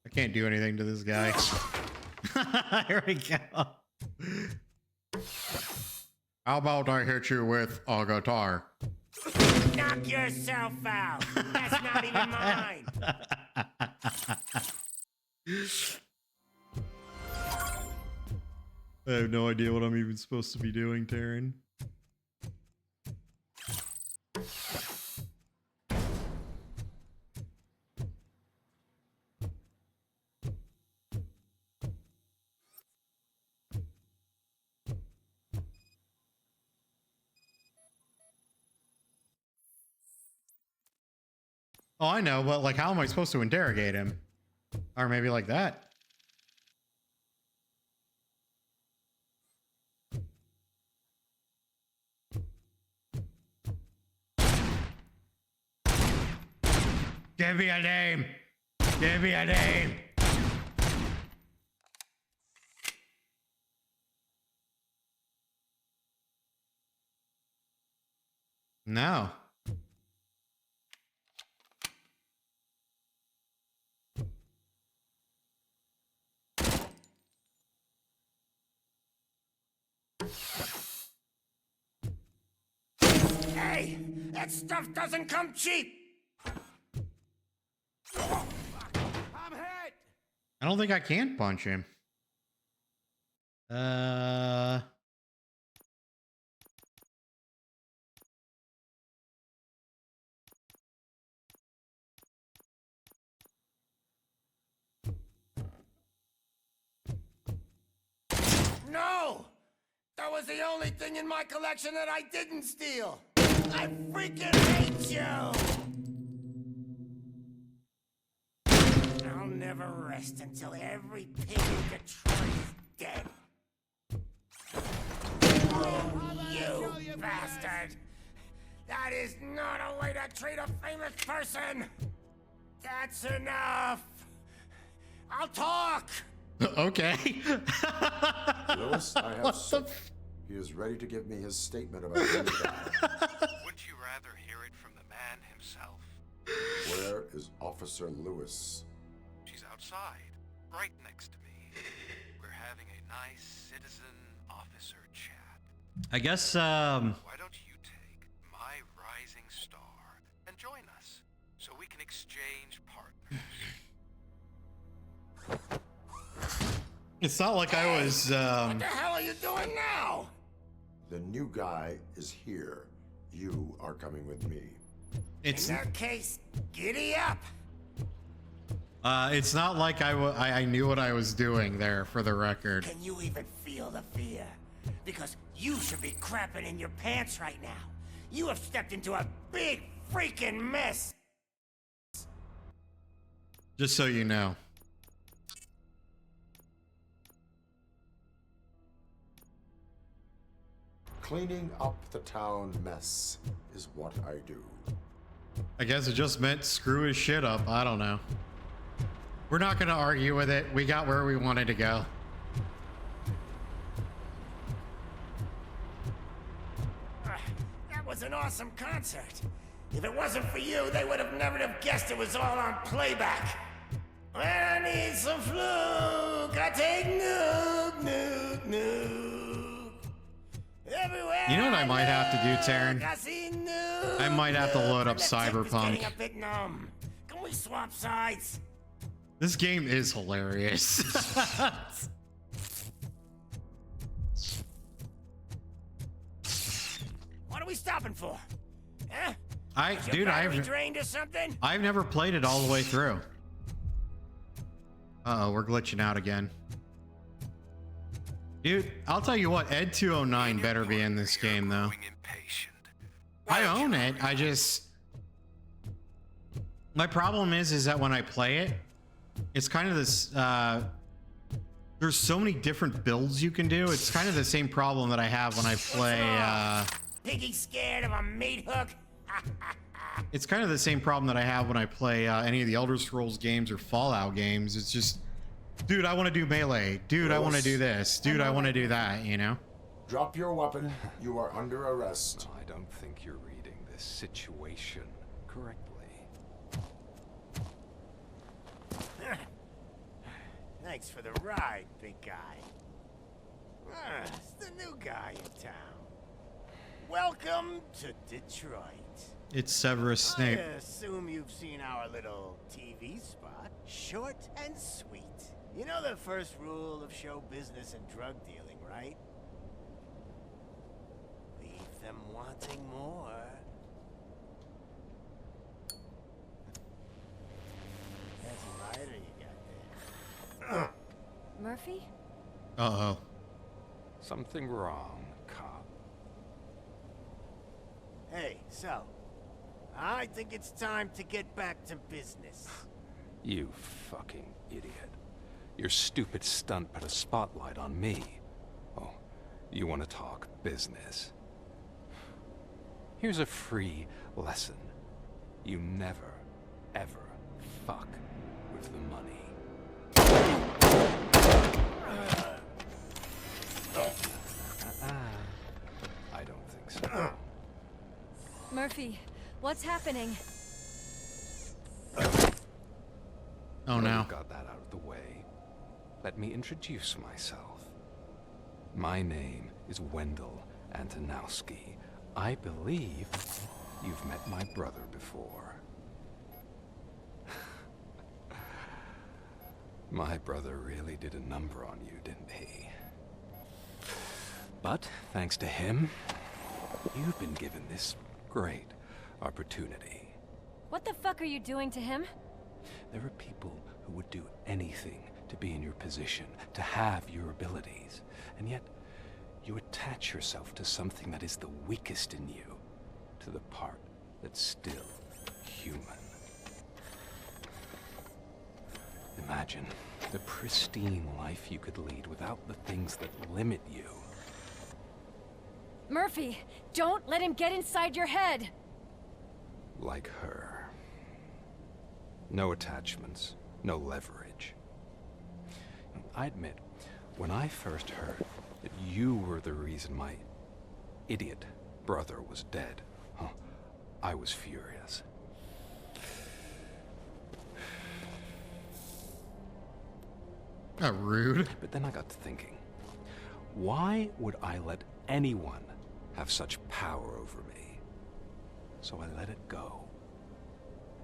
I can't do anything to this guy. Here we go. How about I hit you with a guitar? Knock yourself out. That's not even mine. I have no idea what I'm even supposed to be doing, Taryn. Oh, I know, but like, how am I supposed to interrogate him? Or maybe like that. Give me a name. Give me a name. No. Hey, that stuff doesn't come cheap. Oh, fuck. I'm hit. I don't think I can punch him. No! That was the only thing in my collection that I didn't steal. I freaking hate you! I'll never rest until every pig in Detroit is dead. Oh, you bastard! That is not a way to treat a famous person! That's enough! I'll talk! Okay. Lewis, I have Soap. He is ready to give me his statement about the new guy. Wouldn't you rather hear it from the man himself? Where is Officer Lewis? She's outside, right next to me. We're having a nice citizen-officer chat. I guess, Why don't you take my rising star and join us, so we can exchange partners? It's not like I was, What the hell are you doing now? The new guy is here. You are coming with me. It's in that case, giddy up. It's not like I knew what I was doing there, for the record. Can you even feel the fear? Because you should be crapping in your pants right now. You have stepped into a big freaking mess. Just so you know. Cleaning up the town mess is what I do. I guess it just meant screw his shit up. I don't know. We're not gonna argue with it. We got where we wanted to go. That was an awesome concert. If it wasn't for you, they would have never have guessed it was all on playback. When I need some fluke, I take nuke, nuke, nuke. Everywhere. You know what I might have to do, Taryn? I see nuke. I might have to load up The tip is Cyberpunk. getting a bit numb. Can we swap sides? This game is hilarious. What are we stopping for? Huh? Is your Dude, battery drained or something? I've never played it all the way through. Uh-oh, we're glitching out again. Dude, I'll tell you what, Ed 209 better be in this game, though. I own it, I just... My problem is that when I play it, it's kind of this, there's so many different builds you can do. It's kind of the same problem that I have when I play, Piggy scared of a meat hook? It's kind of the same problem that I have when I play any of the Elder Scrolls games or Fallout games. It's just, dude, I want to do melee. Dude, I want to do this. Dude, I want to do that, you know? Drop your weapon. You are under arrest. I don't think you're reading this situation correctly. Thanks for the ride, big guy. It's the new guy in town. Welcome to Detroit. It's Severus Snape. I assume you've seen our little TV spot. Short and sweet. You know the first rule of show business and drug dealing, right? Leave them wanting more. That's a lighter you got there. Murphy? Uh-oh. Something wrong, cop. Hey, so, I think it's time to get back to business. You fucking idiot. Your stupid stunt put a spotlight on me. Oh, you want to talk business? Here's a free lesson. You never, ever fuck with the money. I don't think so. Murphy, what's happening? Oh, no. We've got that out of the way. Let me introduce myself. My name is Wendell Antonowski. I believe you've met my brother before. My brother really did a number on you, didn't he? But thanks to him, you've been given this great opportunity. What the fuck are you doing to him? There are people who would do anything to be in your position, to have your abilities, and yet you attach yourself to something that is the weakest in you, to the part that's still human. Imagine the pristine life you could lead without the things that limit you. Murphy, don't let him get inside your head! Like her. No attachments, no leverage. I admit, when I first heard that you were the reason my idiot brother was dead, I was furious. Rude. But then I got to thinking, why would I let anyone have such power over me? So I let it go.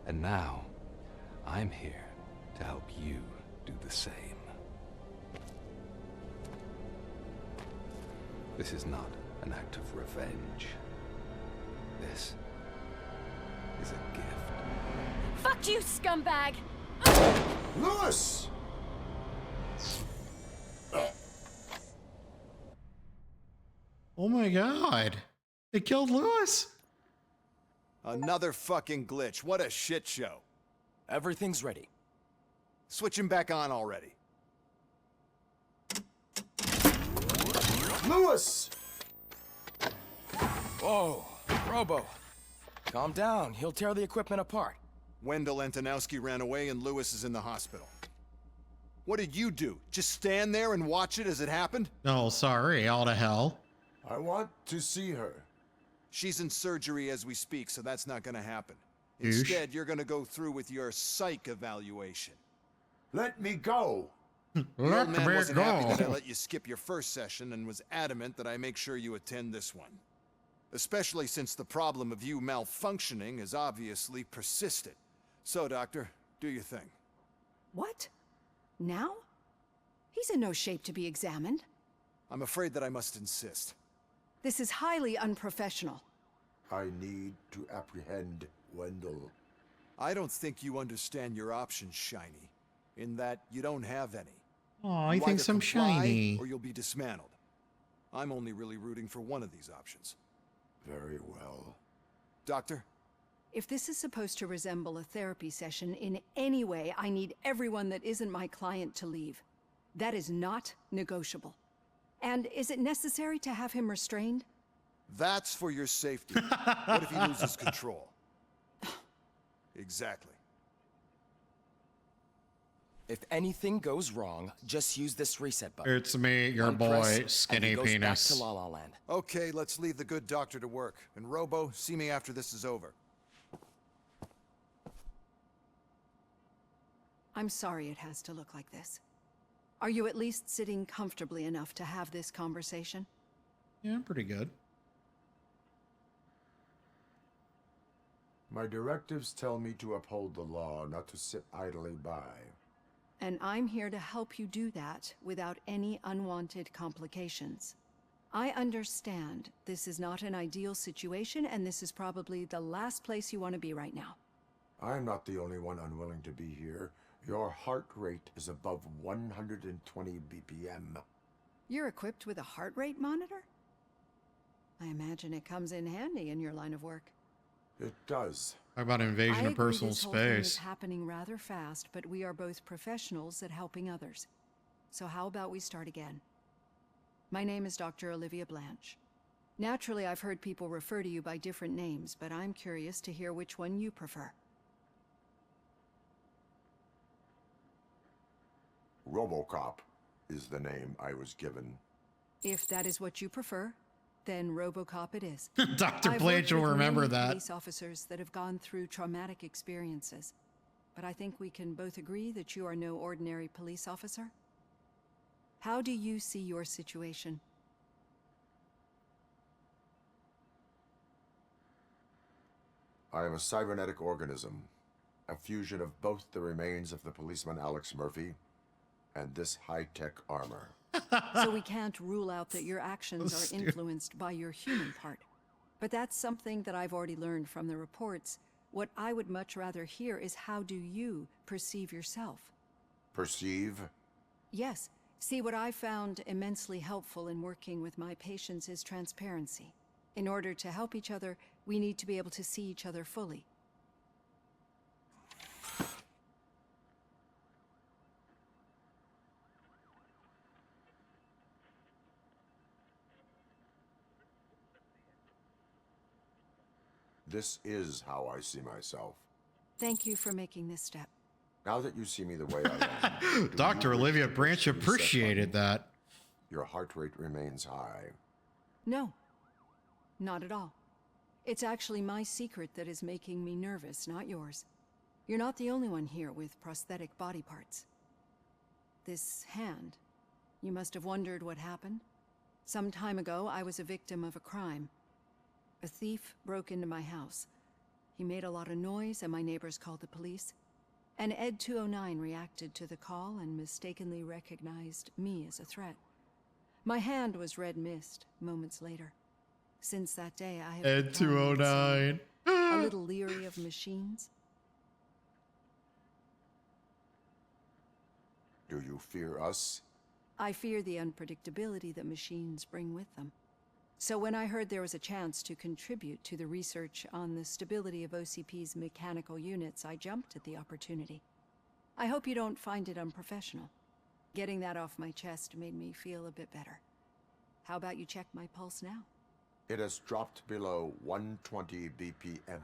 And now, I'm here to help you do the same. This is not an act of revenge. This is a gift. Fuck you, scumbag! Lewis! Oh my god. They killed Lewis. Another fucking glitch. What a shit show. Everything's ready. Switch him back on already. Lewis! Whoa, Robo. Calm down. He'll tear the equipment apart. Wendell Antonowski ran away and Lewis is in the hospital. What did you do? Just stand there and watch it as it happened? Oh, sorry. All to hell. I want to see her. She's in surgery as we speak, so that's not gonna happen. Douche. Instead, you're gonna go through with your psych evaluation. Let me go. The old man wasn't happy that I let you skip your first session and was adamant that I make sure you attend this one. Especially since the problem of you malfunctioning has obviously persisted. So, Doctor, do your thing. What? Now? He's in no shape to be examined. I'm afraid that I must insist. This is highly unprofessional. I need to apprehend Wendell. I don't think you understand your options, Shiny. In that you don't have any. Oh, he You thinks either I'm comply shiny. or you'll be dismantled. I'm only really rooting for one of these options. Very well. Doctor? If this is supposed to resemble a therapy session in any way, I need everyone that isn't my client to leave. That is not negotiable. And is it necessary to have him restrained? That's for your safety. What if he loses control? Exactly. If anything goes wrong, just use this reset button. It's me, your One press, boy, Skinny and he goes Penis. Back to La La Land. Okay, let's leave the good doctor to work. And Robo, see me after this is over. I'm sorry it has to look like this. Are you at least sitting comfortably enough to have this conversation? Yeah, pretty good. My directives tell me to uphold the law, not to sit idly by. And I'm here to help you do that without any unwanted complications. I understand this is not an ideal situation, and this is probably the last place you want to be right now. I'm not the only one unwilling to be here. Your heart rate is above 120 BPM. You're equipped with a heart rate monitor? I imagine it comes in handy in your line of work. It does. How about invasion of personal this whole thing is space? happening rather fast, but we are both professionals at helping others. So how about we start again? My name is Dr. Olivia Blanche. Naturally, I've heard people refer to you by different names, but I'm curious to hear which one you prefer. RoboCop is the name I was given. If that is what you prefer, then RoboCop it is. Dr. I've Blanche worked will with remember many that. Police officers that have gone through traumatic experiences, but I think we can both agree that you are no ordinary police officer. How do you see your situation? I am a cybernetic organism, a fusion of both the remains of the policeman Alex Murphy and this high-tech armor. So we can't rule out that your actions are influenced by your human part. But that's something that I've already learned from the reports. What I would much rather hear is how do you perceive yourself? Perceive? Yes. See, what I found immensely helpful in working with my patients is transparency. In order to help each other, we need to be able to see each other fully. This is how I see myself. Thank you for making this step. Now that you see me the way I am, do Dr. you wish Olivia to push Branch the reset appreciated button? that. Your heart rate remains high. No, not at all. It's actually my secret that is making me nervous, not yours. You're not the only one here with prosthetic body parts. This hand, you must have wondered what happened. Some time ago, I was a victim of a crime. A thief broke into my house. He made a lot of noise and my neighbors called the police. And Ed 209 reacted to the call and mistakenly recognized me as a threat. My hand was red mist moments later. Since that day, I have Ed become, 209. a little leery of machines. Do you fear us? I fear the unpredictability that machines bring with them. So when I heard there was a chance to contribute to the research on the stability of OCP's mechanical units, I jumped at the opportunity. I hope you don't find it unprofessional. Getting that off my chest made me feel a bit better. How about you check my pulse now? It has dropped below 120 BPM.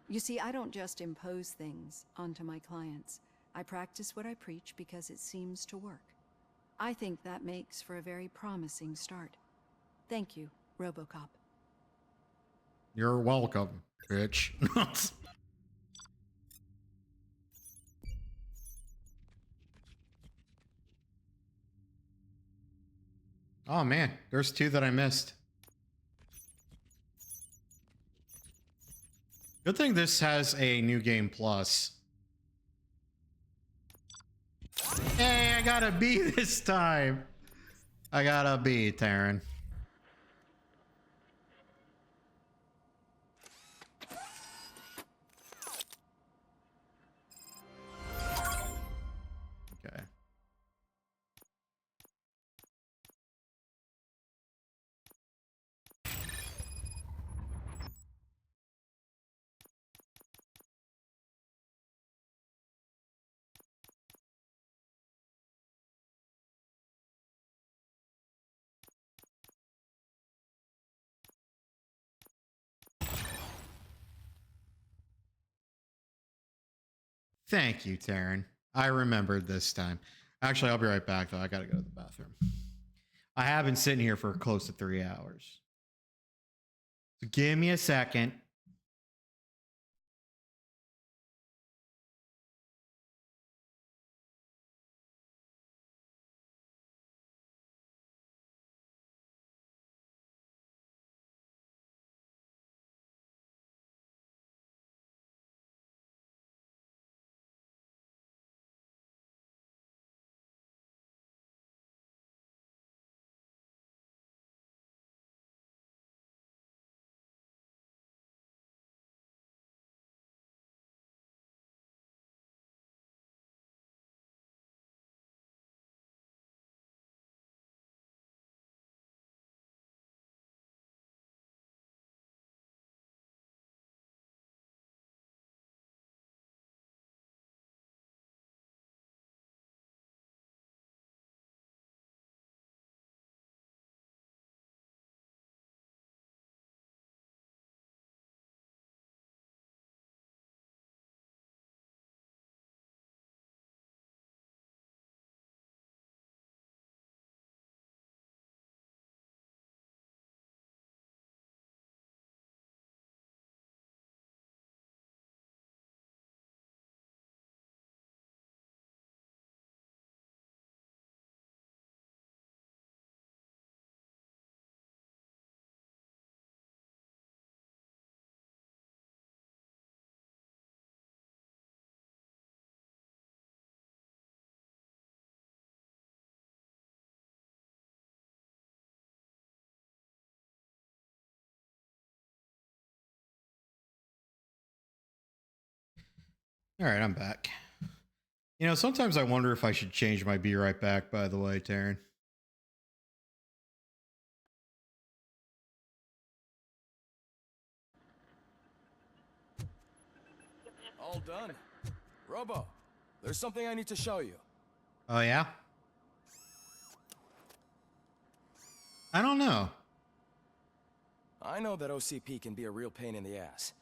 You see, I don't just impose things onto my clients. I practice what I preach because it seems to work. I think that makes for a very promising start. Thank you, RoboCop. You're welcome, bitch. Oh man, there's two that I missed. Good thing this has a new game plus. Hey, I got a B this time. I got a B, Taryn. Okay. Thank you, Taryn. I remembered this time. Actually, I'll be right back, though. I gotta go to the bathroom. I have been sitting here for close to 3 hours. So give me a second. All right, I'm back. You know, sometimes I wonder if I should change my be right back, by the way, Taryn. All done. Robo, there's something I need to show you. Oh, yeah? I don't know. I know that OCP can be a real pain in the ass,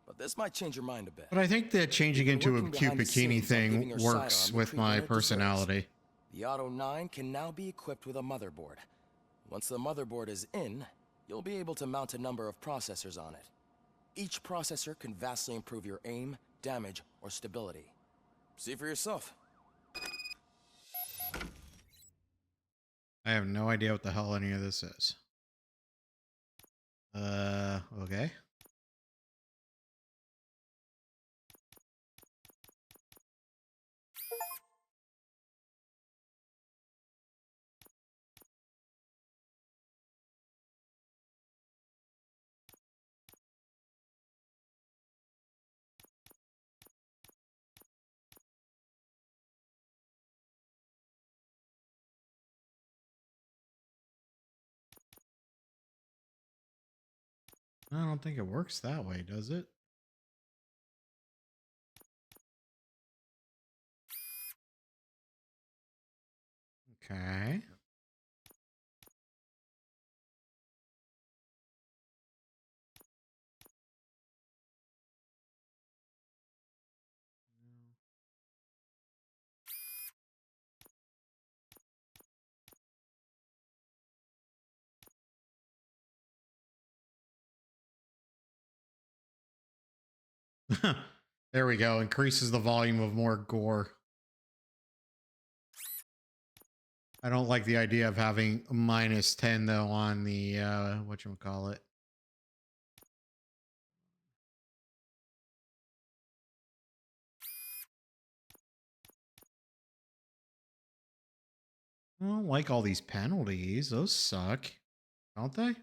but this might change your mind a bit. But I think that changing We've into been a working cute behind the bikini scenes on giving thing your works sidearm the with my treatment it deserves. personality. The Auto 9 can now be equipped with a motherboard. Once the motherboard is in, you'll be able to mount a number of processors on it. Each processor can vastly improve your aim, damage, or stability. See for yourself. I have no idea what the hell any of this is. Okay. I don't think it works that way, does it? Okay. There we go. Increases the volume of more gore. I don't like the idea of having -10 though on the whatchamacallit. I don't like all these penalties. Those suck, don't they?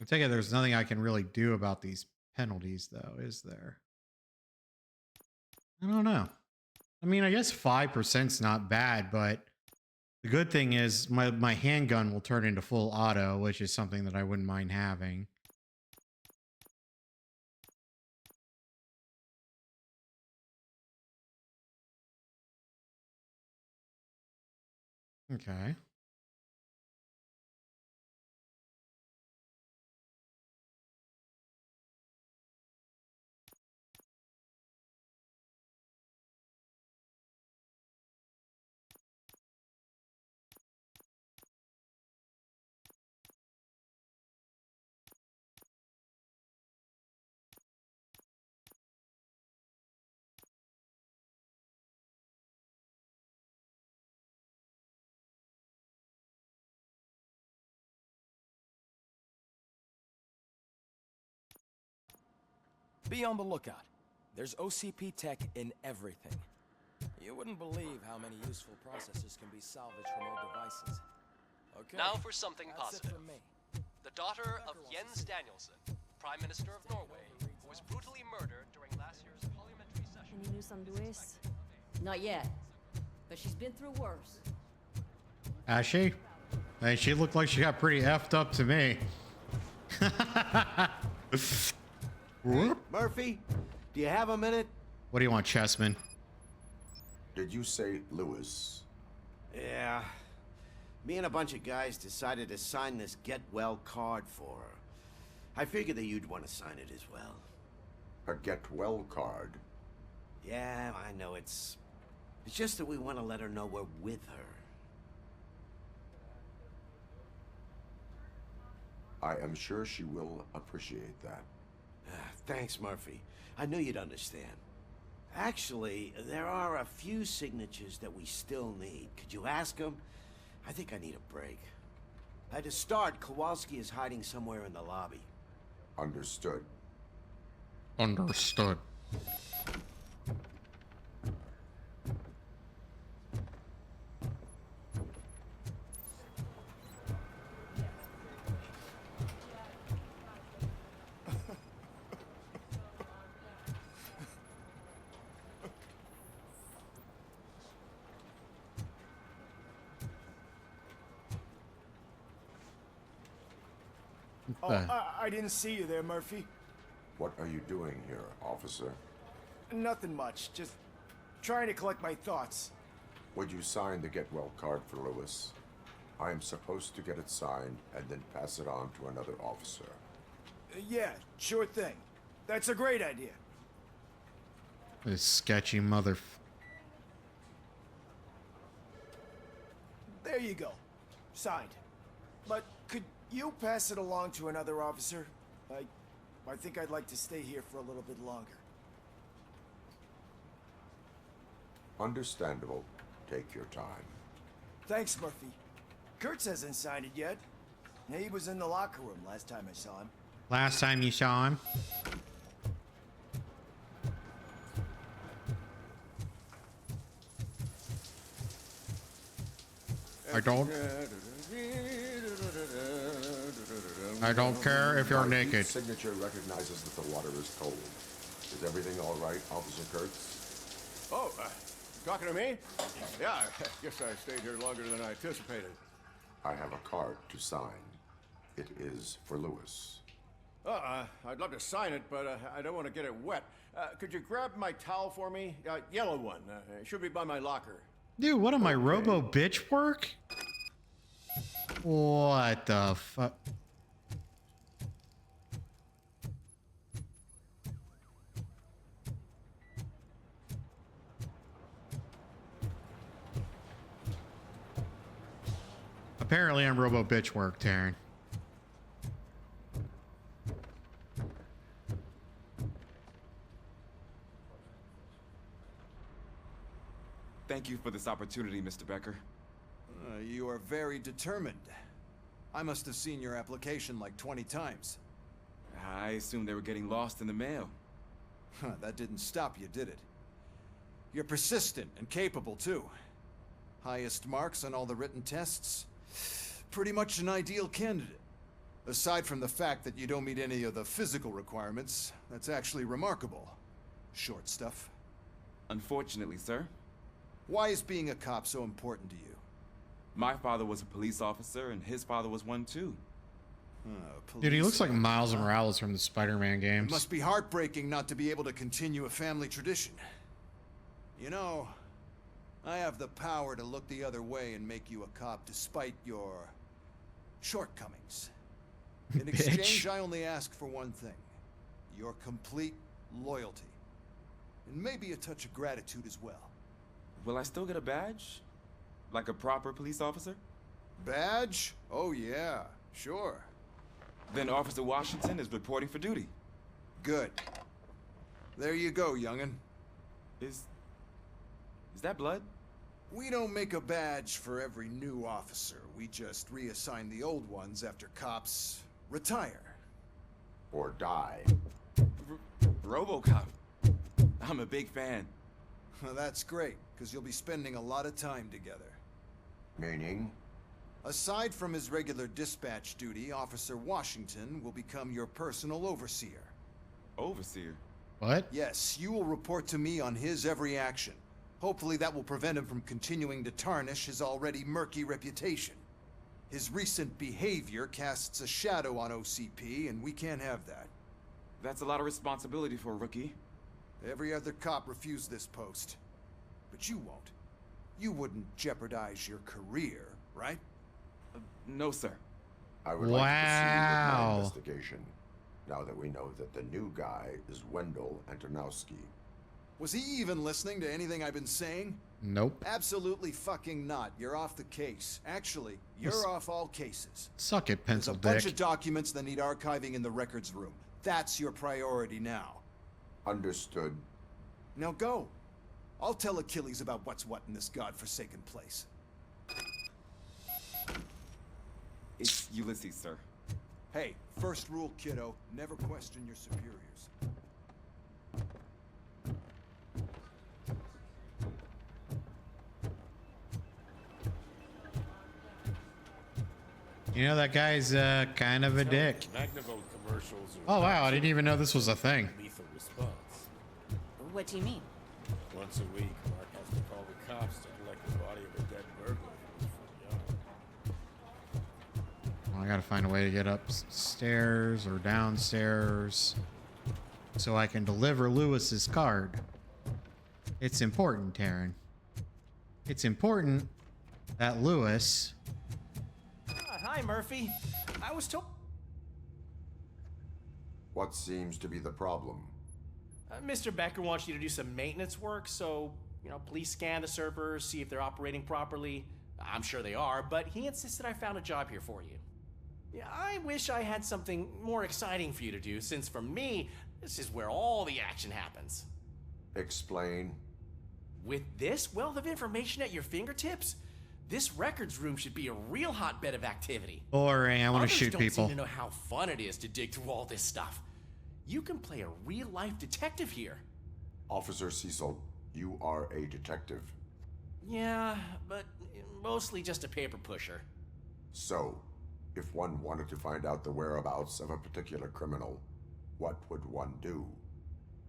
I take it there's nothing I can really do about these penalties, though, is there? I don't know. I mean, I guess 5%'s not bad, but the good thing is my handgun will turn into full auto, which is something that I wouldn't mind having. Okay. Be on the lookout. There's OCP tech in everything. You wouldn't believe how many useful processors can be salvaged from old devices. Okay. Now for something that's positive. It from me. The daughter of Jens Danielson, Prime Minister of Norway, who was brutally murdered during last year's parliamentary session. Any news on Luis? Not yet, but she's been through worse. Has she? Hey, she looked like she got pretty effed up to me. Murphy, do you have a minute? What do you want, Chessman? Did you say Lewis? Yeah. Me and a bunch of guys decided to sign this get well card for her. I figured that you'd want to sign it as well. A get well card? Yeah, I know it's just that we want to let her know we're with her. I am sure she will appreciate that. Thanks, Murphy. I knew you'd understand. Actually, there are a few signatures that we still need. Could you ask them? I think I need a break. To start, Kowalski is hiding somewhere in the lobby. Understood. Understood. Oh, I didn't see you there, Murphy. What are you doing here, officer? Nothing much. Just trying to collect my thoughts. Would you sign the get well card for Lewis? I am supposed to get it signed and then pass it on to another officer. Yeah, sure thing. That's a great idea. This sketchy mother. There you go. Signed. But could you pass it along to another officer? I think I'd like to stay here for a little bit longer. Understandable. Take your time. Thanks, Murphy. Kurtz hasn't signed it yet. He was in the locker room last time I saw him. Last time you saw him? I don't care if you're naked. Signature recognizes that the water is cold. Is everything all right, Officer Kurtz? Oh, talking to me? Yeah, I guess I stayed here longer than I anticipated. I have a card to sign. It is for Lewis. I'd love to sign it, but I don't want to get it wet. Could you grab my towel for me? Yellow one. It should be by my locker. Dude, what am I, Robo bitch work? What the fuck? Apparently I'm Robo bitch work, Taryn. Thank you for this opportunity, Mr. Becker. You are very determined. I must have seen your application like 20 times. I assumed they were getting lost in the mail. That didn't stop you, did it? You're persistent and capable, too. Highest marks on all the written tests. Pretty much an ideal candidate. Aside from the fact that you don't meet any of the physical requirements, that's actually remarkable. Short stuff. Unfortunately, sir. Why is being a cop so important to you? My father was a police officer, and his father was one too. Dude, he looks like Miles Morales from the Spider-Man games. It must be heartbreaking not to be able to continue a family tradition. You know, I have the power to look the other way and make you a cop despite your shortcomings. In exchange, I only ask for one thing. Your complete loyalty. And maybe a touch of gratitude as well. Will I still get a badge? Like a proper police officer? Badge? Oh yeah, sure. Then Officer Washington is reporting for duty. Good. There you go, young'un. Is that blood? We don't make a badge for every new officer. We just reassign the old ones after cops retire. Or die. RoboCop. I'm a big fan. Well, that's great, because you'll be spending a lot of time together. Meaning? Aside from his regular dispatch duty, Officer Washington will become your personal overseer. Overseer? What? Yes, you will report to me on his every action. Hopefully that will prevent him from continuing to tarnish his already murky reputation. His recent behavior casts a shadow on OCP, and we can't have that. That's a lot of responsibility for a rookie. Every other cop refused this post. But you won't. You wouldn't jeopardize your career, right? No, sir. I would like to proceed with my investigation, now that we know that the new guy is Wendell Antonowski. Was he even listening to anything I've been saying? Nope. Absolutely fucking not. You're off the case. Actually, you're off all cases. Suck it, pencil There's a bunch dick. of documents that need archiving in the records room. That's your priority now. Understood. Now go. I'll tell Achilles about what's what in this godforsaken place. It's Ulysses, sir. Hey, first rule, kiddo. Never question your superiors. You know, that guy's kind of a dick. Magnavolt commercials Oh wow, I didn't even know this was a thing. lethal response. What do you mean? Once a week, Mark has to call the cops to collect the body of a dead burglar from his front yard. I gotta find a way to get upstairs or downstairs so I can deliver Lewis's card. It's important, Taryn. It's important that Lewis... Hi, Murphy. I was told... What seems to be the problem? Mr. Becker wants you to do some maintenance work, so, please scan the servers, see if they're operating properly. I'm sure they are, but he insisted I found a job here for you. Yeah, I wish I had something more exciting for you to do, since for me, this is where all the action happens. Explain. With this wealth of information at your fingertips, this records room should be a real hotbed of activity. Boring, I want to shoot don't people. Seem to know how fun it is to dig through all this stuff. You can play a real-life detective here. Officer Cecil, you are a detective. Yeah, but mostly just a paper pusher. So, if one wanted to find out the whereabouts of a particular criminal, what would one do?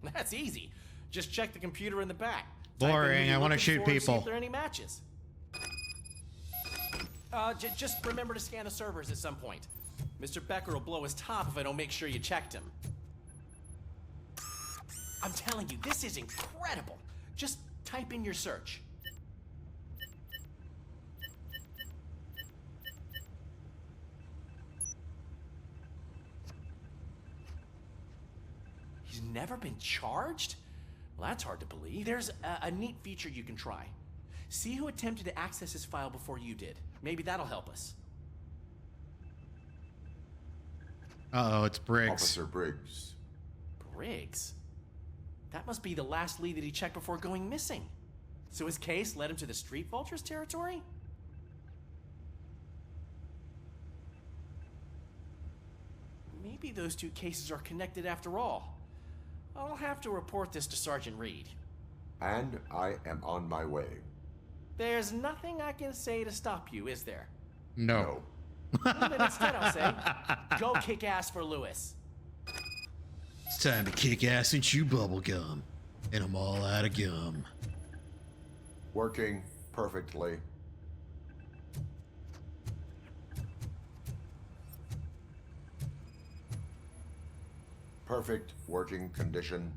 That's easy. Just check the computer in the back. Boring, I want to shoot people. See if there are any matches. Just remember to scan the servers at some point. Mr. Becker will blow his top if I don't make sure you checked him. I'm telling you, this is incredible. Just type in your search. He's never been charged? Well, that's hard to believe. There's a neat feature you can try. See who attempted to access his file before you did. Maybe that'll help us. Uh-oh, it's Briggs. Officer Briggs. Briggs? That must be the last lead that he checked before going missing. So his case led him to the Street Vultures territory? Maybe those two cases are connected after all. I'll have to report this to Sergeant Reed. And I am on my way. There's nothing I can say to stop you, is there? No. Well, then instead I'll say, go kick ass for Lewis. It's time to kick ass and chew bubble gum. And I'm all out of gum. Working perfectly. Perfect working condition.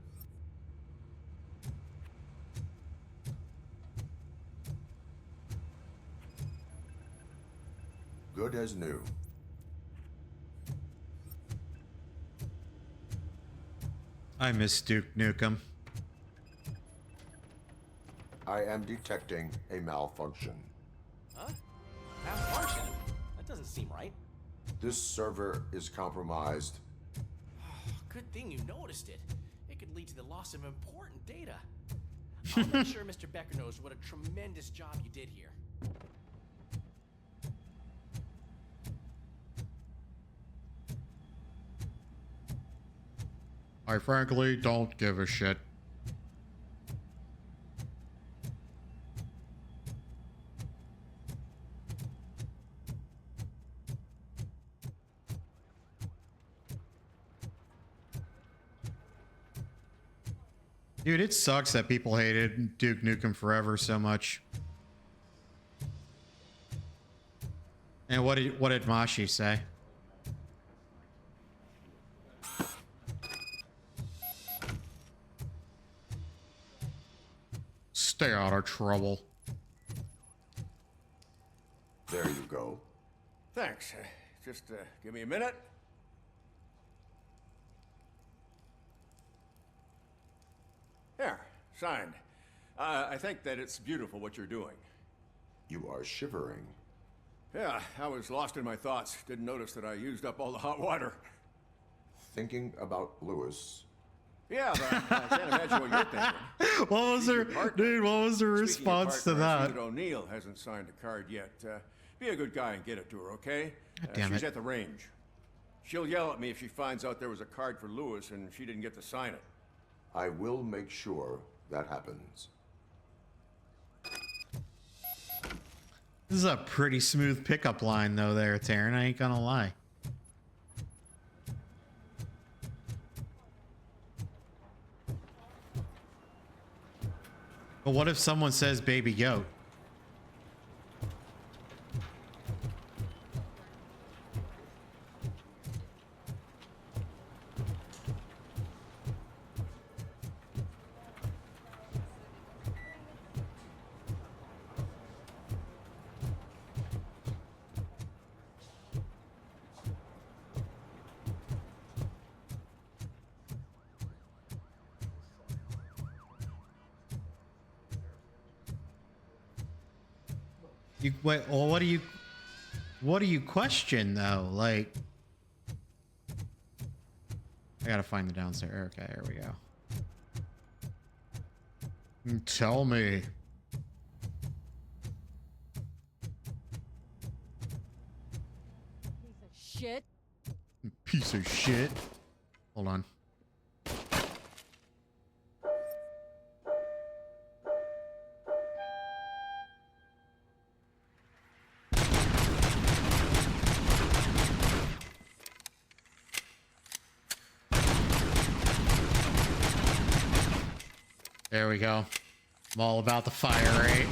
Good as new. I miss Duke Nukem. I am detecting a malfunction. Huh? Malfunction? That doesn't seem right. This server is compromised. Good thing you noticed it. It could lead to the loss of important data. I'll make sure Mr. Becker knows what a tremendous job you did here. I frankly don't give a shit. Dude, it sucks that people hated Duke Nukem Forever so much. And what did Mashi say? Stay out of trouble. There you go. Thanks. Just give me a minute. There, signed. I think that it's beautiful what you're doing. You are shivering. Yeah, I was lost in my thoughts. Didn't notice that I used up all the hot water. Thinking about Lewis. Yeah, but I can't imagine what you're thinking. What was her, dude? What was her response to I see that? O'Neill hasn't signed a card yet. Be a good guy and get it to her, okay? God damn she's it. at the range. She'll yell at me if she finds out there was a card for Lewis and she didn't get to sign it. I will make sure that happens. This is a pretty smooth pickup line, though, there, Taryn. I ain't gonna lie. But what if someone says baby goat? You wait. Well, what do you question though? Like, I gotta find the downstairs. Okay, here we go. Tell me. Shit. Piece of shit. Hold on. There we go. I'm all about the fire rate.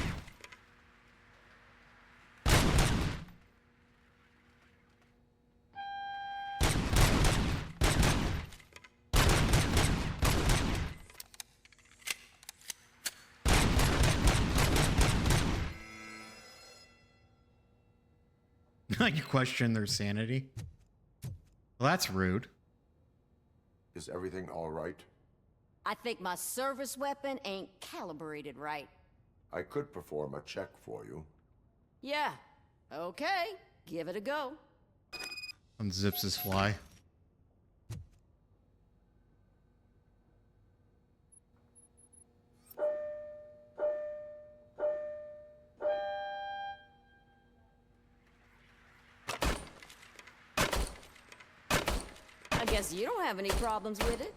You question their sanity? Well, that's rude. Is everything all right? I think my service weapon ain't calibrated right. I could perform a check for you. Yeah. Okay. Give it a go. Unzips his fly. I guess you don't have any problems with it.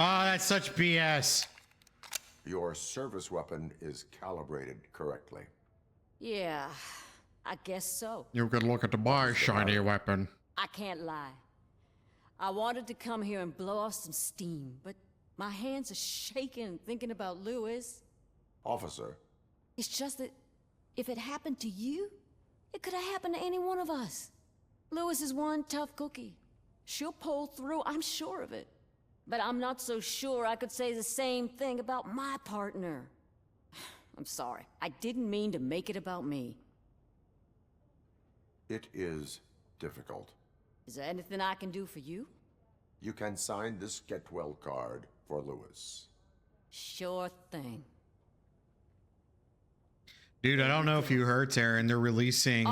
Oh, that's such BS. Your service weapon is calibrated correctly. Yeah, I guess so. You can look at my shiny weapon. I can't lie. I wanted to come here and blow off some steam, but my hands are shaking thinking about Lewis. Officer. It's just that if it happened to you, it could have happened to any one of us. Lewis is one tough cookie. She'll pull through, I'm sure of it. But I'm not so sure I could say the same thing about my partner. I'm sorry. I didn't mean to make it about me. It is difficult. Is there anything I can do for you? You can sign this get well card for Lewis. Sure thing. Dude, I don't know if you heard, Taryn. They're releasing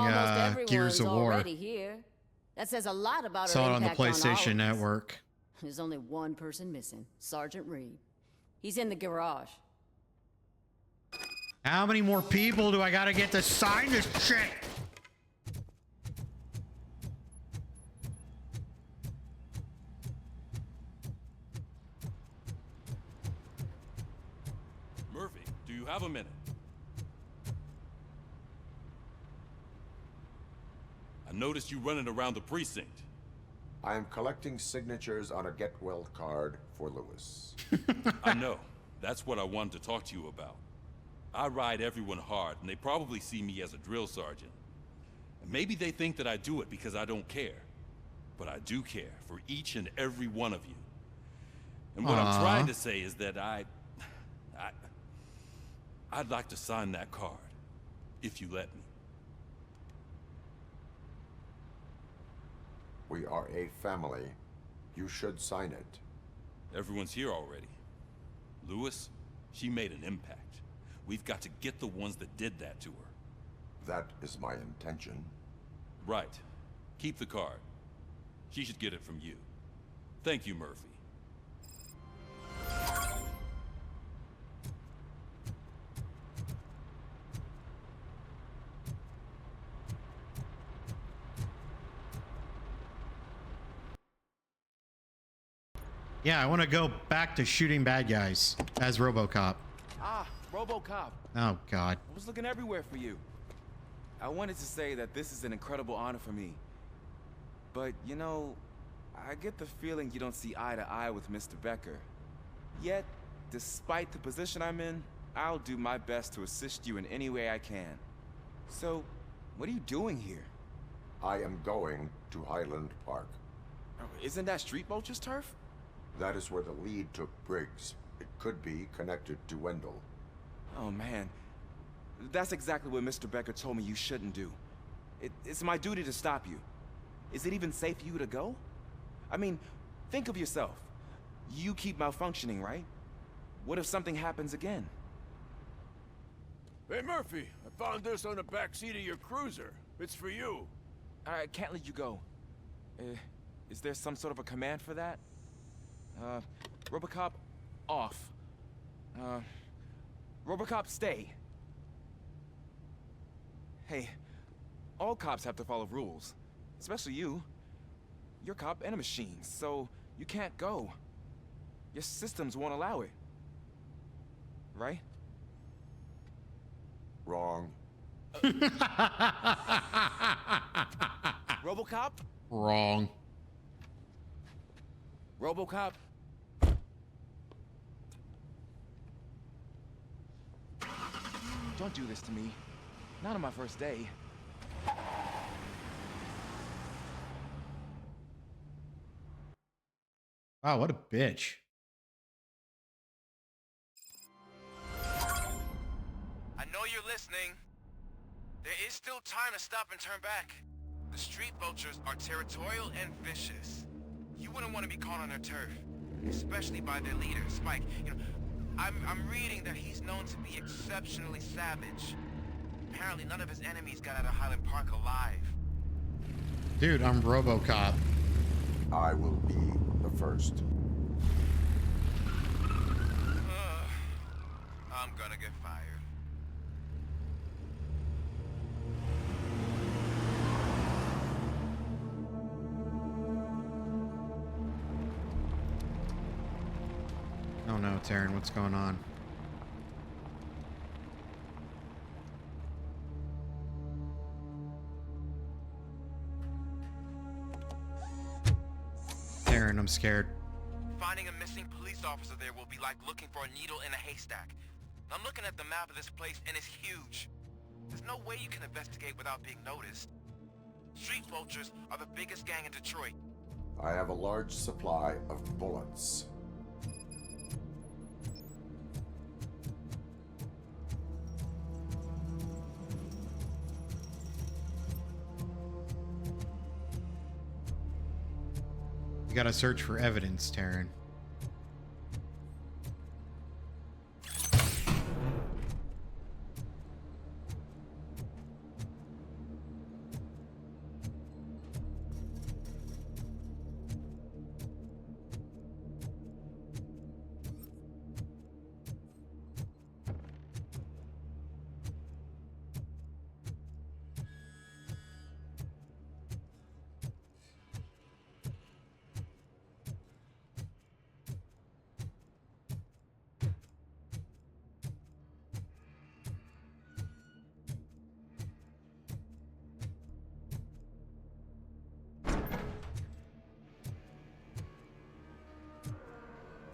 Gears of War. Already here. That says a lot about Saw her it on the impact PlayStation all of us. Network. There's only one person missing, Sergeant Reed. He's in the garage. How many more people do I gotta get to sign this shit? Murphy, do you have a minute? I noticed you running around the precinct. I am collecting signatures on a get well card for Lewis. I know. That's what I wanted to talk to you about. I ride everyone hard, and they probably see me as a drill sergeant. And maybe they think that I do it because I don't care. But I do care for each and every one of you. And what I'm trying to say is that I'd like to sign that card, if you let me. We are a family. You should sign it. Everyone's here already. Lewis, she made an impact. We've got to get the ones that did that to her. That is my intention. Right. Keep the card. She should get it from you. Thank you, Murphy. Yeah, I want to go back to shooting bad guys as RoboCop. Ah, RoboCop. Oh, God. I was looking everywhere for you. I wanted to say that this is an incredible honor for me. But, you know, I get the feeling you don't see eye to eye with Mr. Becker. Yet, despite the position I'm in, I'll do my best to assist you in any way I can. So, what are you doing here? I am going to Highland Park. Isn't that Street Vulture's turf? That is where the lead took Briggs. It could be connected to Wendell. Oh, man. That's exactly what Mr. Becker told me you shouldn't do. It's my duty to stop you. Is it even safe for you to go? I mean, think of yourself. You keep malfunctioning, right? What if something happens again? Hey, Murphy, I found this on the back seat of your cruiser. It's for you. I can't let you go. Is there some sort of a command for that? RoboCop, off. RoboCop, stay. Hey, all cops have to follow rules. Especially you. You're a cop and a machine, so you can't go. Your systems won't allow it. Right? Wrong. RoboCop? Wrong. RoboCop? Don't do this to me. Not on my first day. Wow, what a bitch. I know you're listening. There is still time to stop and turn back. The street vultures are territorial and vicious. You wouldn't want to be caught on their turf, especially by their leader, Spike. You know, I'm reading that he's known to be exceptionally savage. Apparently none of his enemies got out of Highland Park alive. Dude, I'm RoboCop. I will be the first. I'm gonna get fired. Oh no, Taryn, what's going on? Taryn, I'm scared. Finding a missing police officer there will be like looking for a needle in a haystack. I'm looking at the map of this place and it's huge. There's no way you can investigate without being noticed. Street vultures are the biggest gang in Detroit. I have a large supply of bullets. You gotta search for evidence, Taryn.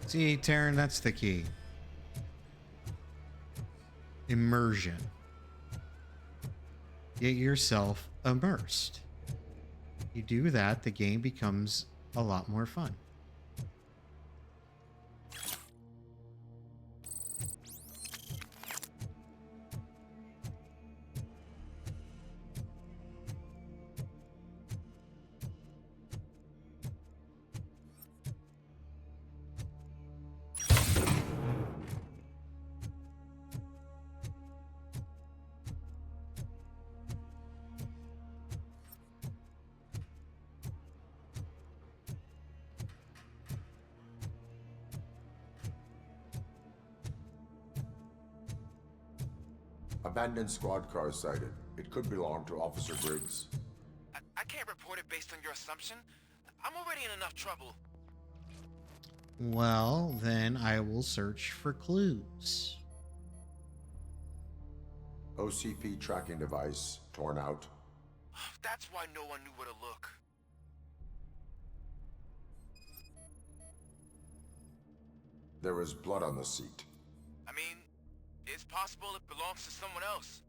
See, Taryn, that's the key. Immersion. Get yourself immersed. You do that, the game becomes a lot more fun. Abandoned squad car sighted. It could belong to Officer Briggs. I can't report it based on your assumption. I'm already in enough trouble. Well, then I will search for clues. OCP tracking device torn out. That's why no one knew where to look. There is blood on the seat. I mean, it's possible it belongs to someone else.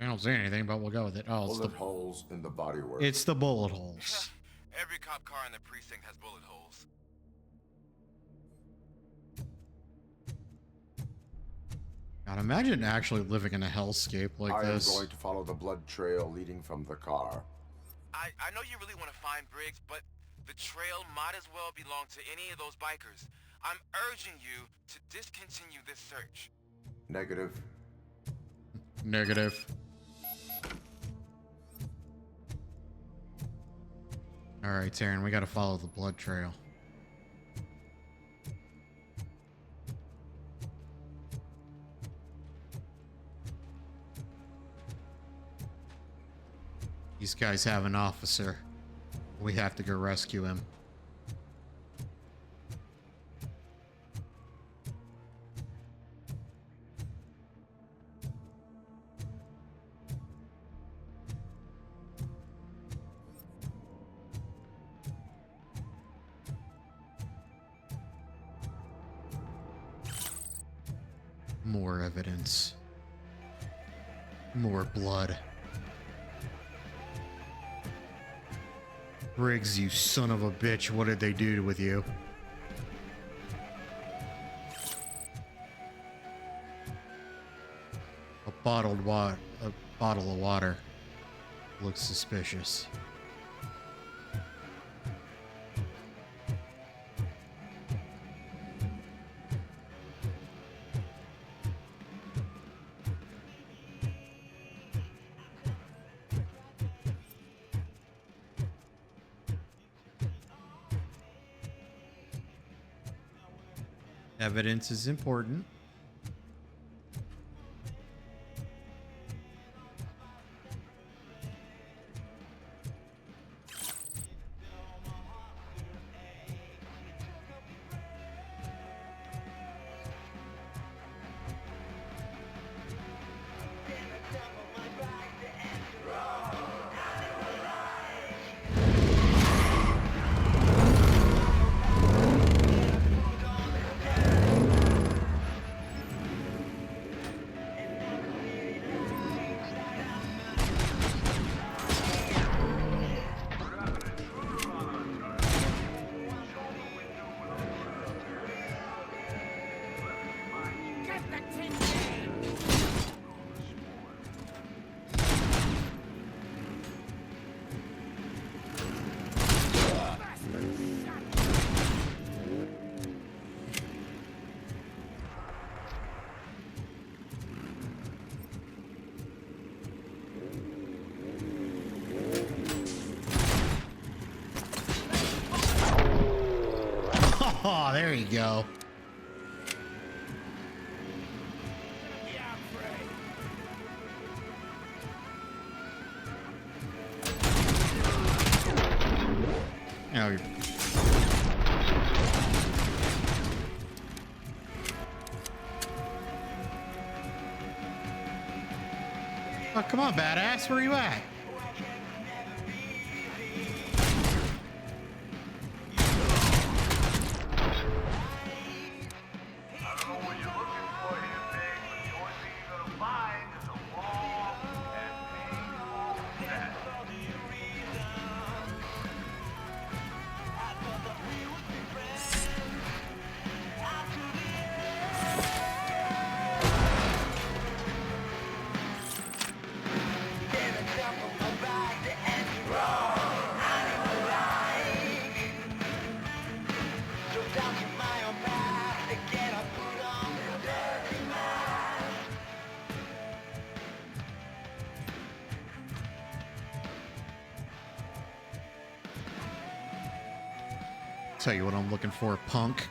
I don't see anything, but we'll go with it. Oh, it's Bullet the holes in the bodywork. it's the bullet holes. Every cop car in the precinct has bullet holes. God, imagine actually living in a hellscape like I this. am going to follow the blood trail leading from the car. I know you really want to find Briggs, but the trail might as well belong to any of those bikers. I'm urging you to discontinue this search. Negative. Negative. All right, Taryn, we got to follow the blood trail. These guys have an officer. We have to go rescue him. More evidence. More blood. Briggs, you son of a bitch, what did they do with you? A bottle of water. Looks suspicious. Evidence is important. Oh, there you go. Oh, oh, come on, badass. Where are you at? Tell you what I'm looking for, punk.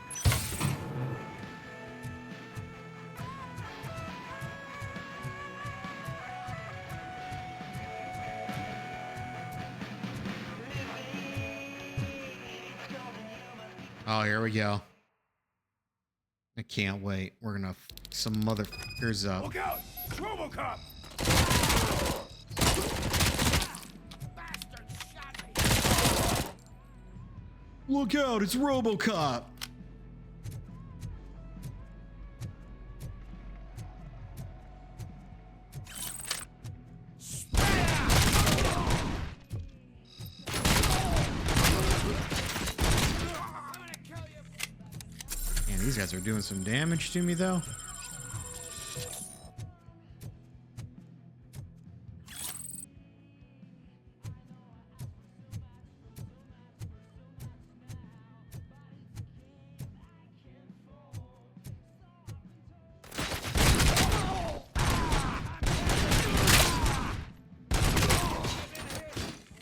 Oh, here we go. I can't wait. We're gonna f some motherfuckers up. Look out! It's RoboCop! Look out, it's RoboCop! guys are doing some damage to me, though.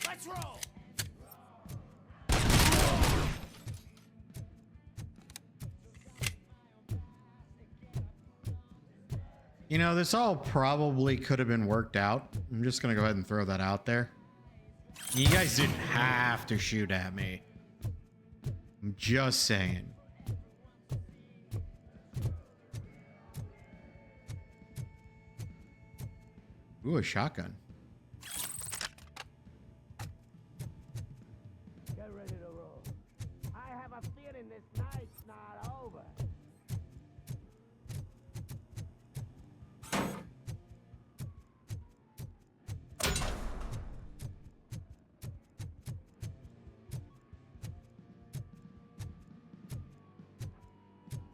Let's roll! You know, this all probably could have been worked out. I'm just gonna go ahead and throw that out there. You guys didn't have to shoot at me. I'm just saying. Ooh, a shotgun. Get ready to roll. I have a feeling this night's not over.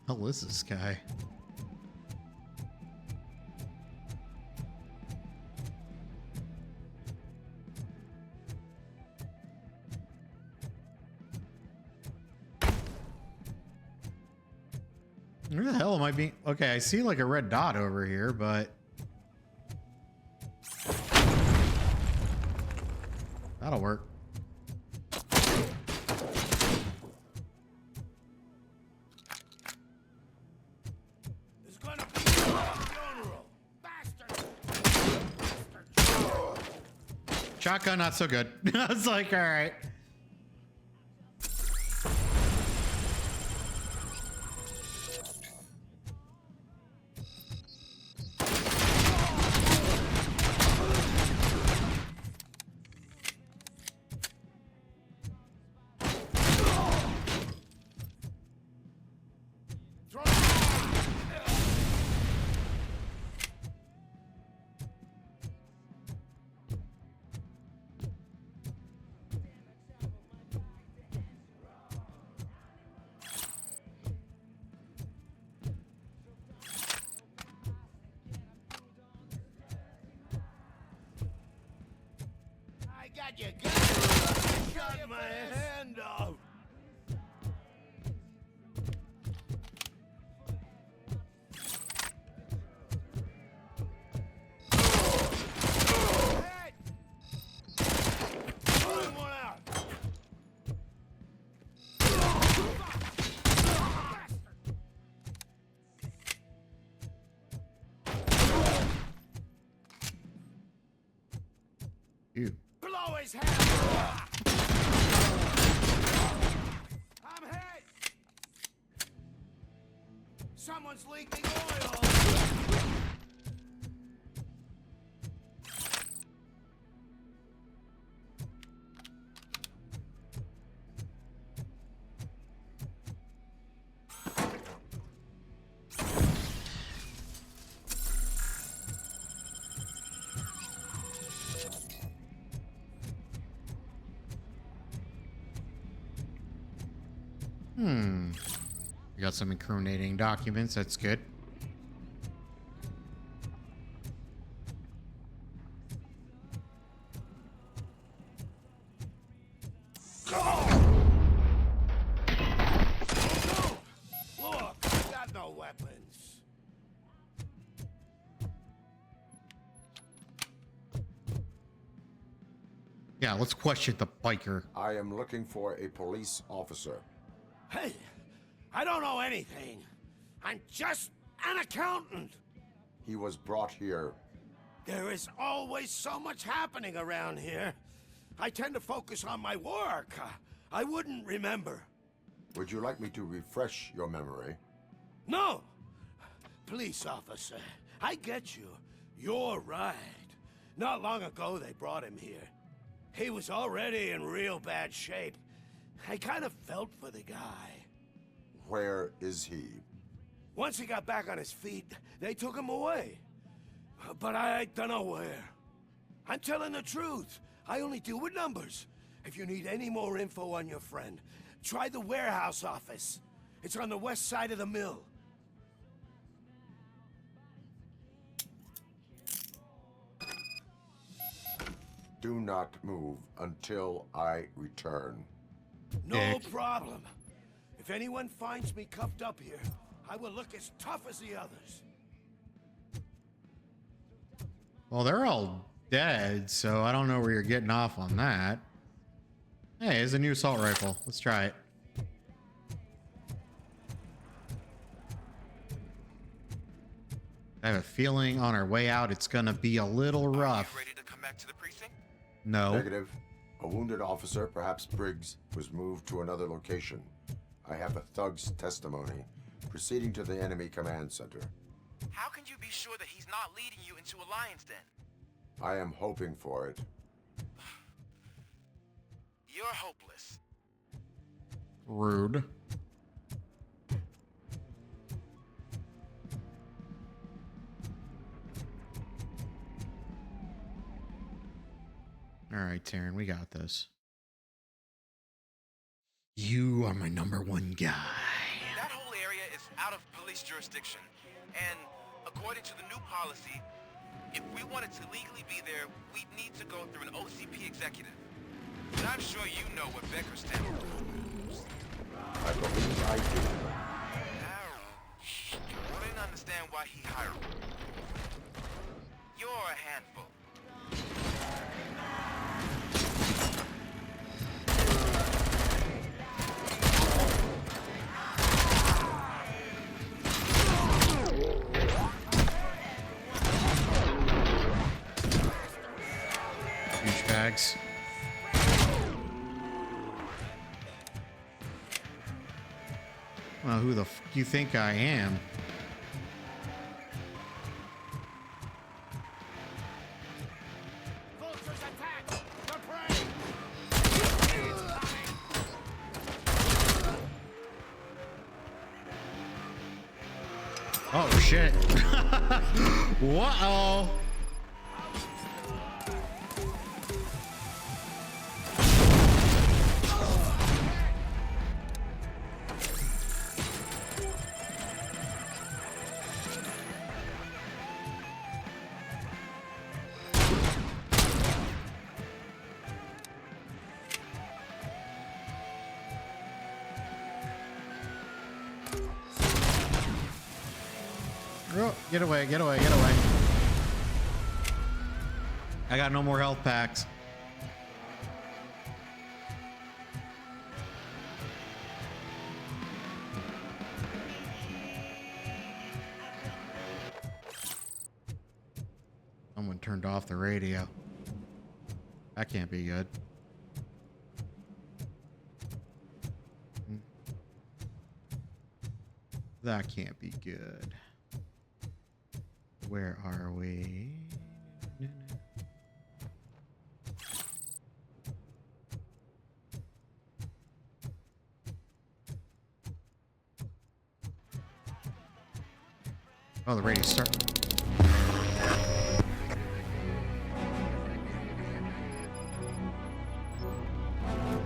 Hell is this guy? Where the hell am I being? Okay, I see like a red dot over here, but that'll work. There's gonna be a funeral. Bastard! Shotgun, not so good. I was like, all right. I got you, got my hand off. Pulling one out. Ew. Blow his head. I'm hit. Someone's leaking oil. We got some incriminating documents. That's good. Look, I got no weapons. Yeah, let's question the biker. I am looking for a police officer. Hey, I don't know anything. I'm just an accountant. He was brought here. There is always so much happening around here. I tend to focus on my work. I wouldn't remember. Would you like me to refresh your memory? No! Police officer, I get you. You're right. Not long ago they brought him here. He was already in real bad shape. I kind of felt for the guy. Where is he? Once he got back on his feet, they took him away. But I don't know where. I'm telling the truth. I only deal with numbers. If you need any more info on your friend, try the warehouse office. It's on the west side of the mill. Do not move until I return. No problem. If anyone finds me cuffed up here, I will look as tough as the others. Well, they're all dead, so I don't know where you're getting off on that. Hey, it's a new assault rifle. Let's try it. I have a feeling on our way out it's gonna be a little rough. Ready to come back to the precinct? No. Negative. A wounded officer, perhaps Briggs, was moved to another location. I have a thug's testimony proceeding to the enemy command center. How can you be sure that he's not leading you into a lion's den? I am hoping for it. You're hopeless. Rude. All right, Taryn, we got this. You are my #1 guy. That whole area is out of police jurisdiction, and according to the new policy, if we wanted to legally be there, we'd need to go through an OCP executive. And I'm sure you know what Becker's stands for. I believe I do. I wouldn't understand why he hired you. You're a handful. Douchebags. Well, who the f you think I am? Oh shit. Whoa. Oh, get away, get away, get away. I got no more health packs. Someone turned off the radio. That can't be good. That can't be good. Where are we? Oh, the radio's starting.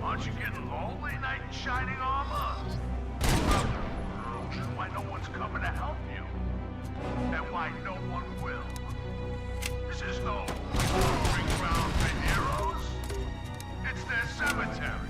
Aren't you getting lonely, knight in shining armor? Why no one's coming to help you? And why no one will? This is no proving ground for heroes. It's their cemetery.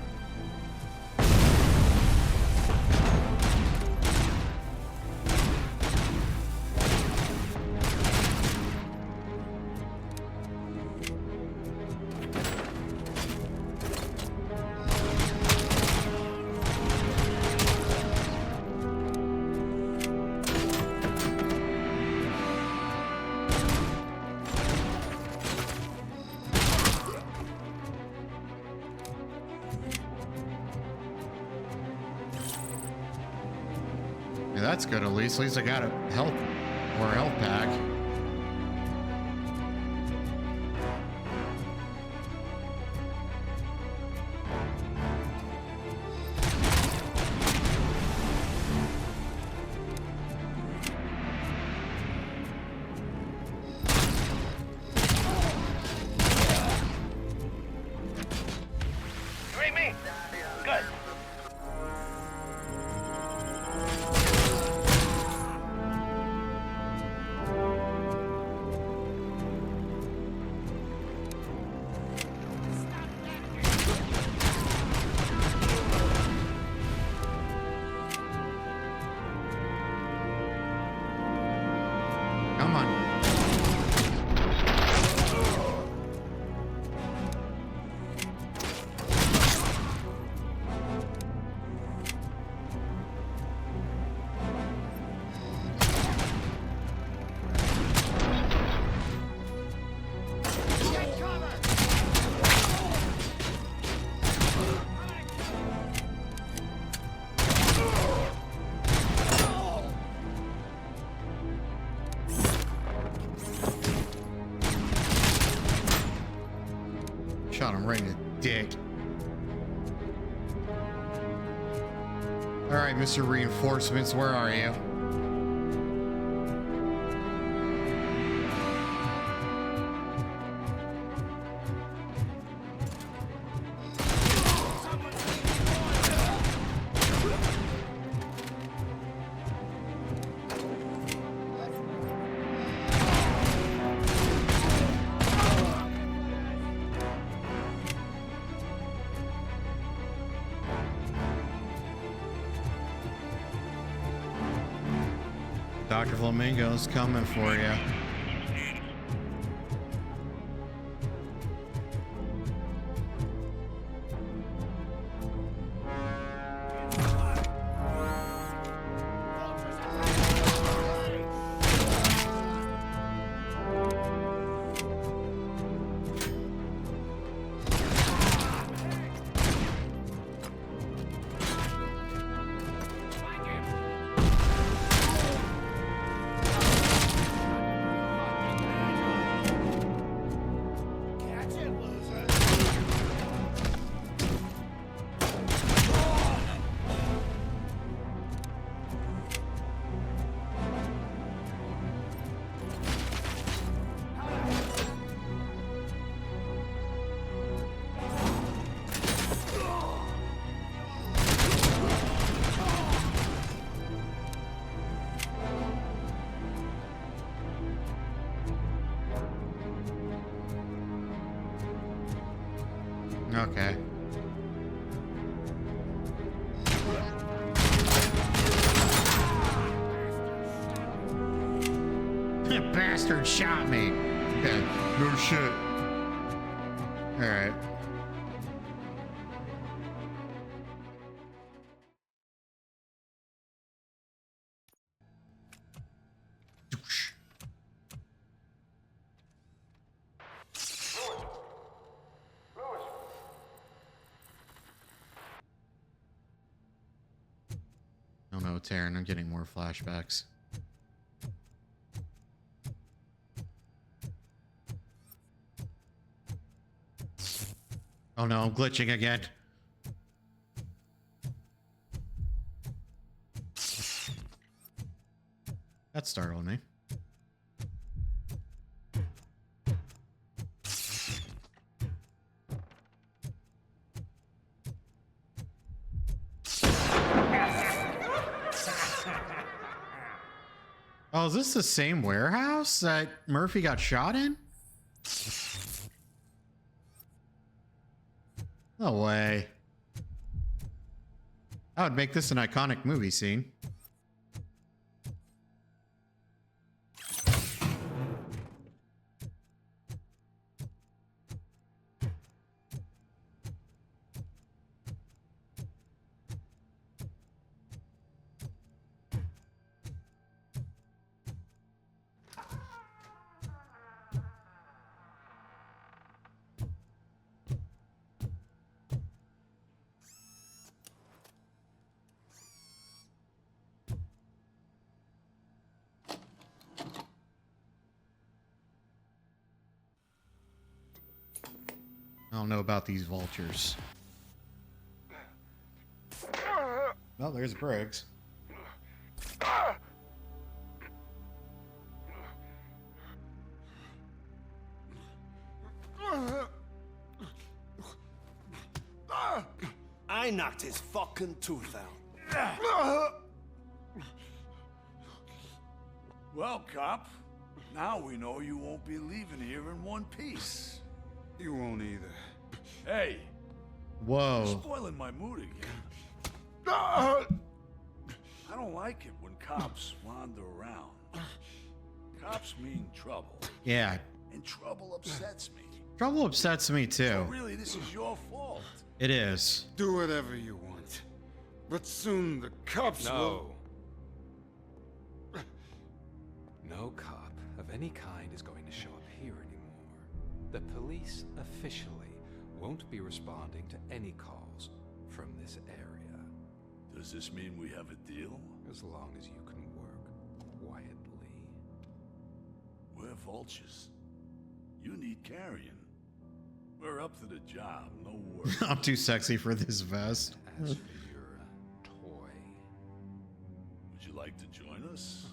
Yeah, that's good at least. At least I got a health or a health pack. You ain't me. Good. Come on. Shot him right in the dick. All right, Mr. Reinforcements, where are you? Dr. Flamingo's coming for you. Okay. That bastard shot me. Yeah, no shit. All right. Oh no, Taryn, I'm getting more flashbacks. Oh no, I'm glitching again. That startled me. Oh, is this the same warehouse that Murphy got shot in? No way. I would make this an iconic movie scene. I don't know about these vultures. Well, there's Briggs. I knocked his fucking tooth out. Well, cop, now we know you won't be leaving here in one piece. You won't either. Hey. Whoa. You're spoiling my mood again. I don't like it when cops wander around. Cops mean trouble. Yeah. And trouble upsets me. Trouble upsets me too. So really, this is your fault. It is. Do whatever you want. But soon the cops will... No cop of any kind is going to show up here anymore. The police officially won't be responding to any calls from this area. Does this mean we have a deal? As long as you can work quietly. We're vultures. You need carrion. We're up to the job, no worries. I'm too sexy for this vest. As for your toy, would you like to join us?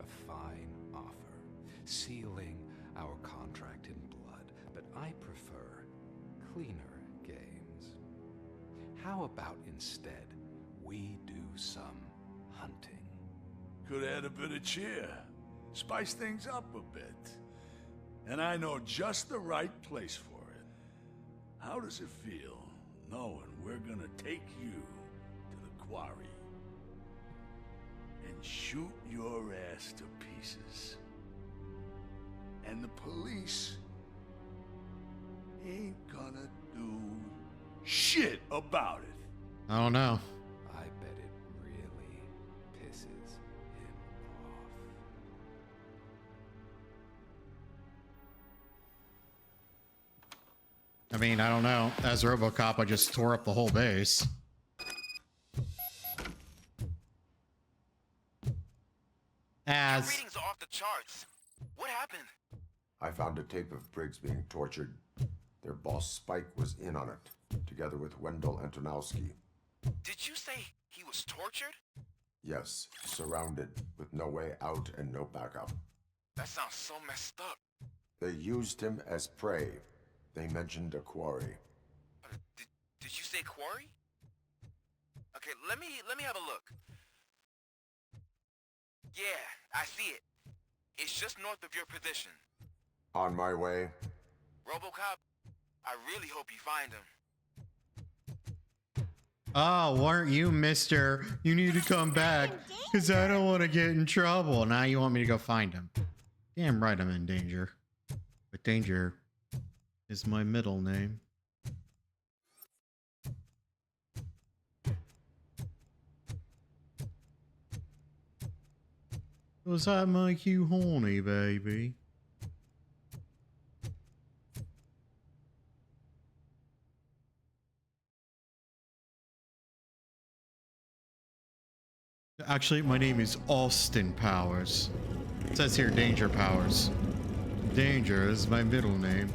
A fine offer, sealing our contract in blood, but I prefer cleaner games. How about instead we do some hunting? Could add a bit of cheer. Spice things up a bit. And I know just the right place for it. How does it feel knowing we're gonna take you to the quarry and shoot your ass to pieces? And the police ain't gonna do shit about it. I don't know. I bet it really pisses him off. I mean, I don't know. As RoboCop, I just tore up the whole base. As readings are off the charts. What happened? I found a tape of Briggs being tortured. Their boss Spike was in on it, together with Wendell Antonowski. Did you say he was tortured? Yes, surrounded, with no way out and no backup. That sounds so messed up. They used him as prey. They mentioned a quarry. Did you say quarry? Okay, let me have a look. Yeah, I see it. It's just north of your position. On my way. RoboCop, I really hope you find him. oh, weren't you, mister? You need to come back, because I don't want to get in trouble. Now you want me to go find him. Damn right I'm in danger. But danger is my middle name. Does that make you horny, baby? Actually, my name is Austin Powers. It says here Danger Powers. Danger is my middle name.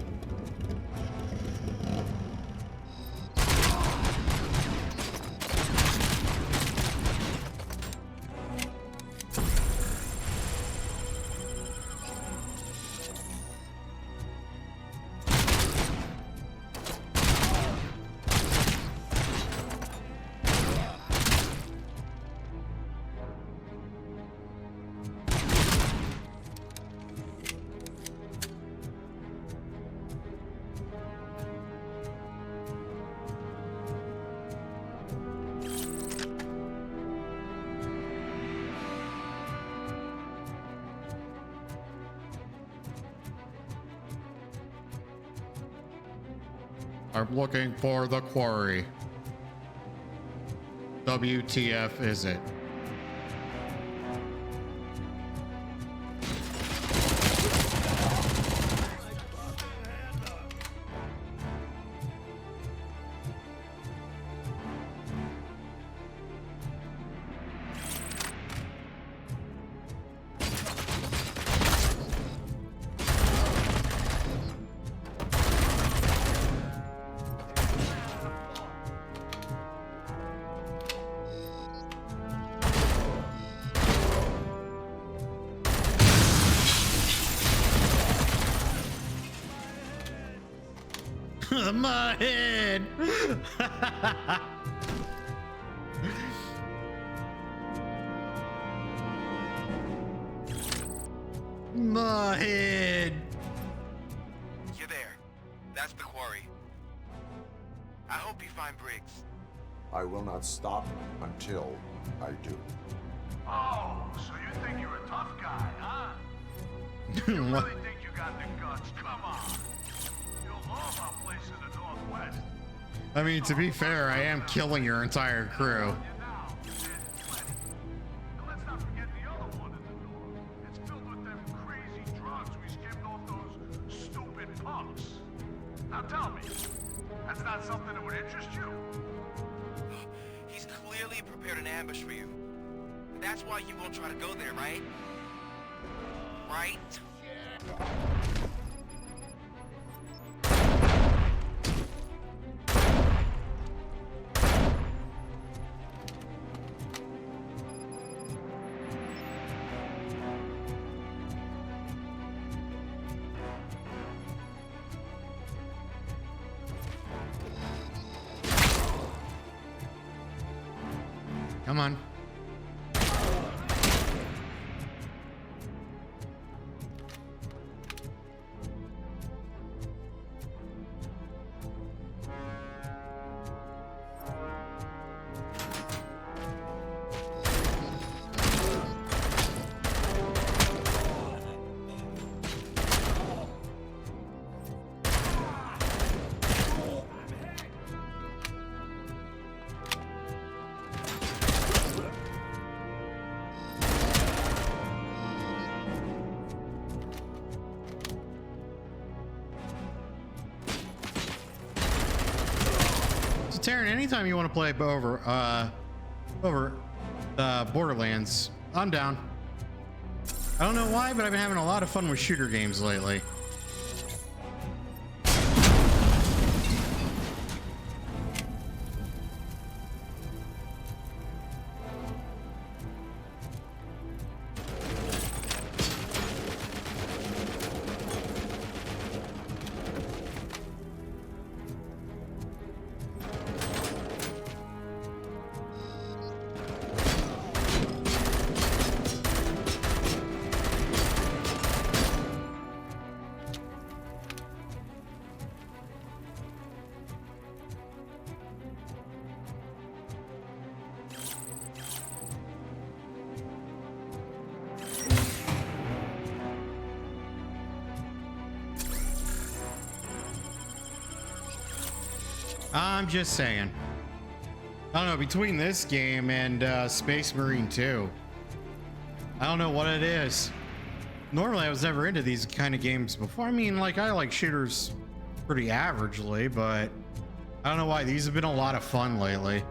I'm looking for the quarry. WTF is it? My head. My head. You're there. That's the quarry. I hope you find Briggs. I will not stop until I do. Oh, so you think you're a tough guy, huh? You really think you got the guts? Come on. You'll love our place in the Northwest. I mean, to be fair, I am killing your entire crew. Let's not forget the other one in the north. It's filled with them crazy drugs we skimmed off those stupid punks. Now tell me, that's not something that would interest you? He's clearly prepared an ambush for you. That's why you won't try to go there, right? Right? Come on. Taryn, anytime you want to play over Borderlands, I'm down. I don't know why, but I've been having a lot of fun with shooter games lately. I'm just saying. I don't know, between this game and Space Marine 2, I don't know what it is. Normally I was never into these kind of games before. I mean, like, I like shooters pretty averagely, but I don't know why. These have been a lot of fun lately.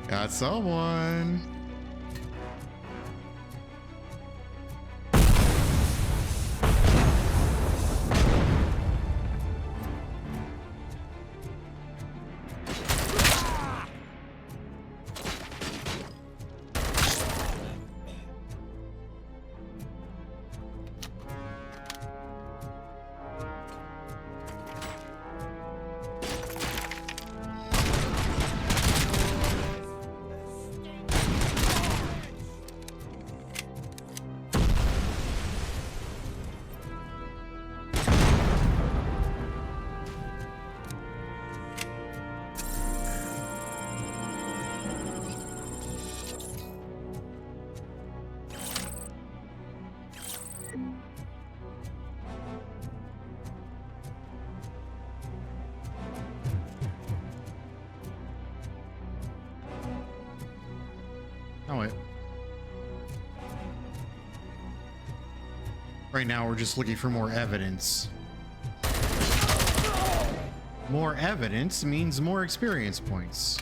Got someone. Oh, wait. Right now, we're just looking for more evidence. More evidence means more experience points.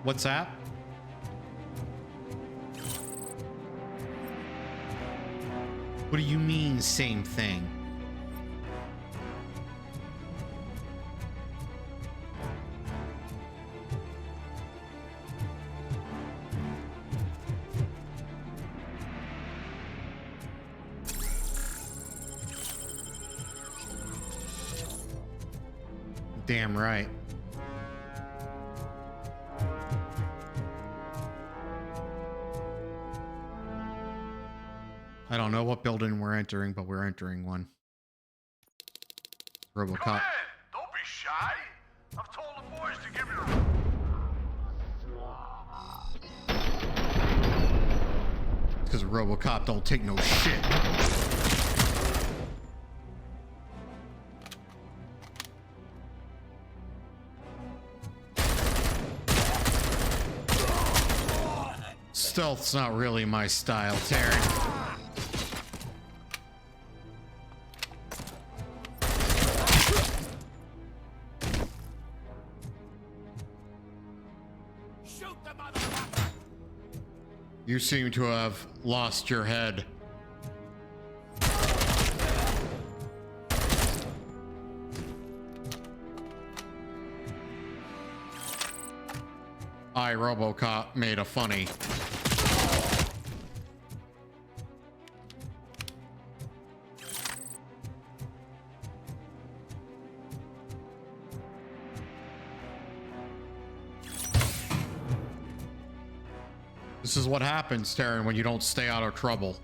What's that? What do you mean, same thing? Damn right. I don't know what building we're entering, but we're entering one. RoboCop. Come in! Don't be shy! I've told the boys to give you... It's because RoboCop don't take no shit. Stealth's not really my style, Taryn. You seem to have lost your head. I, RoboCop, made a funny. This is what happens, Taryn, when you don't stay out of trouble.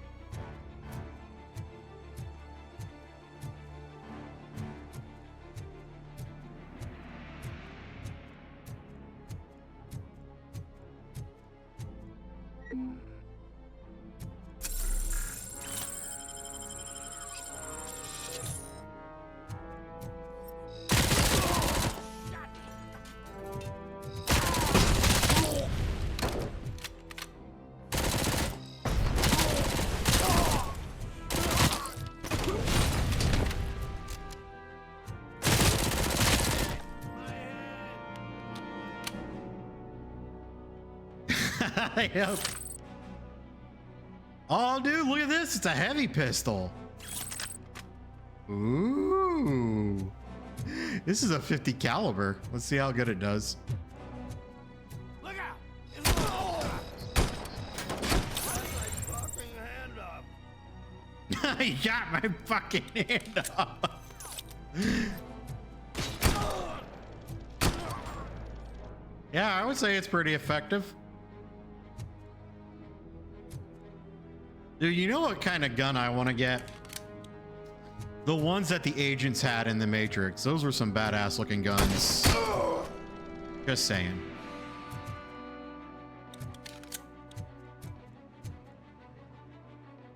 Yep. Oh, dude, look at this. It's a heavy pistol. Ooh. This is a 50 caliber. Let's see how good it does. Look out! You got my fucking hand up. Yeah, I would say it's pretty effective. Dude, you know what kind of gun I want to get? The ones that the agents had in the Matrix. Those were some badass looking guns. Just saying.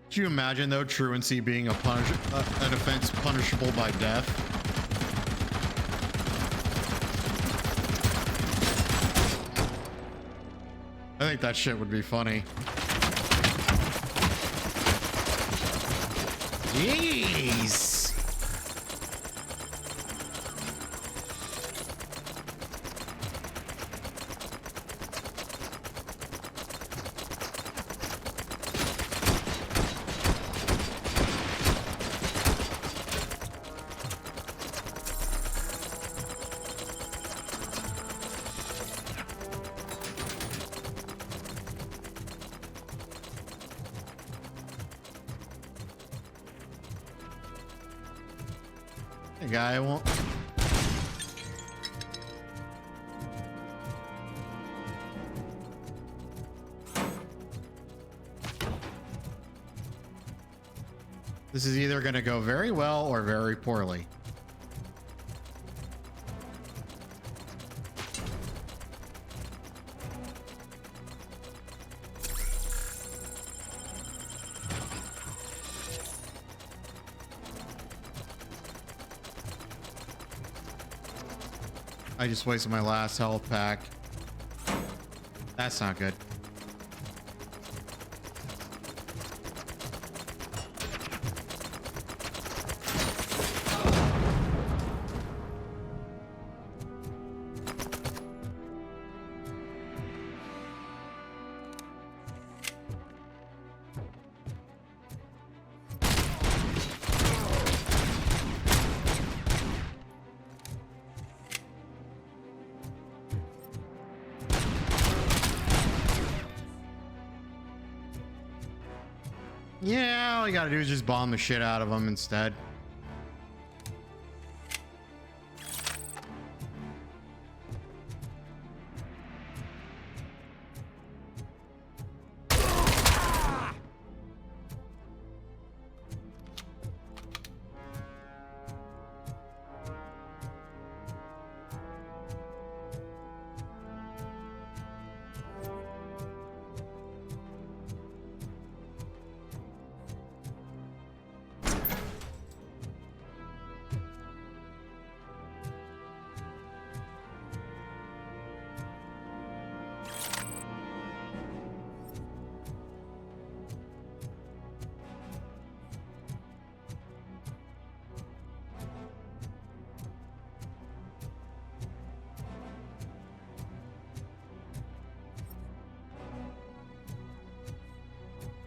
Could you imagine though truancy being an offense punishable by death? I think that shit would be funny. Jeez. The guy won't. This is either going to go very well or very poorly. I just wasted my last health pack. That's not good. Yeah, all you gotta do is just bomb the shit out of them instead.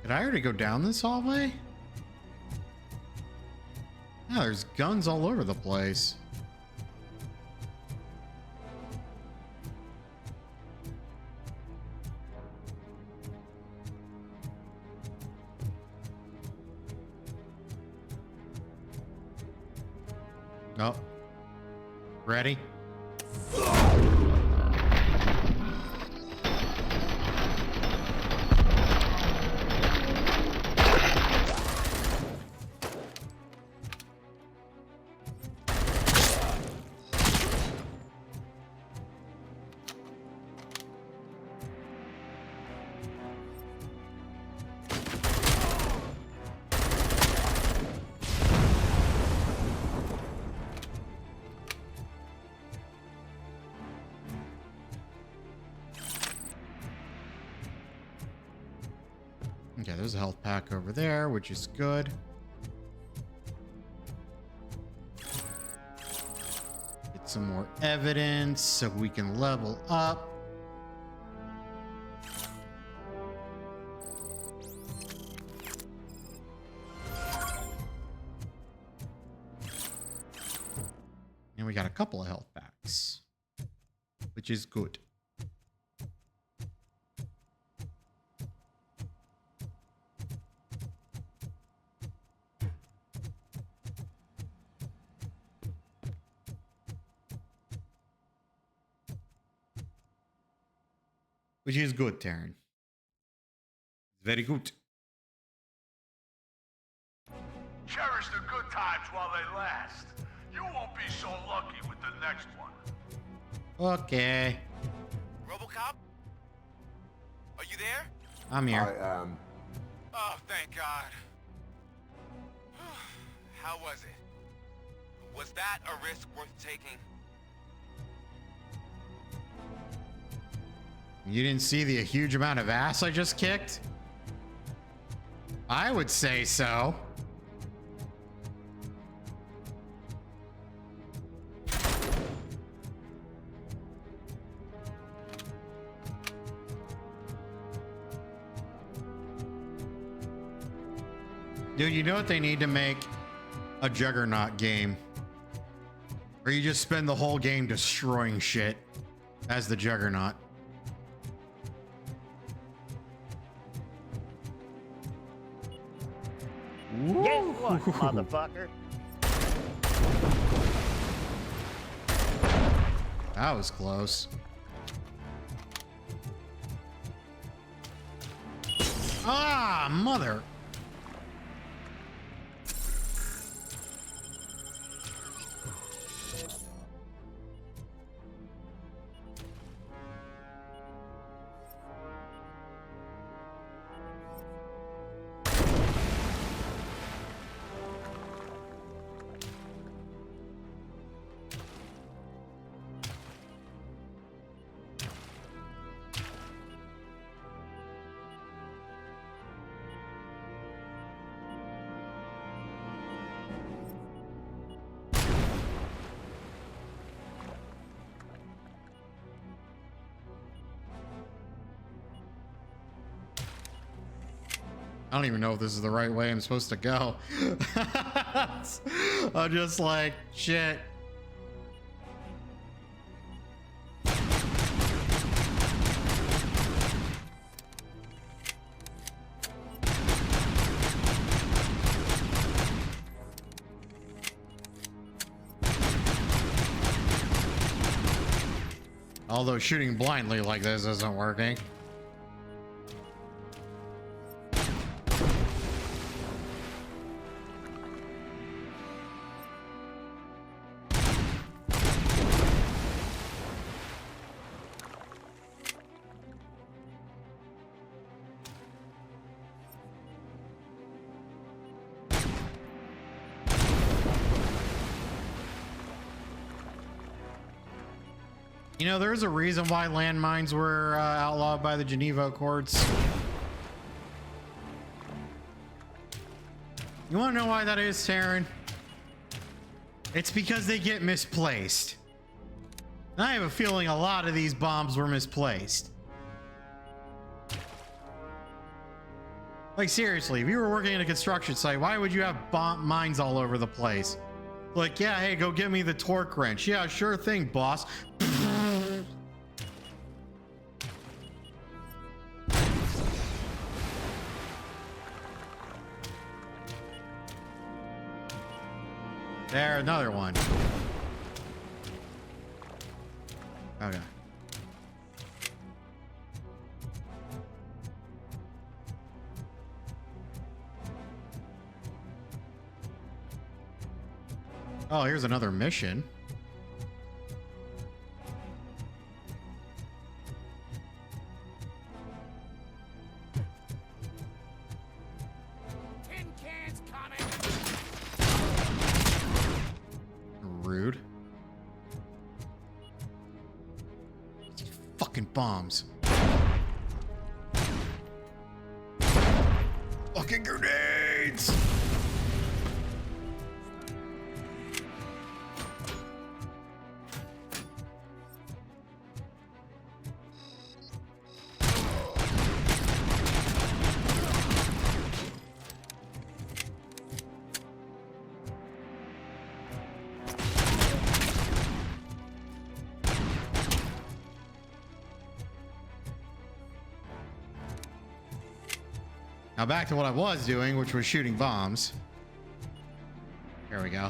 Did I already go down this hallway? Yeah, there's guns all over the place. Oh. Ready? Okay, there's a health pack over there, which is good. Get some more evidence so we can level up. And we got a couple of health packs, which is good. Which is good, Taryn. Very good. Cherish the good times while they last. You won't be so lucky with the next one. Okay. RoboCop? Are you there? I'm here. I am. Oh, thank God. How was it? Was that a risk worth taking? You didn't see the huge amount of ass I just kicked? I would say so. Dude, you know what they need to make? A Juggernaut game. Where you just spend the whole game destroying shit as the Juggernaut. Guess what, motherfucker? That was close. Ah, mother. I don't even know if this is the right way I'm supposed to go. I'm just like, shit. Although shooting blindly like this isn't working. You know, there's a reason why landmines were outlawed by the Geneva Accords. You want to know why that is, Taryn? It's because they get misplaced. And I have a feeling a lot of these bombs were misplaced. Like, seriously, if you were working at a construction site, why would you have mines all over the place? Like, yeah, hey, go get me the torque wrench. Yeah, sure thing, boss. There, another one. Okay. Oh, here's another mission. Tin cans coming. Rude. These fucking bombs. Fucking grenades! Now back to what I was doing, which was shooting bombs. Here we go.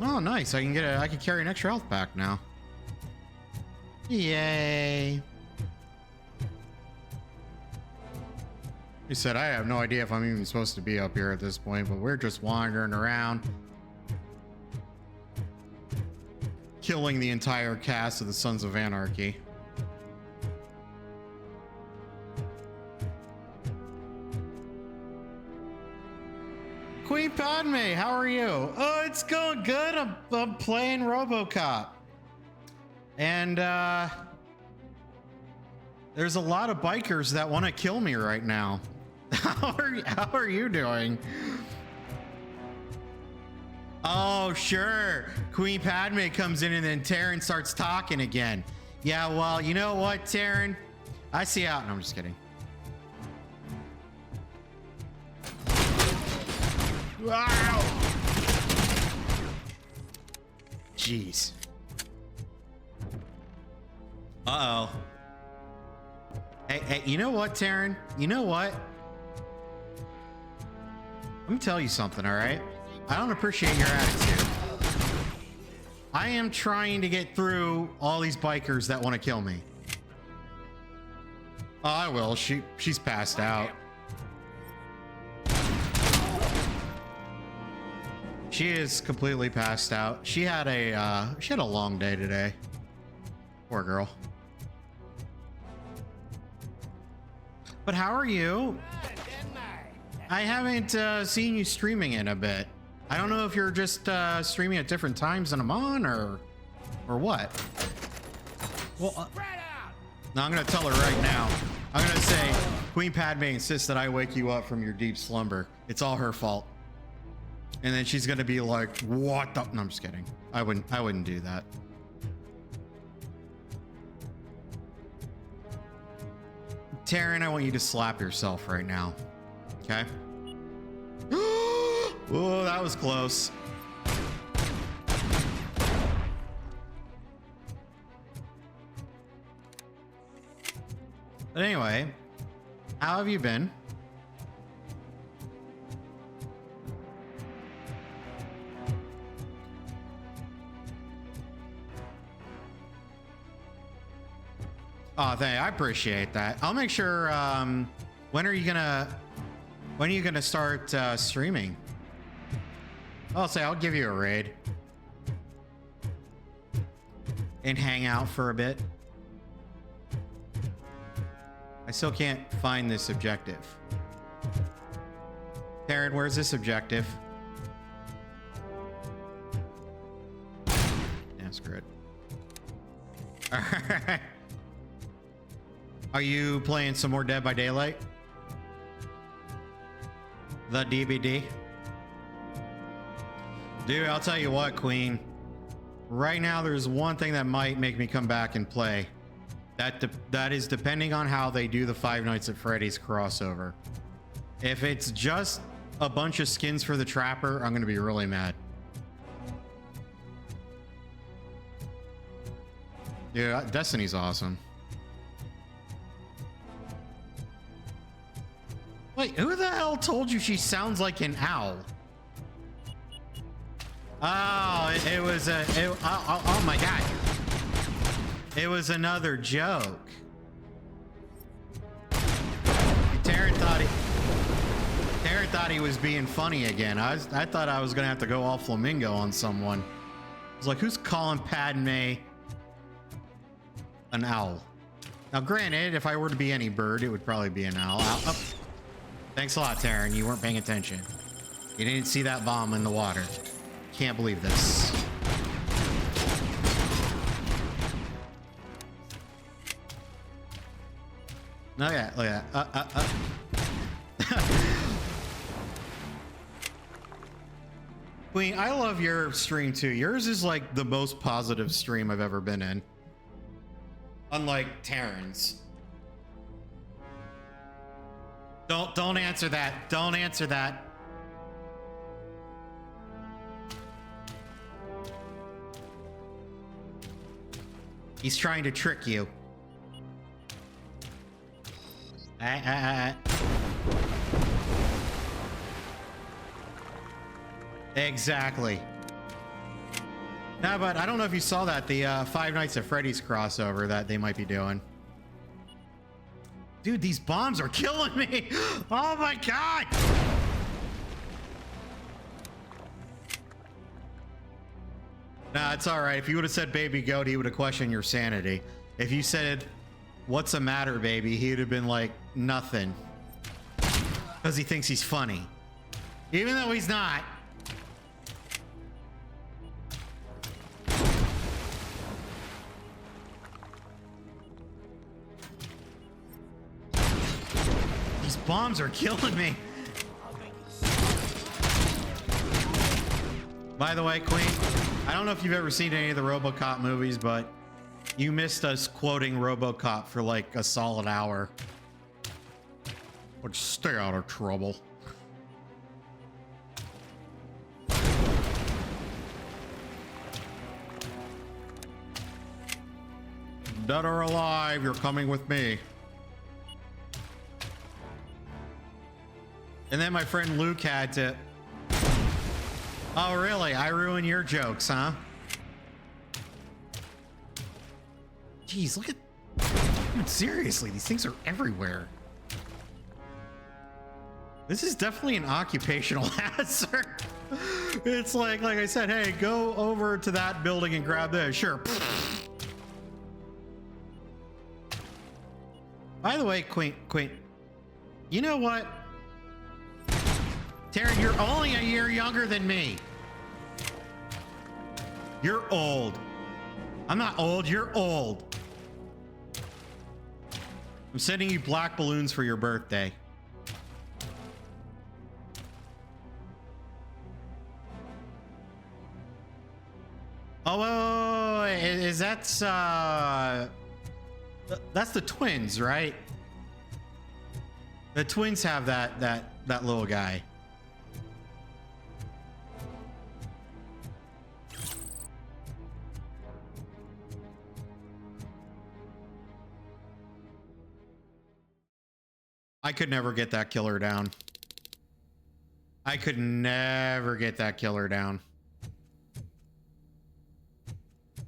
Oh, nice. I can carry an extra health pack now. Yay. He said, I have no idea if I'm even supposed to be up here at this point, but we're just wandering around, killing the entire cast of the Sons of Anarchy. Queen Padme, how are you? Oh, it's going good. I'm playing RoboCop. And there's a lot of bikers that want to kill me right now. How are you doing? Oh, sure. Queen Padme comes in and then Taryn starts talking again. Yeah, well, you know what, Taryn? I see how... No, I'm just kidding. Wow! Jeez. Uh-oh. Hey, you know what, Taryn? You know what? Let me tell you something, all right? I don't appreciate your attitude. I am trying to get through all these bikers that want to kill me. Oh, I will. She's passed out. She is completely passed out. She had a long day today. Poor girl. But how are you? I haven't seen you streaming in a bit. I don't know if you're just streaming at different times than I'm on, or what. Well, no, I'm gonna tell her right now. I'm gonna say, Queen Padme insists that I wake you up from your deep slumber. It's all her fault. And then she's gonna be like, "What the?" No, I'm just kidding. I wouldn't do that. Taryn, I want you to slap yourself right now. Okay? Oh, that was close. But anyway, how have you been? Oh, I appreciate that. I'll make sure. When are you gonna start streaming? I'll say I'll give you a raid and hang out for a bit. I still can't find this objective. Taryn, where's this objective? Yeah, screw it. All right. Are you playing some more Dead by Daylight? The DVD? Dude, I'll tell you what, Queen. Right now, there's one thing that might make me come back and play. That is depending on how they do the Five Nights at Freddy's crossover. If it's just a bunch of skins for the Trapper, I'm gonna be really mad. Dude, Destiny's awesome. Wait, who the hell told you she sounds like an owl? Oh, it was oh my God. It was another joke. Taryn thought he was being funny again. I thought I was gonna have to go all flamingo on someone. I was like, who's calling Padme an owl? Now, granted, if I were to be any bird, it would probably be an owl. Thanks a lot, Taryn. You weren't paying attention. You didn't see that bomb in the water. Can't believe this. Look at that. Queen, I love your stream too. Yours is like the most positive stream I've ever been in. Unlike Taryn's. Don't answer that. Don't answer that. He's trying to trick you. Exactly. No, but I don't know if you saw that, the Five Nights at Freddy's crossover that they might be doing. Dude, these bombs are killing me. Oh my God. Nah, it's all right. If you would have said baby goat, he would have questioned your sanity. If you said, what's the matter, baby? He would have been like, nothing. Because he thinks he's funny. Even though he's not. These bombs are killing me. By the way, Queen, I don't know if you've ever seen any of the RoboCop movies, but you missed us quoting RoboCop for like a solid hour. But stay out of trouble. Dead or alive, you're coming with me. And then my friend Luke had to... Oh, really? I ruin your jokes, huh? Jeez, look at... Dude, seriously, these things are everywhere. This is definitely an occupational hazard. It's like I said, hey, go over to that building and grab this. Sure. By the way, Queen, you know what? Taryn, you're only a year younger than me. You're old. I'm not old, you're old. I'm sending you black balloons for your birthday. Oh, is that's the twins, right? The twins have that little guy. I could never get that killer down. I could never get that killer down.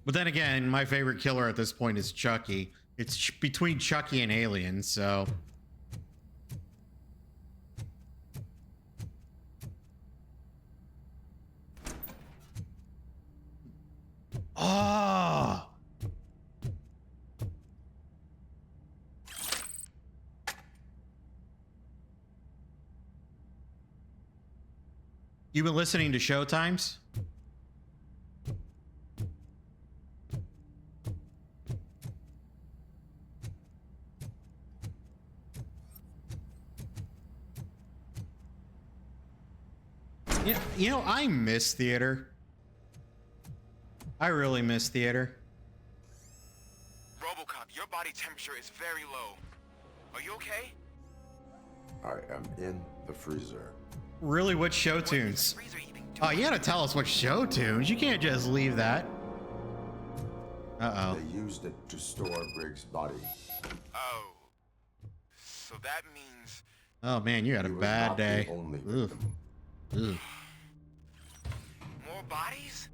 But then again, my favorite killer at this point is Chucky. It's between Chucky and Alien, so... Oh! You been listening to Showtimes? You know, I miss theater. I really miss theater. RoboCop, your body temperature is very low. Are you okay? I am in the freezer. Really, what show tunes? Oh, you gotta tell us what show tunes. You can't just leave that. Uh-oh. They used it to store Briggs' body. Oh. So that means... Oh man, you had a bad day. Ugh. Ugh. More bodies?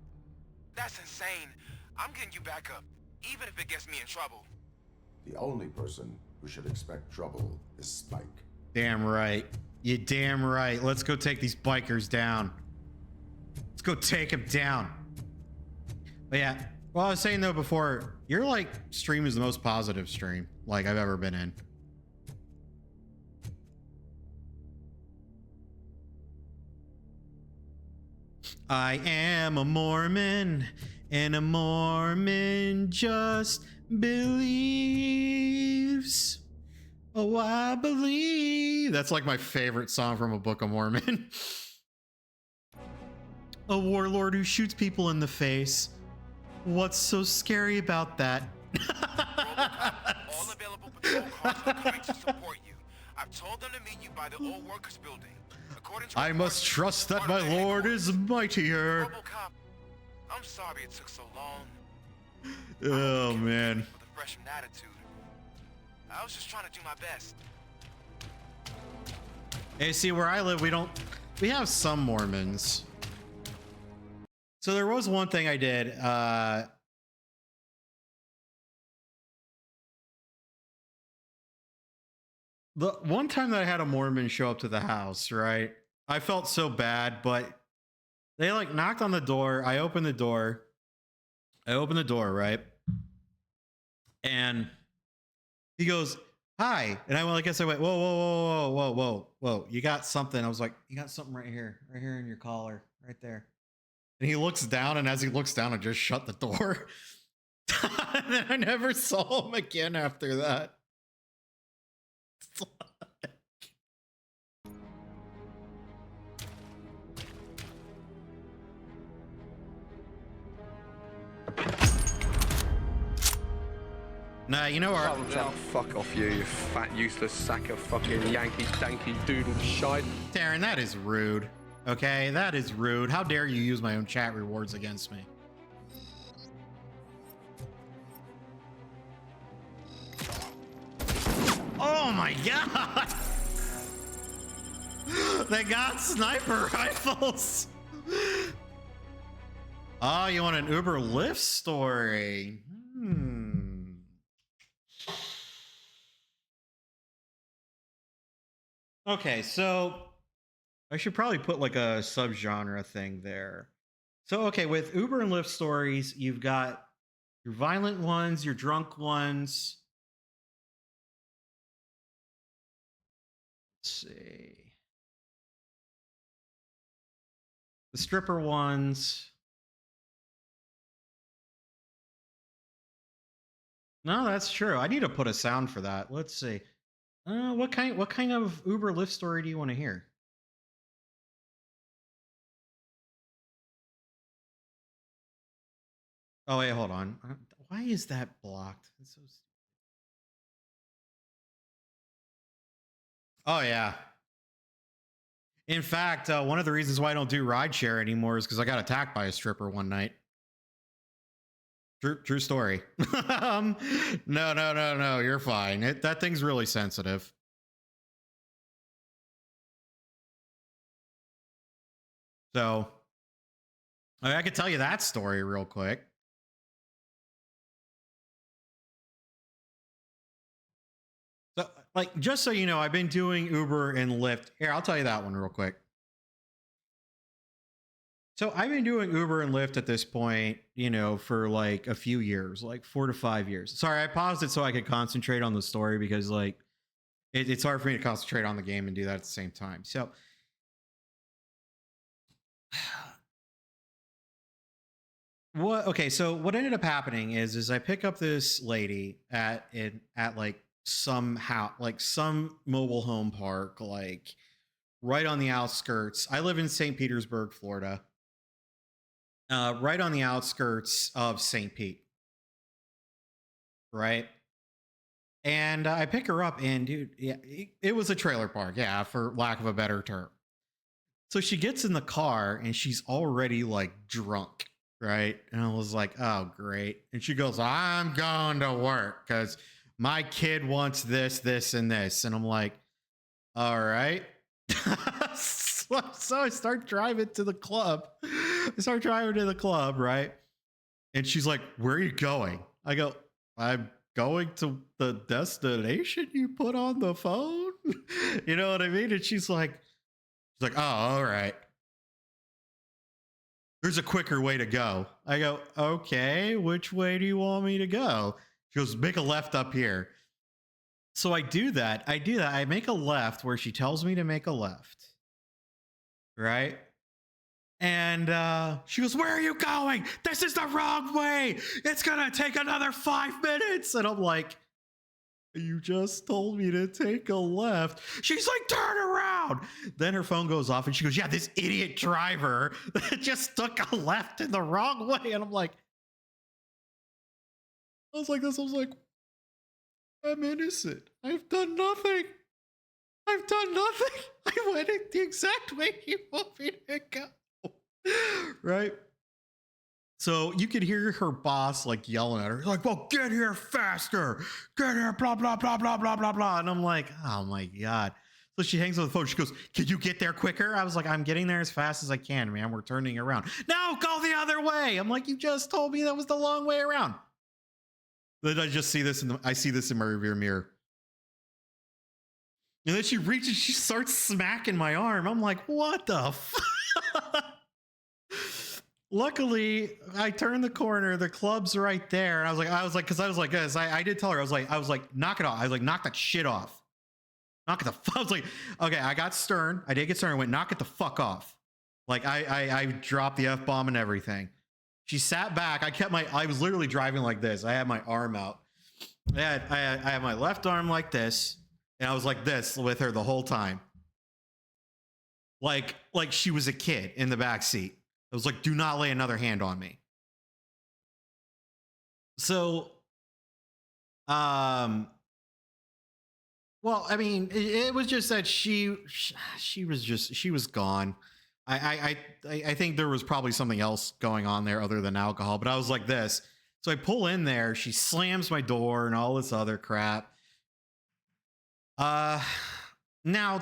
That's insane. I'm getting you back up, even if it gets me in trouble. The only person who should expect trouble is Spike. Damn right. You damn right. Let's go take these bikers down. Let's go take them down. But yeah, well, I was saying though before, your like stream is the most positive stream like I've ever been in. I am a Mormon, and a Mormon just believes. Oh, I believe. That's like my favorite song from a Book of Mormon. A warlord who shoots people in the face. What's so scary about that? All available patrol cars are coming to support you. I've told them to meet you by the old workers building. I must trust that my lord is mightier. RoboCop, I'm sorry it took so long. Oh man. With a freshman attitude. I was just trying to do my best. Hey, see where I live, we have some Mormons. So there was one thing I did. The one time that I had a Mormon show up to the house, right? I felt so bad, but they like knocked on the door. I opened the door, right? And he goes, "Hi." And I guess I went, "Whoa, whoa, whoa, whoa, whoa, whoa. You got something." I was like, "You got something right here in your collar, right there." And he looks down, and as he looks down, I just shut the door. And then I never saw him again after that. Nah, you know what? Oh, fuck off you fat useless sack of fucking Yankee danky doodle shite. Darren, that is rude. Okay, that is rude. How dare you use my own chat rewards against me? Oh my god! They got sniper rifles! Oh, you want an Uber Lyft story? Okay, so I should probably put like a subgenre thing there. So, okay, with Uber and Lyft stories, you've got your violent ones, your drunk ones. Let's see. The stripper ones. No, that's true. I need to put a sound for that. Let's see. What kind of Uber Lyft story do you want to hear? Oh wait, hold on. Why is that blocked? It's so Oh yeah. In fact, one of the reasons why I don't do rideshare anymore is because I got attacked by a stripper one night. True story. No. You're fine. That thing's really sensitive. So I could tell you that story real quick. So, like, just so you know, I've been doing Uber and Lyft. Here, I'll tell you that one real quick. So I've been doing Uber and Lyft at this point, for like a few years, like 4 to 5 years. Sorry, I paused it so I could concentrate on the story because like it's hard for me to concentrate on the game and do that at the same time. So so what ended up happening is I pick up this lady at like some mobile home park, like right on the outskirts. I live in St. Petersburg, Florida. Right on the outskirts of St. Pete. Right. And I pick her up, and dude, yeah, it was a trailer park, yeah, for lack of a better term. So she gets in the car and she's already like drunk, right? And I was like, oh, great. And she goes, I'm going to work because my kid wants this, this, and this. And I'm like, all right. So I start driving to the club. Right? And she's like, where are you going? I go, I'm going to the destination you put on the phone. You know what I mean? And she's like, oh, all right. There's a quicker way to go. I go, okay, which way do you want me to go? She goes, make a left up here. So I do that. I make a left where she tells me to make a left. Right? And she goes, where are you going? This is the wrong way. It's going to take another 5 minutes. And I'm like, you just told me to take a left. She's like, turn around. Then her phone goes off and she goes, yeah, this idiot driver just took a left in the wrong way. And I'm like, I was like, I'm innocent. I've done nothing. I went in the exact way you want me to go. Right? So you could hear her boss like yelling at her, like, well, get here faster. Get here, blah, blah, blah, blah, blah, blah, blah. And I'm like, oh my God. So she hangs up the phone. She goes, can you get there quicker? I was like, I'm getting there as fast as I can, man. We're turning around. No, go the other way. I'm like, you just told me that was the long way around. Then I just see this I see this in my rearview mirror. And then she reaches, she starts smacking my arm. I'm like, what the fuck? Luckily, I turned the corner. The club's right there. And I did tell her, I was like, knock it off. I was like, knock that shit off. Knock it the fuck. I was like, okay, I got stern. I did get stern. I went, knock it the fuck off. Like I dropped the F-bomb and everything. She sat back. I was literally driving like this. I had my arm out. I had my left arm like this. And I was like this with her the whole time. Like she was a kid in the back seat. I was like, do not lay another hand on me. So, well, I mean, it was just that she was gone. I think there was probably something else going on there other than alcohol, but I was like this. So I pull in there, she slams my door and all this other crap. Now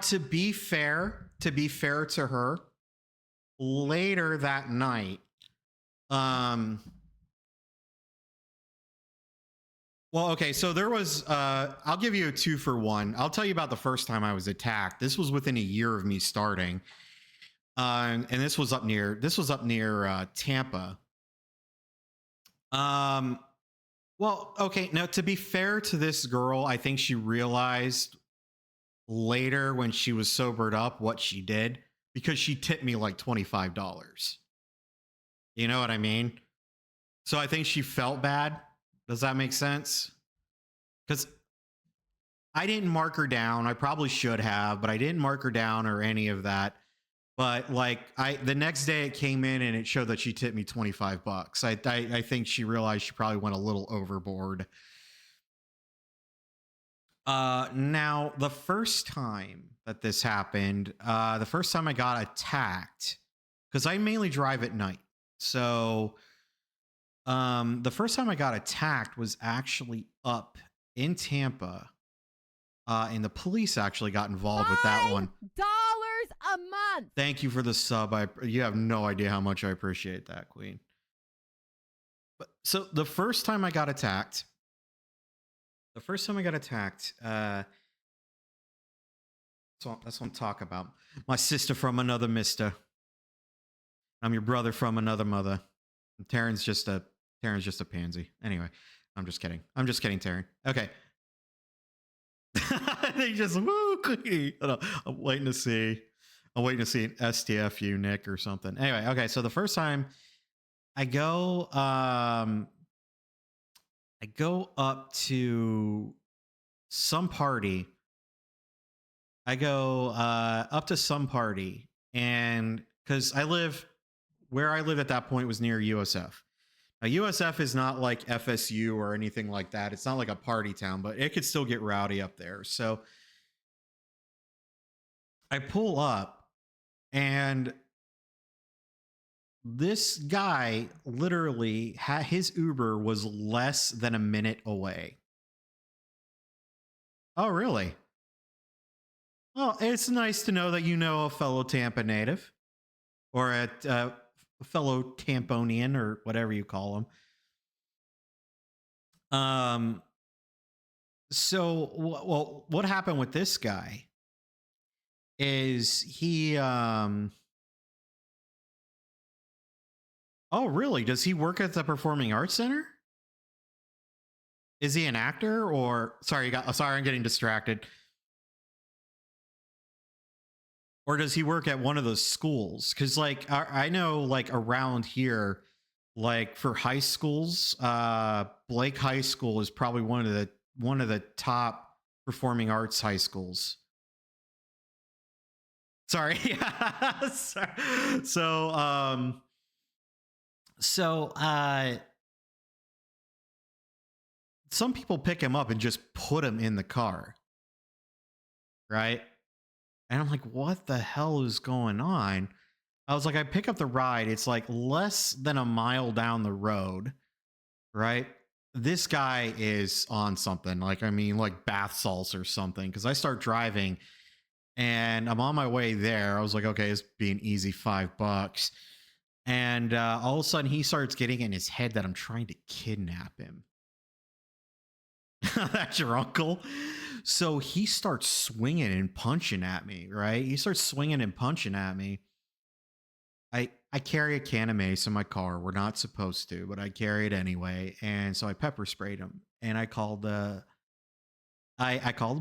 to be fair to her, later that night, well, Well, okay, so there was I'll give you a 2-for-1. I'll tell you about the first time I was attacked. This was within a year of me starting. And this was up near Tampa. Well, okay, now to be fair to this girl, I think she realized later when she was sobered up what she did, because she tipped me like $25. You know what I mean? So I think she felt bad. Does that make sense? Because I didn't mark her down. I probably should have, but I didn't mark her down or any of that. But like the next day it came in and it showed that she tipped me $25. I think she realized she probably went a little overboard. Now the first time that this happened, the first time I got attacked, because I mainly drive at night. So the first time I got attacked was actually up in Tampa. And the police actually got involved with that one. $5 a month. Thank you for the sub. You have no idea how much I appreciate that, Queen. But so the first time I got attacked, that's what I'm talking about. My sister from another mister. I'm your brother from another mother. And Taryn's just a pansy. Anyway, I'm just kidding, Taryn. Okay. They just woo. I'm waiting to see an STFU Nick or something. Anyway, okay. So the first time I go up to some party. And because where I lived at that point was near USF. Now, USF is not like FSU or anything like that. It's not like a party town, but it could still get rowdy up there. So I pull up and this guy literally his Uber was less than a minute away. Oh, really? Well, it's nice to know that you know a fellow Tampa native or a fellow Tamponian or whatever you call them. So, well, what happened with this guy is he, oh, really? Does he work at the Performing Arts Center? Is he an actor or, sorry, I'm getting distracted. Or does he work at one of those schools? Because like I know like around here, like for high schools, Blake High School is probably one of the top performing arts high schools. Sorry. So some people pick him up and just put him in the car. Right? And I'm like, what the hell is going on? I was like, I pick up the ride. It's like less than a mile down the road, right? This guy is on something. Like, I mean, like bath salts or something. Because I start driving and I'm on my way there. I was like, okay, it's be an easy $5. And all of a sudden he starts getting in his head that I'm trying to kidnap him. That's your uncle. So he starts swinging and punching at me, right? He starts swinging and punching at me. I carry a can of mace in my car. We're not supposed to, but I carry it anyway. And so I pepper sprayed him and I called the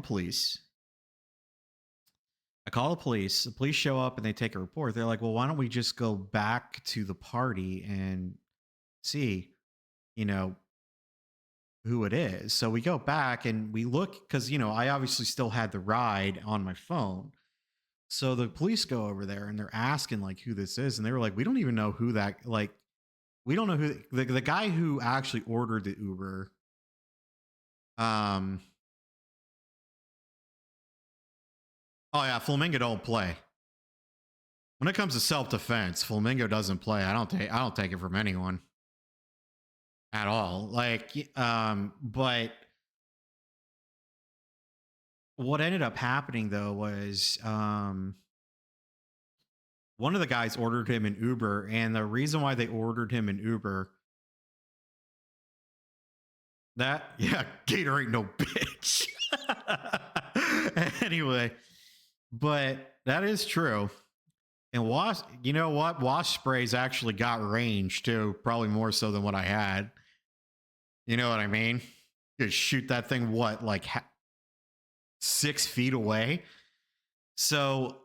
police. I call the police. The police show up and they take a report. They're like, well, why don't we just go back to the party and see, you know, who it is. So we go back and we look because, you know, I obviously still had the ride on my phone. So the police go over there and they're asking like who this is. And they were like, we don't even know who that, like, we don't know who the guy who actually ordered the Uber. Oh yeah, Flamingo don't play. When it comes to self-defense, Flamingo doesn't play. I don't take it from anyone. At all. Like, but what ended up happening though was one of the guys ordered him an Uber, and the reason why they ordered him an Uber Yeah, Gator ain't no bitch. Anyway, but that is true. And wasp, you know what? Wasp sprays actually got range too, probably more so than what I had. You know what I mean? You could shoot that thing, what, like 6 feet away? So,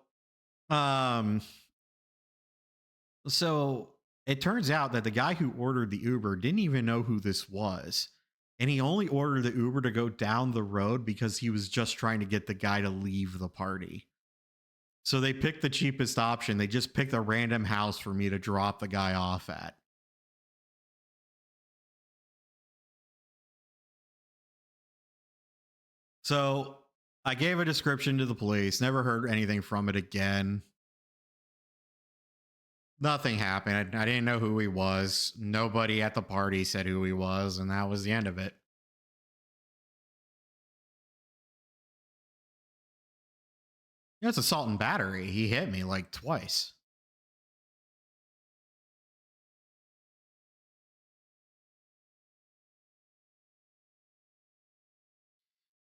so it turns out that the guy who ordered the Uber didn't even know who this was. And he only ordered the Uber to go down the road because he was just trying to get the guy to leave the party. So they picked the cheapest option. They just picked a random house for me to drop the guy off at. So I gave a description to the police, never heard anything from it again. Nothing happened. I didn't know who he was. Nobody at the party said who he was, and that was the end of it. It's assault and battery. He hit me like twice.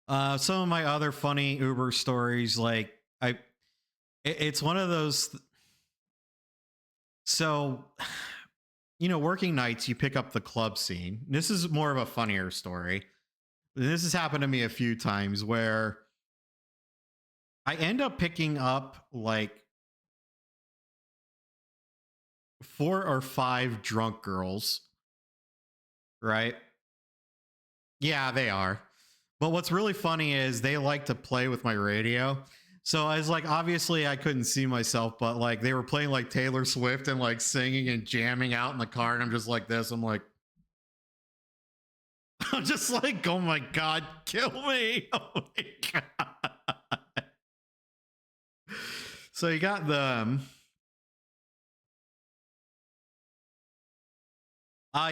Some of my other funny Uber stories, like it's one of those. So, working nights, you pick up the club scene. This is more of a funnier story. This has happened to me a few times where I end up picking up like 4 or 5 drunk girls, right? Yeah, they are. But what's really funny is they like to play with my radio. So I was like, obviously I couldn't see myself, but like they were playing like Taylor Swift and like singing and jamming out in the car. And I'm just like this. I'm like, I'm just like, oh my God, kill me. Oh my God. So you got them.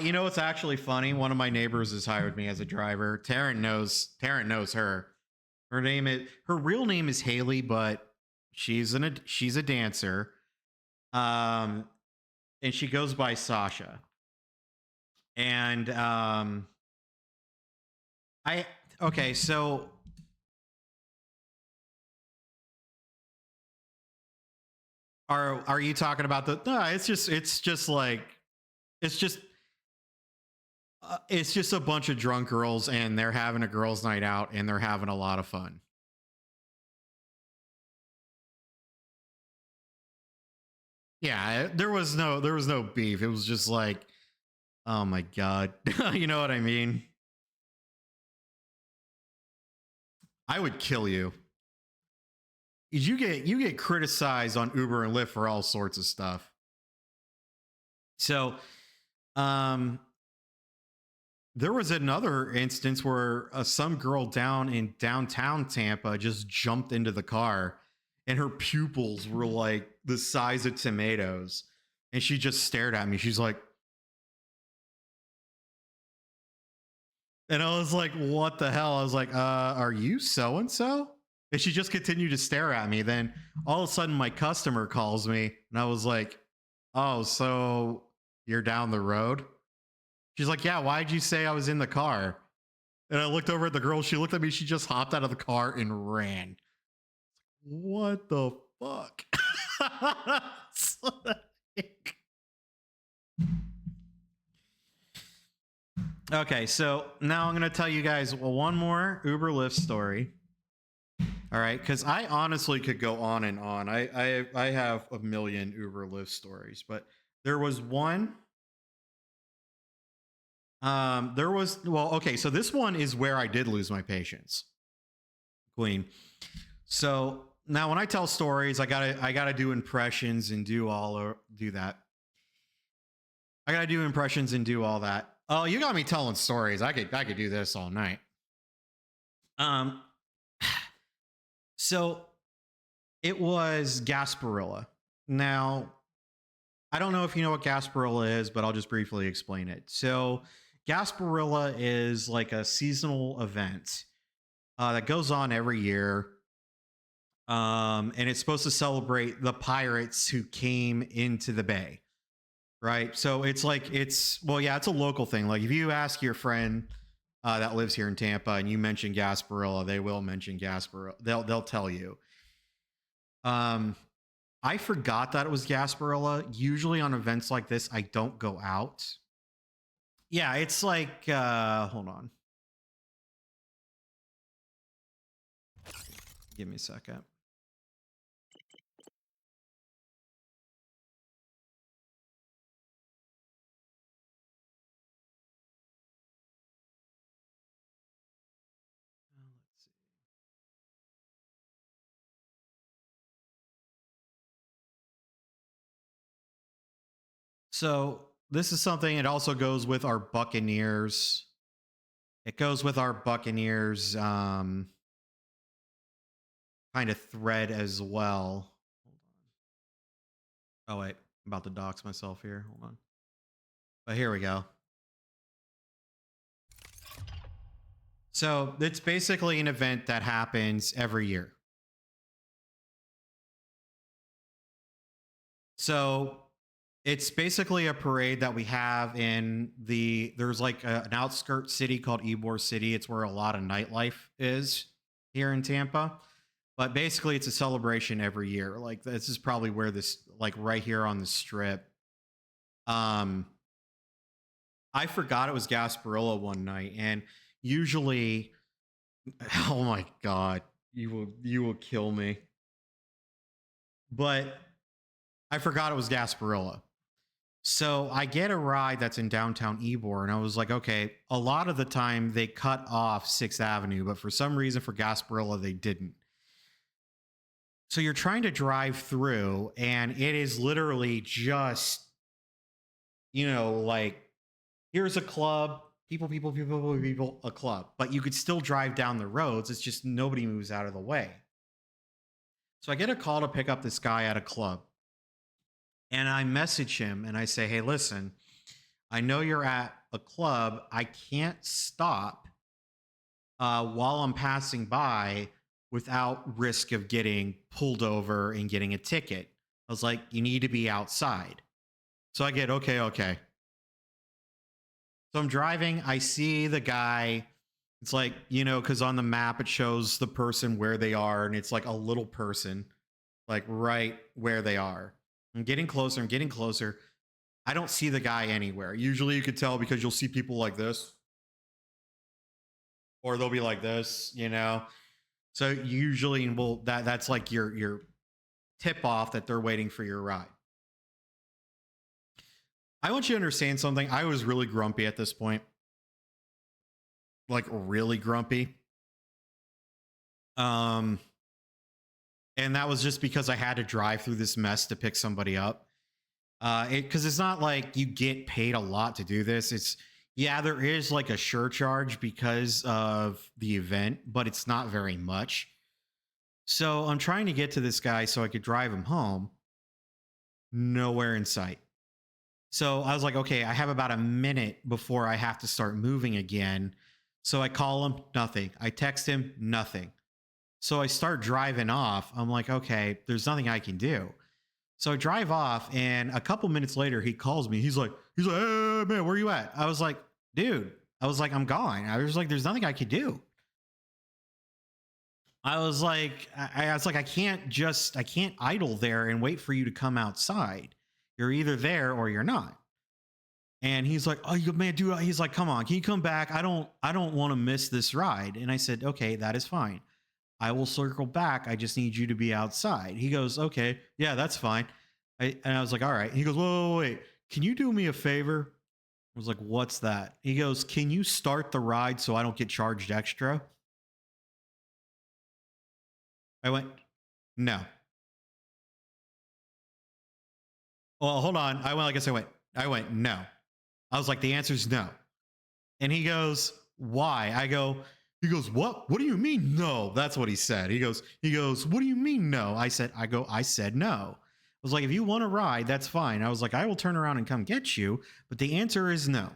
You know what's actually funny? One of my neighbors has hired me as a driver. Taryn knows her. Her real name is Haley, but she's a dancer. And she goes by Sasha. And okay, so are you talking about the no, it's just a bunch of drunk girls and they're having a girls' night out and they're having a lot of fun. Yeah, there was no beef. It was just like, oh my God. You know what I mean? I would kill you. You get criticized on Uber and Lyft for all sorts of stuff. So, there was another instance where some girl down in downtown Tampa just jumped into the car and her pupils were like the size of tomatoes. And she just stared at me. She's like, and I was like, what the hell? I was like, are you so-and-so? And she just continued to stare at me. Then all of a sudden my customer calls me and I was like, oh, so you're down the road? She's like, yeah, why'd you say I was in the car? And I looked over at the girl. She looked at me. She just hopped out of the car and ran. What the fuck? Okay, so now I'm going to tell you guys one more Uber Lyft story. All right, because I honestly could go on and on. I have a million Uber Lyft stories, but there was one. Okay, so this one is where I did lose my patience, Queen. So now when I tell stories, I gotta do impressions and do that. I gotta do impressions and do all that. Oh, you got me telling stories. I could do this all night. So it was Gasparilla. Now, I don't know if you know what Gasparilla is, but I'll just briefly explain it. So Gasparilla is like a seasonal event that goes on every year. And it's supposed to celebrate the pirates who came into the bay. Right. So it's a local thing. Like if you ask your friend, that lives here in Tampa, and you mention Gasparilla, they will mention Gasparilla. They'll tell you. I forgot that it was Gasparilla. Usually on events like this, I don't go out. Yeah, it's like hold on. Give me a second. So this is something, it also goes with our Buccaneers. It goes with our Buccaneers kind of thread as well. Oh wait, I'm about to dox myself here. Hold on. But here we go. So it's basically an event that happens every year. So it's basically a parade that we have in there's like an outskirt city called Ybor City. It's where a lot of nightlife is here in Tampa. But basically it's a celebration every year. Like this is probably where this, like right here on the strip. I forgot it was Gasparilla one night, and usually, oh my God, you will kill me. But I forgot it was Gasparilla. So I get a ride that's in downtown Ybor, and I was like, okay, a lot of the time they cut off 6th Avenue, but for some reason for Gasparilla, they didn't. So you're trying to drive through, and it is literally just, like, here's a club, people, a club. But you could still drive down the roads. It's just nobody moves out of the way. So I get a call to pick up this guy at a club. And I message him and I say, hey, listen, I know you're at a club. I can't stop while I'm passing by without risk of getting pulled over and getting a ticket. I was like, you need to be outside. So I get, okay. So I'm driving. I see the guy. It's like, because on the map, it shows the person where they are. And it's like a little person, like right where they are. I'm getting closer. I don't see the guy anywhere. Usually you could tell because you'll see people like this. Or they'll be like this, So usually, that's like your tip off that they're waiting for your ride. I want you to understand something. I was really grumpy at this point. Like really grumpy. And that was just because I had to drive through this mess to pick somebody up. Because it's not like you get paid a lot to do this. There is like a surcharge because of the event, but it's not very much. So I'm trying to get to this guy so I could drive him home. Nowhere in sight. So I was like, okay, I have about a minute before I have to start moving again. So I call him, nothing. I text him, nothing. So I start driving off. I'm like, okay, there's nothing I can do. So I drive off, and a couple minutes later, he calls me. He's like, hey, man, where you at? I was like, dude, I'm gone. I was like, there's nothing I could do. I was like, I can't idle there and wait for you to come outside. You're either there or you're not. And he's like, oh, man, dude. He's like, come on, can you come back? I don't want to miss this ride. And I said, okay, that is fine. I will circle back. I just need you to be outside. He goes, okay, yeah, that's fine. And I was like, all right. He goes, whoa, wait. Can you do me a favor? I was like, what's that? He goes, can you start the ride so I don't get charged extra? I went, no. Well, hold on. I went, no. I was like, the answer's no. And he goes, why? He goes, what? What do you mean no? That's what he said. He goes, what do you mean no? I said no. I was like, if you want to ride, that's fine. I was like, I will turn around and come get you. But the answer is no.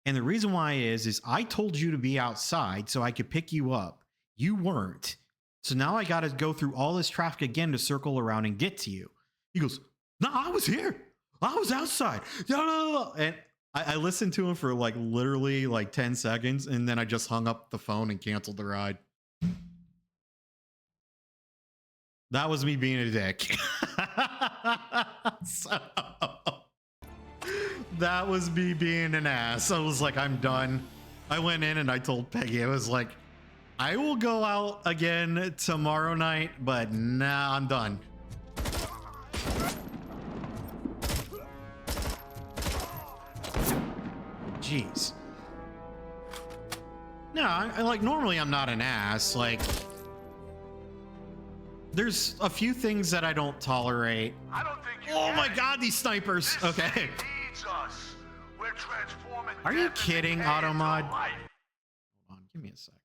And the reason why is I told you to be outside so I could pick you up. You weren't. So now I got to go through all this traffic again to circle around and get to you. He goes, no, I was here. I was outside. No. And I listened to him for like literally like 10 seconds and then I just hung up the phone and canceled the ride. That was me being a dick. So, that was me being an ass. I was like, I'm done. I went in and I told Peggy, I was like, I will go out again tomorrow night, but nah, I'm done. Jeez. No, I like normally I'm not an ass. Like, there's a few things that I don't tolerate. I don't think you Oh my God, these snipers. Okay. needs us. We're transforming. Are you kidding, Automod? Life. Hold on, give me a second.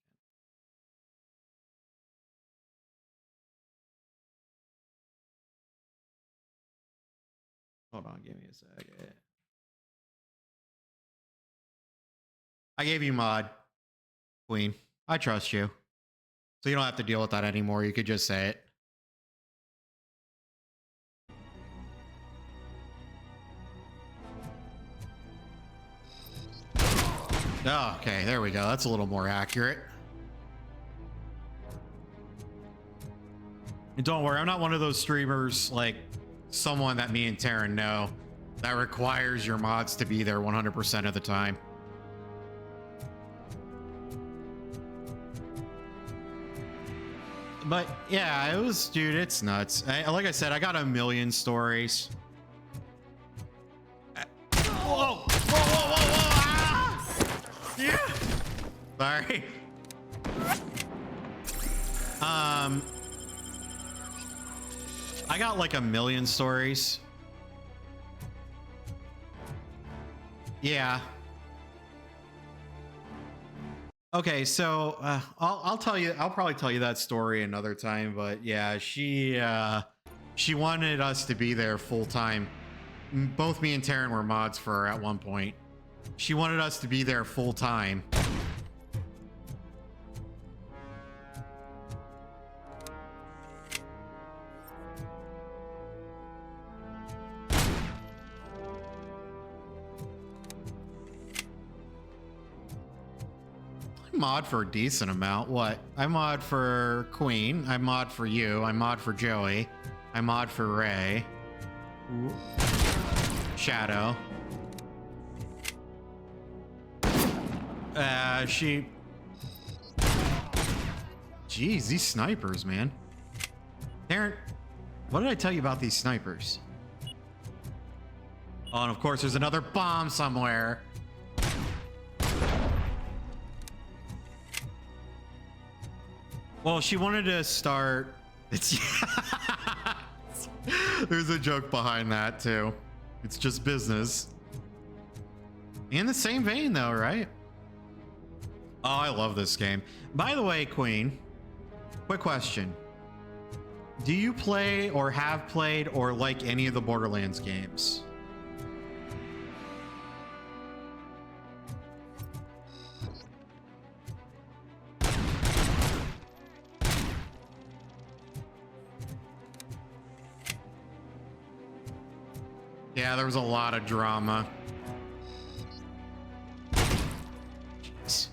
Hold on, give me a second. I gave you mod, Queen. I trust you. So you don't have to deal with that anymore. You could just say it. Oh, okay, there we go. That's a little more accurate. And don't worry, I'm not one of those streamers like someone that me and Taryn know that requires your mods to be there 100% of the time. But yeah, it was, dude, it's nuts. Like I said, I got a million stories. Whoa, whoa, whoa, whoa, whoa, ah! Yeah. Sorry. I got like a million stories. Yeah. Okay, so I'll tell you. I'll probably tell you that story another time. But yeah, she wanted us to be there full time. Both me and Taryn were mods for her at one point. She wanted us to be there full time. Mod for a decent amount. What? I mod for Queen. I mod for you. I mod for Joey. I mod for Ray. Ooh. Shadow. She... Jeez, these snipers, man. Darren, what did I tell you about these snipers? Oh, and of course there's another bomb somewhere. Well, she wanted to start... It's... There's a joke behind that, too. It's just business. In the same vein, though, right? Oh, I love this game. By the way, Queen, quick question. Do you play or have played or like any of the Borderlands games? Yeah, there was a lot of drama. Jeez.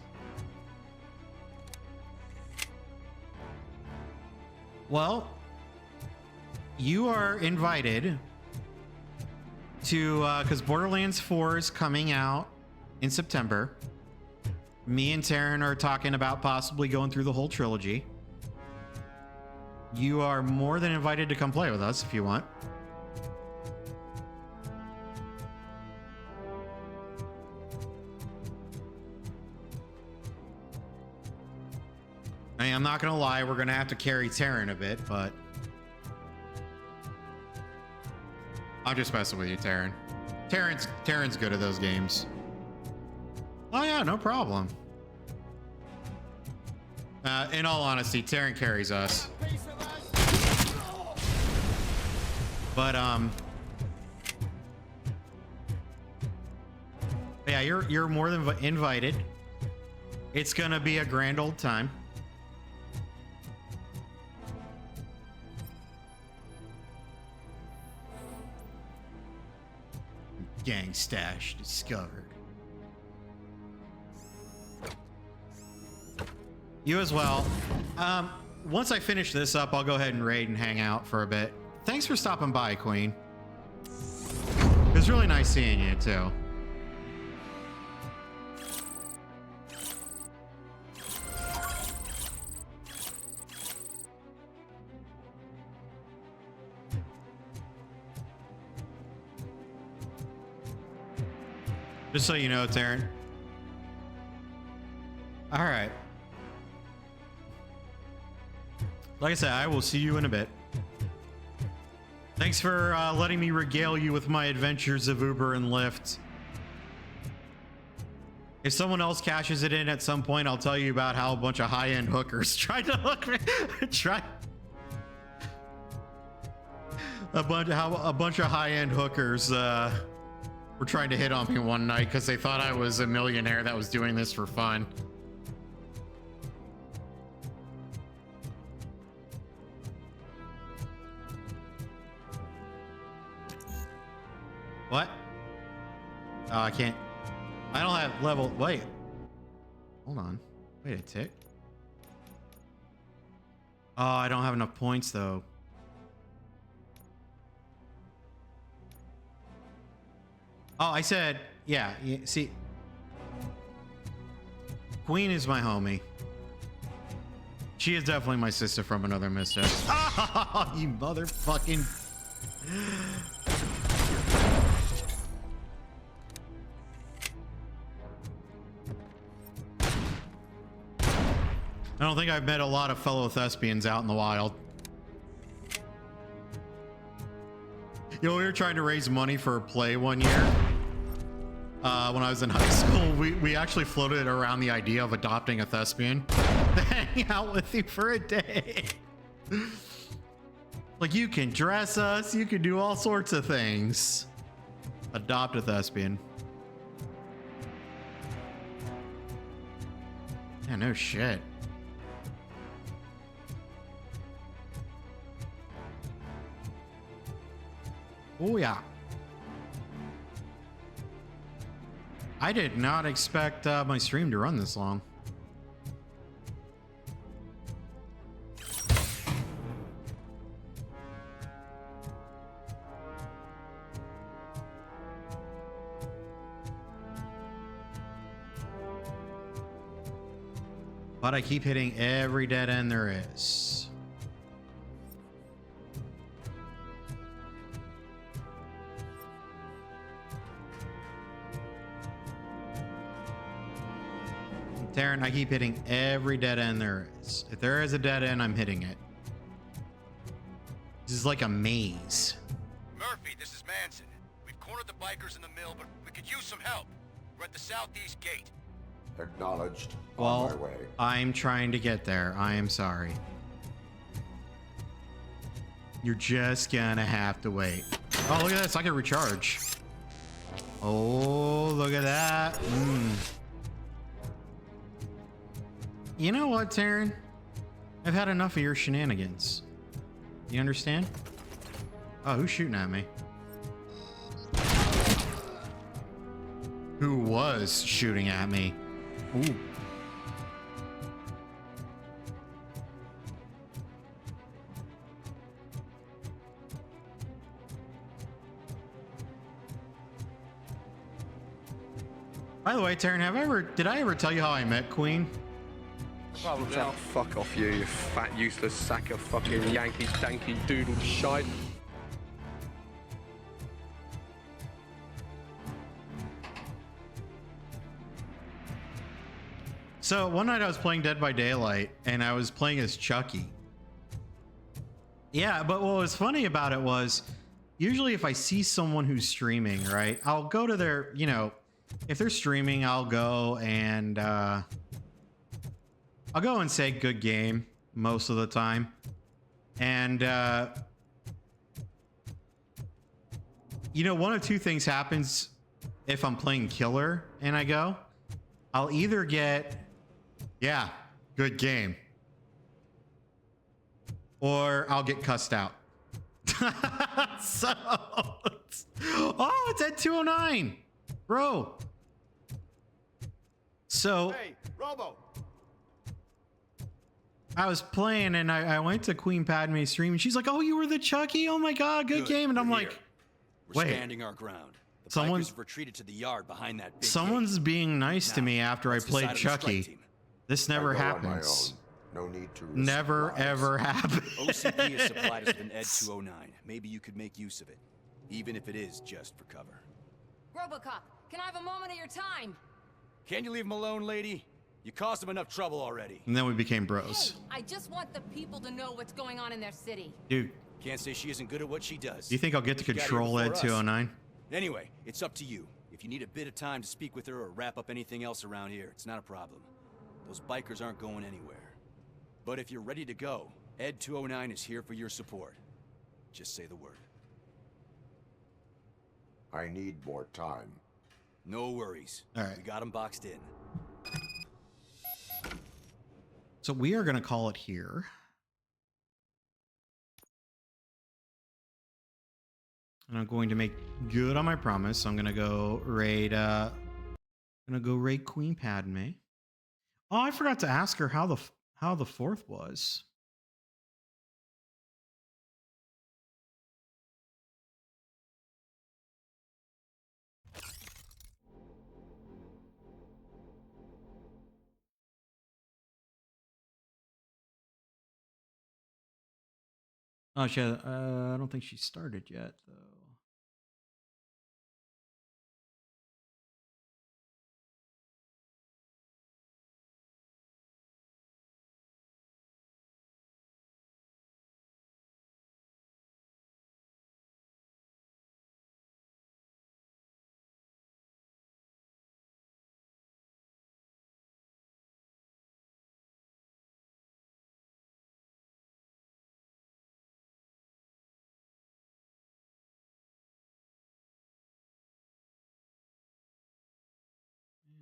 Well, you are invited to, because Borderlands 4 is coming out in September. Me and Taryn are talking about possibly going through the whole trilogy. You are more than invited to come play with us if you want. I mean, I'm not gonna lie, we're gonna have to carry Taryn a bit, but I'm just messing with you, Taryn. Taryn's good at those games. Oh yeah, no problem. In all honesty, Taryn carries us. But yeah, you're more than invited. It's gonna be a grand old time. Gang stash discovered. You as well. Once I finish this up, I'll go ahead and raid and hang out for a bit. Thanks for stopping by, Queen. It was really nice seeing you, too. Just so you know, Taryn. All right. Like I said, I will see you in a bit. Thanks for letting me regale you with my adventures of Uber and Lyft. If someone else cashes it in at some point, I'll tell you about how a bunch of high-end hookers tried to hook me. A bunch of high-end hookers were trying to hit on me one night because they thought I was a millionaire that was doing this for fun. What? Oh, I can't. I don't have level. Wait. Hold on. Wait a tick. Oh, I don't have enough points though. Oh, I said, yeah, see. Queen is my homie. She is definitely my sister from another mister. Oh, you motherfucking. I don't think I've met a lot of fellow thespians out in the wild. You know, we were trying to raise money for a play one year. When I was in high school, we actually floated around the idea of adopting a thespian to hang out with you for a day. Like, you can dress us, you can do all sorts of things. Adopt a thespian. Yeah, no shit. Oh yeah. I did not expect my stream to run this long. But I keep hitting every dead end there is. Taryn, I keep hitting every dead end there is. If there is a dead end, I'm hitting it. This is like a maze. Murphy, this is Manson. We've cornered the bikers in the mill, but we could use some help. We're at the southeast gate. Acknowledged. On my Well, way. I'm trying to get there. I am sorry. You're just gonna have to wait. Oh, look at this. I can recharge. Oh, look at that. You know what, Taryn? I've had enough of your shenanigans. You understand? Oh, who's shooting at me? Who was shooting at me? Ooh. By the way, Taryn, did I ever tell you how I met Queen? Probably. Oh, fuck off you fat useless sack of fucking Yankee danky doodle shite. So one night I was playing Dead by Daylight and I was playing as Chucky. Yeah, but what was funny about it was usually if I see someone who's streaming, right, I'll go to their, you know, if they're streaming, I'll go and say good game most of the time. And, you know, one of two things happens if I'm playing killer and I go. I'll either get, yeah, good game. Or I'll get cussed out. So, it's at 209. Bro. So. Hey, Robo. I was playing and I went to Queen Padme's stream and she's like, "Oh, you were the Chucky? Oh my god, good game!" And I'm We're like, here. We're "Wait, standing our ground. The someone's bikers have retreated to the yard behind that big someone's being nice to Now, me after I let's played decide on the strike Chucky. team. This never I go on my happens. own. No need to risk Never lives. ever happens." OCP has supplied us with an Ed 209. Maybe you could make use of it, even if it is just for cover. RoboCop, can I have a moment of your time? Can you leave him alone, lady? You caused him enough trouble already. And then we became bros. I just want the people to know what's going on in their city. Dude, Can't say she isn't good at what she does. do you think I'll get to She got here control Ed before us. 209? Anyway, it's up to you. If you need a bit of time to speak with her or wrap up anything else around here, it's not a problem. Those bikers aren't going anywhere. But if you're ready to go, Ed 209 is here for your support. Just say the word. I need more time. No worries. All right. We got him boxed in. So we are going to call it here. And I'm going to make good on my promise. I'm going to go raid Queen Padme. Oh, I forgot to ask her how the fourth was. Oh, I don't think she started yet, though.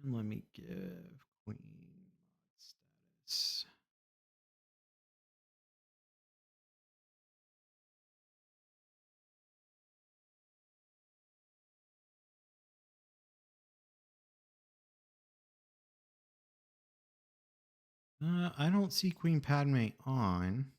And let me give Queen status. I don't see Queen Padme on.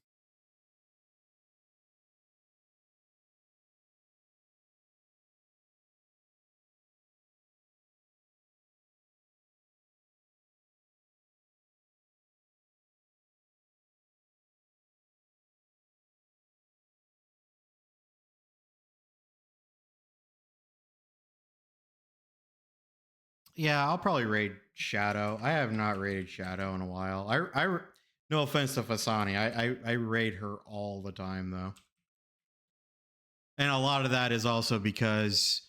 Yeah, I'll probably raid Shadow. I have not raided Shadow in a while. No offense to Fasani, I raid her all the time though, and a lot of that is also because,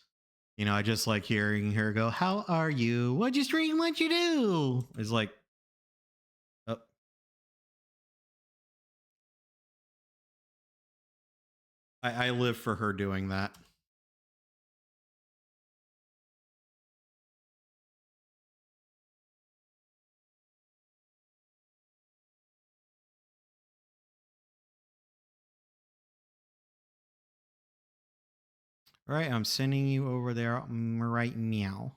you know, I just like hearing her go, "How are you? What'd you stream? What'd you do?" It's like, oh. I live for her doing that. All right, I'm sending you over there right meow.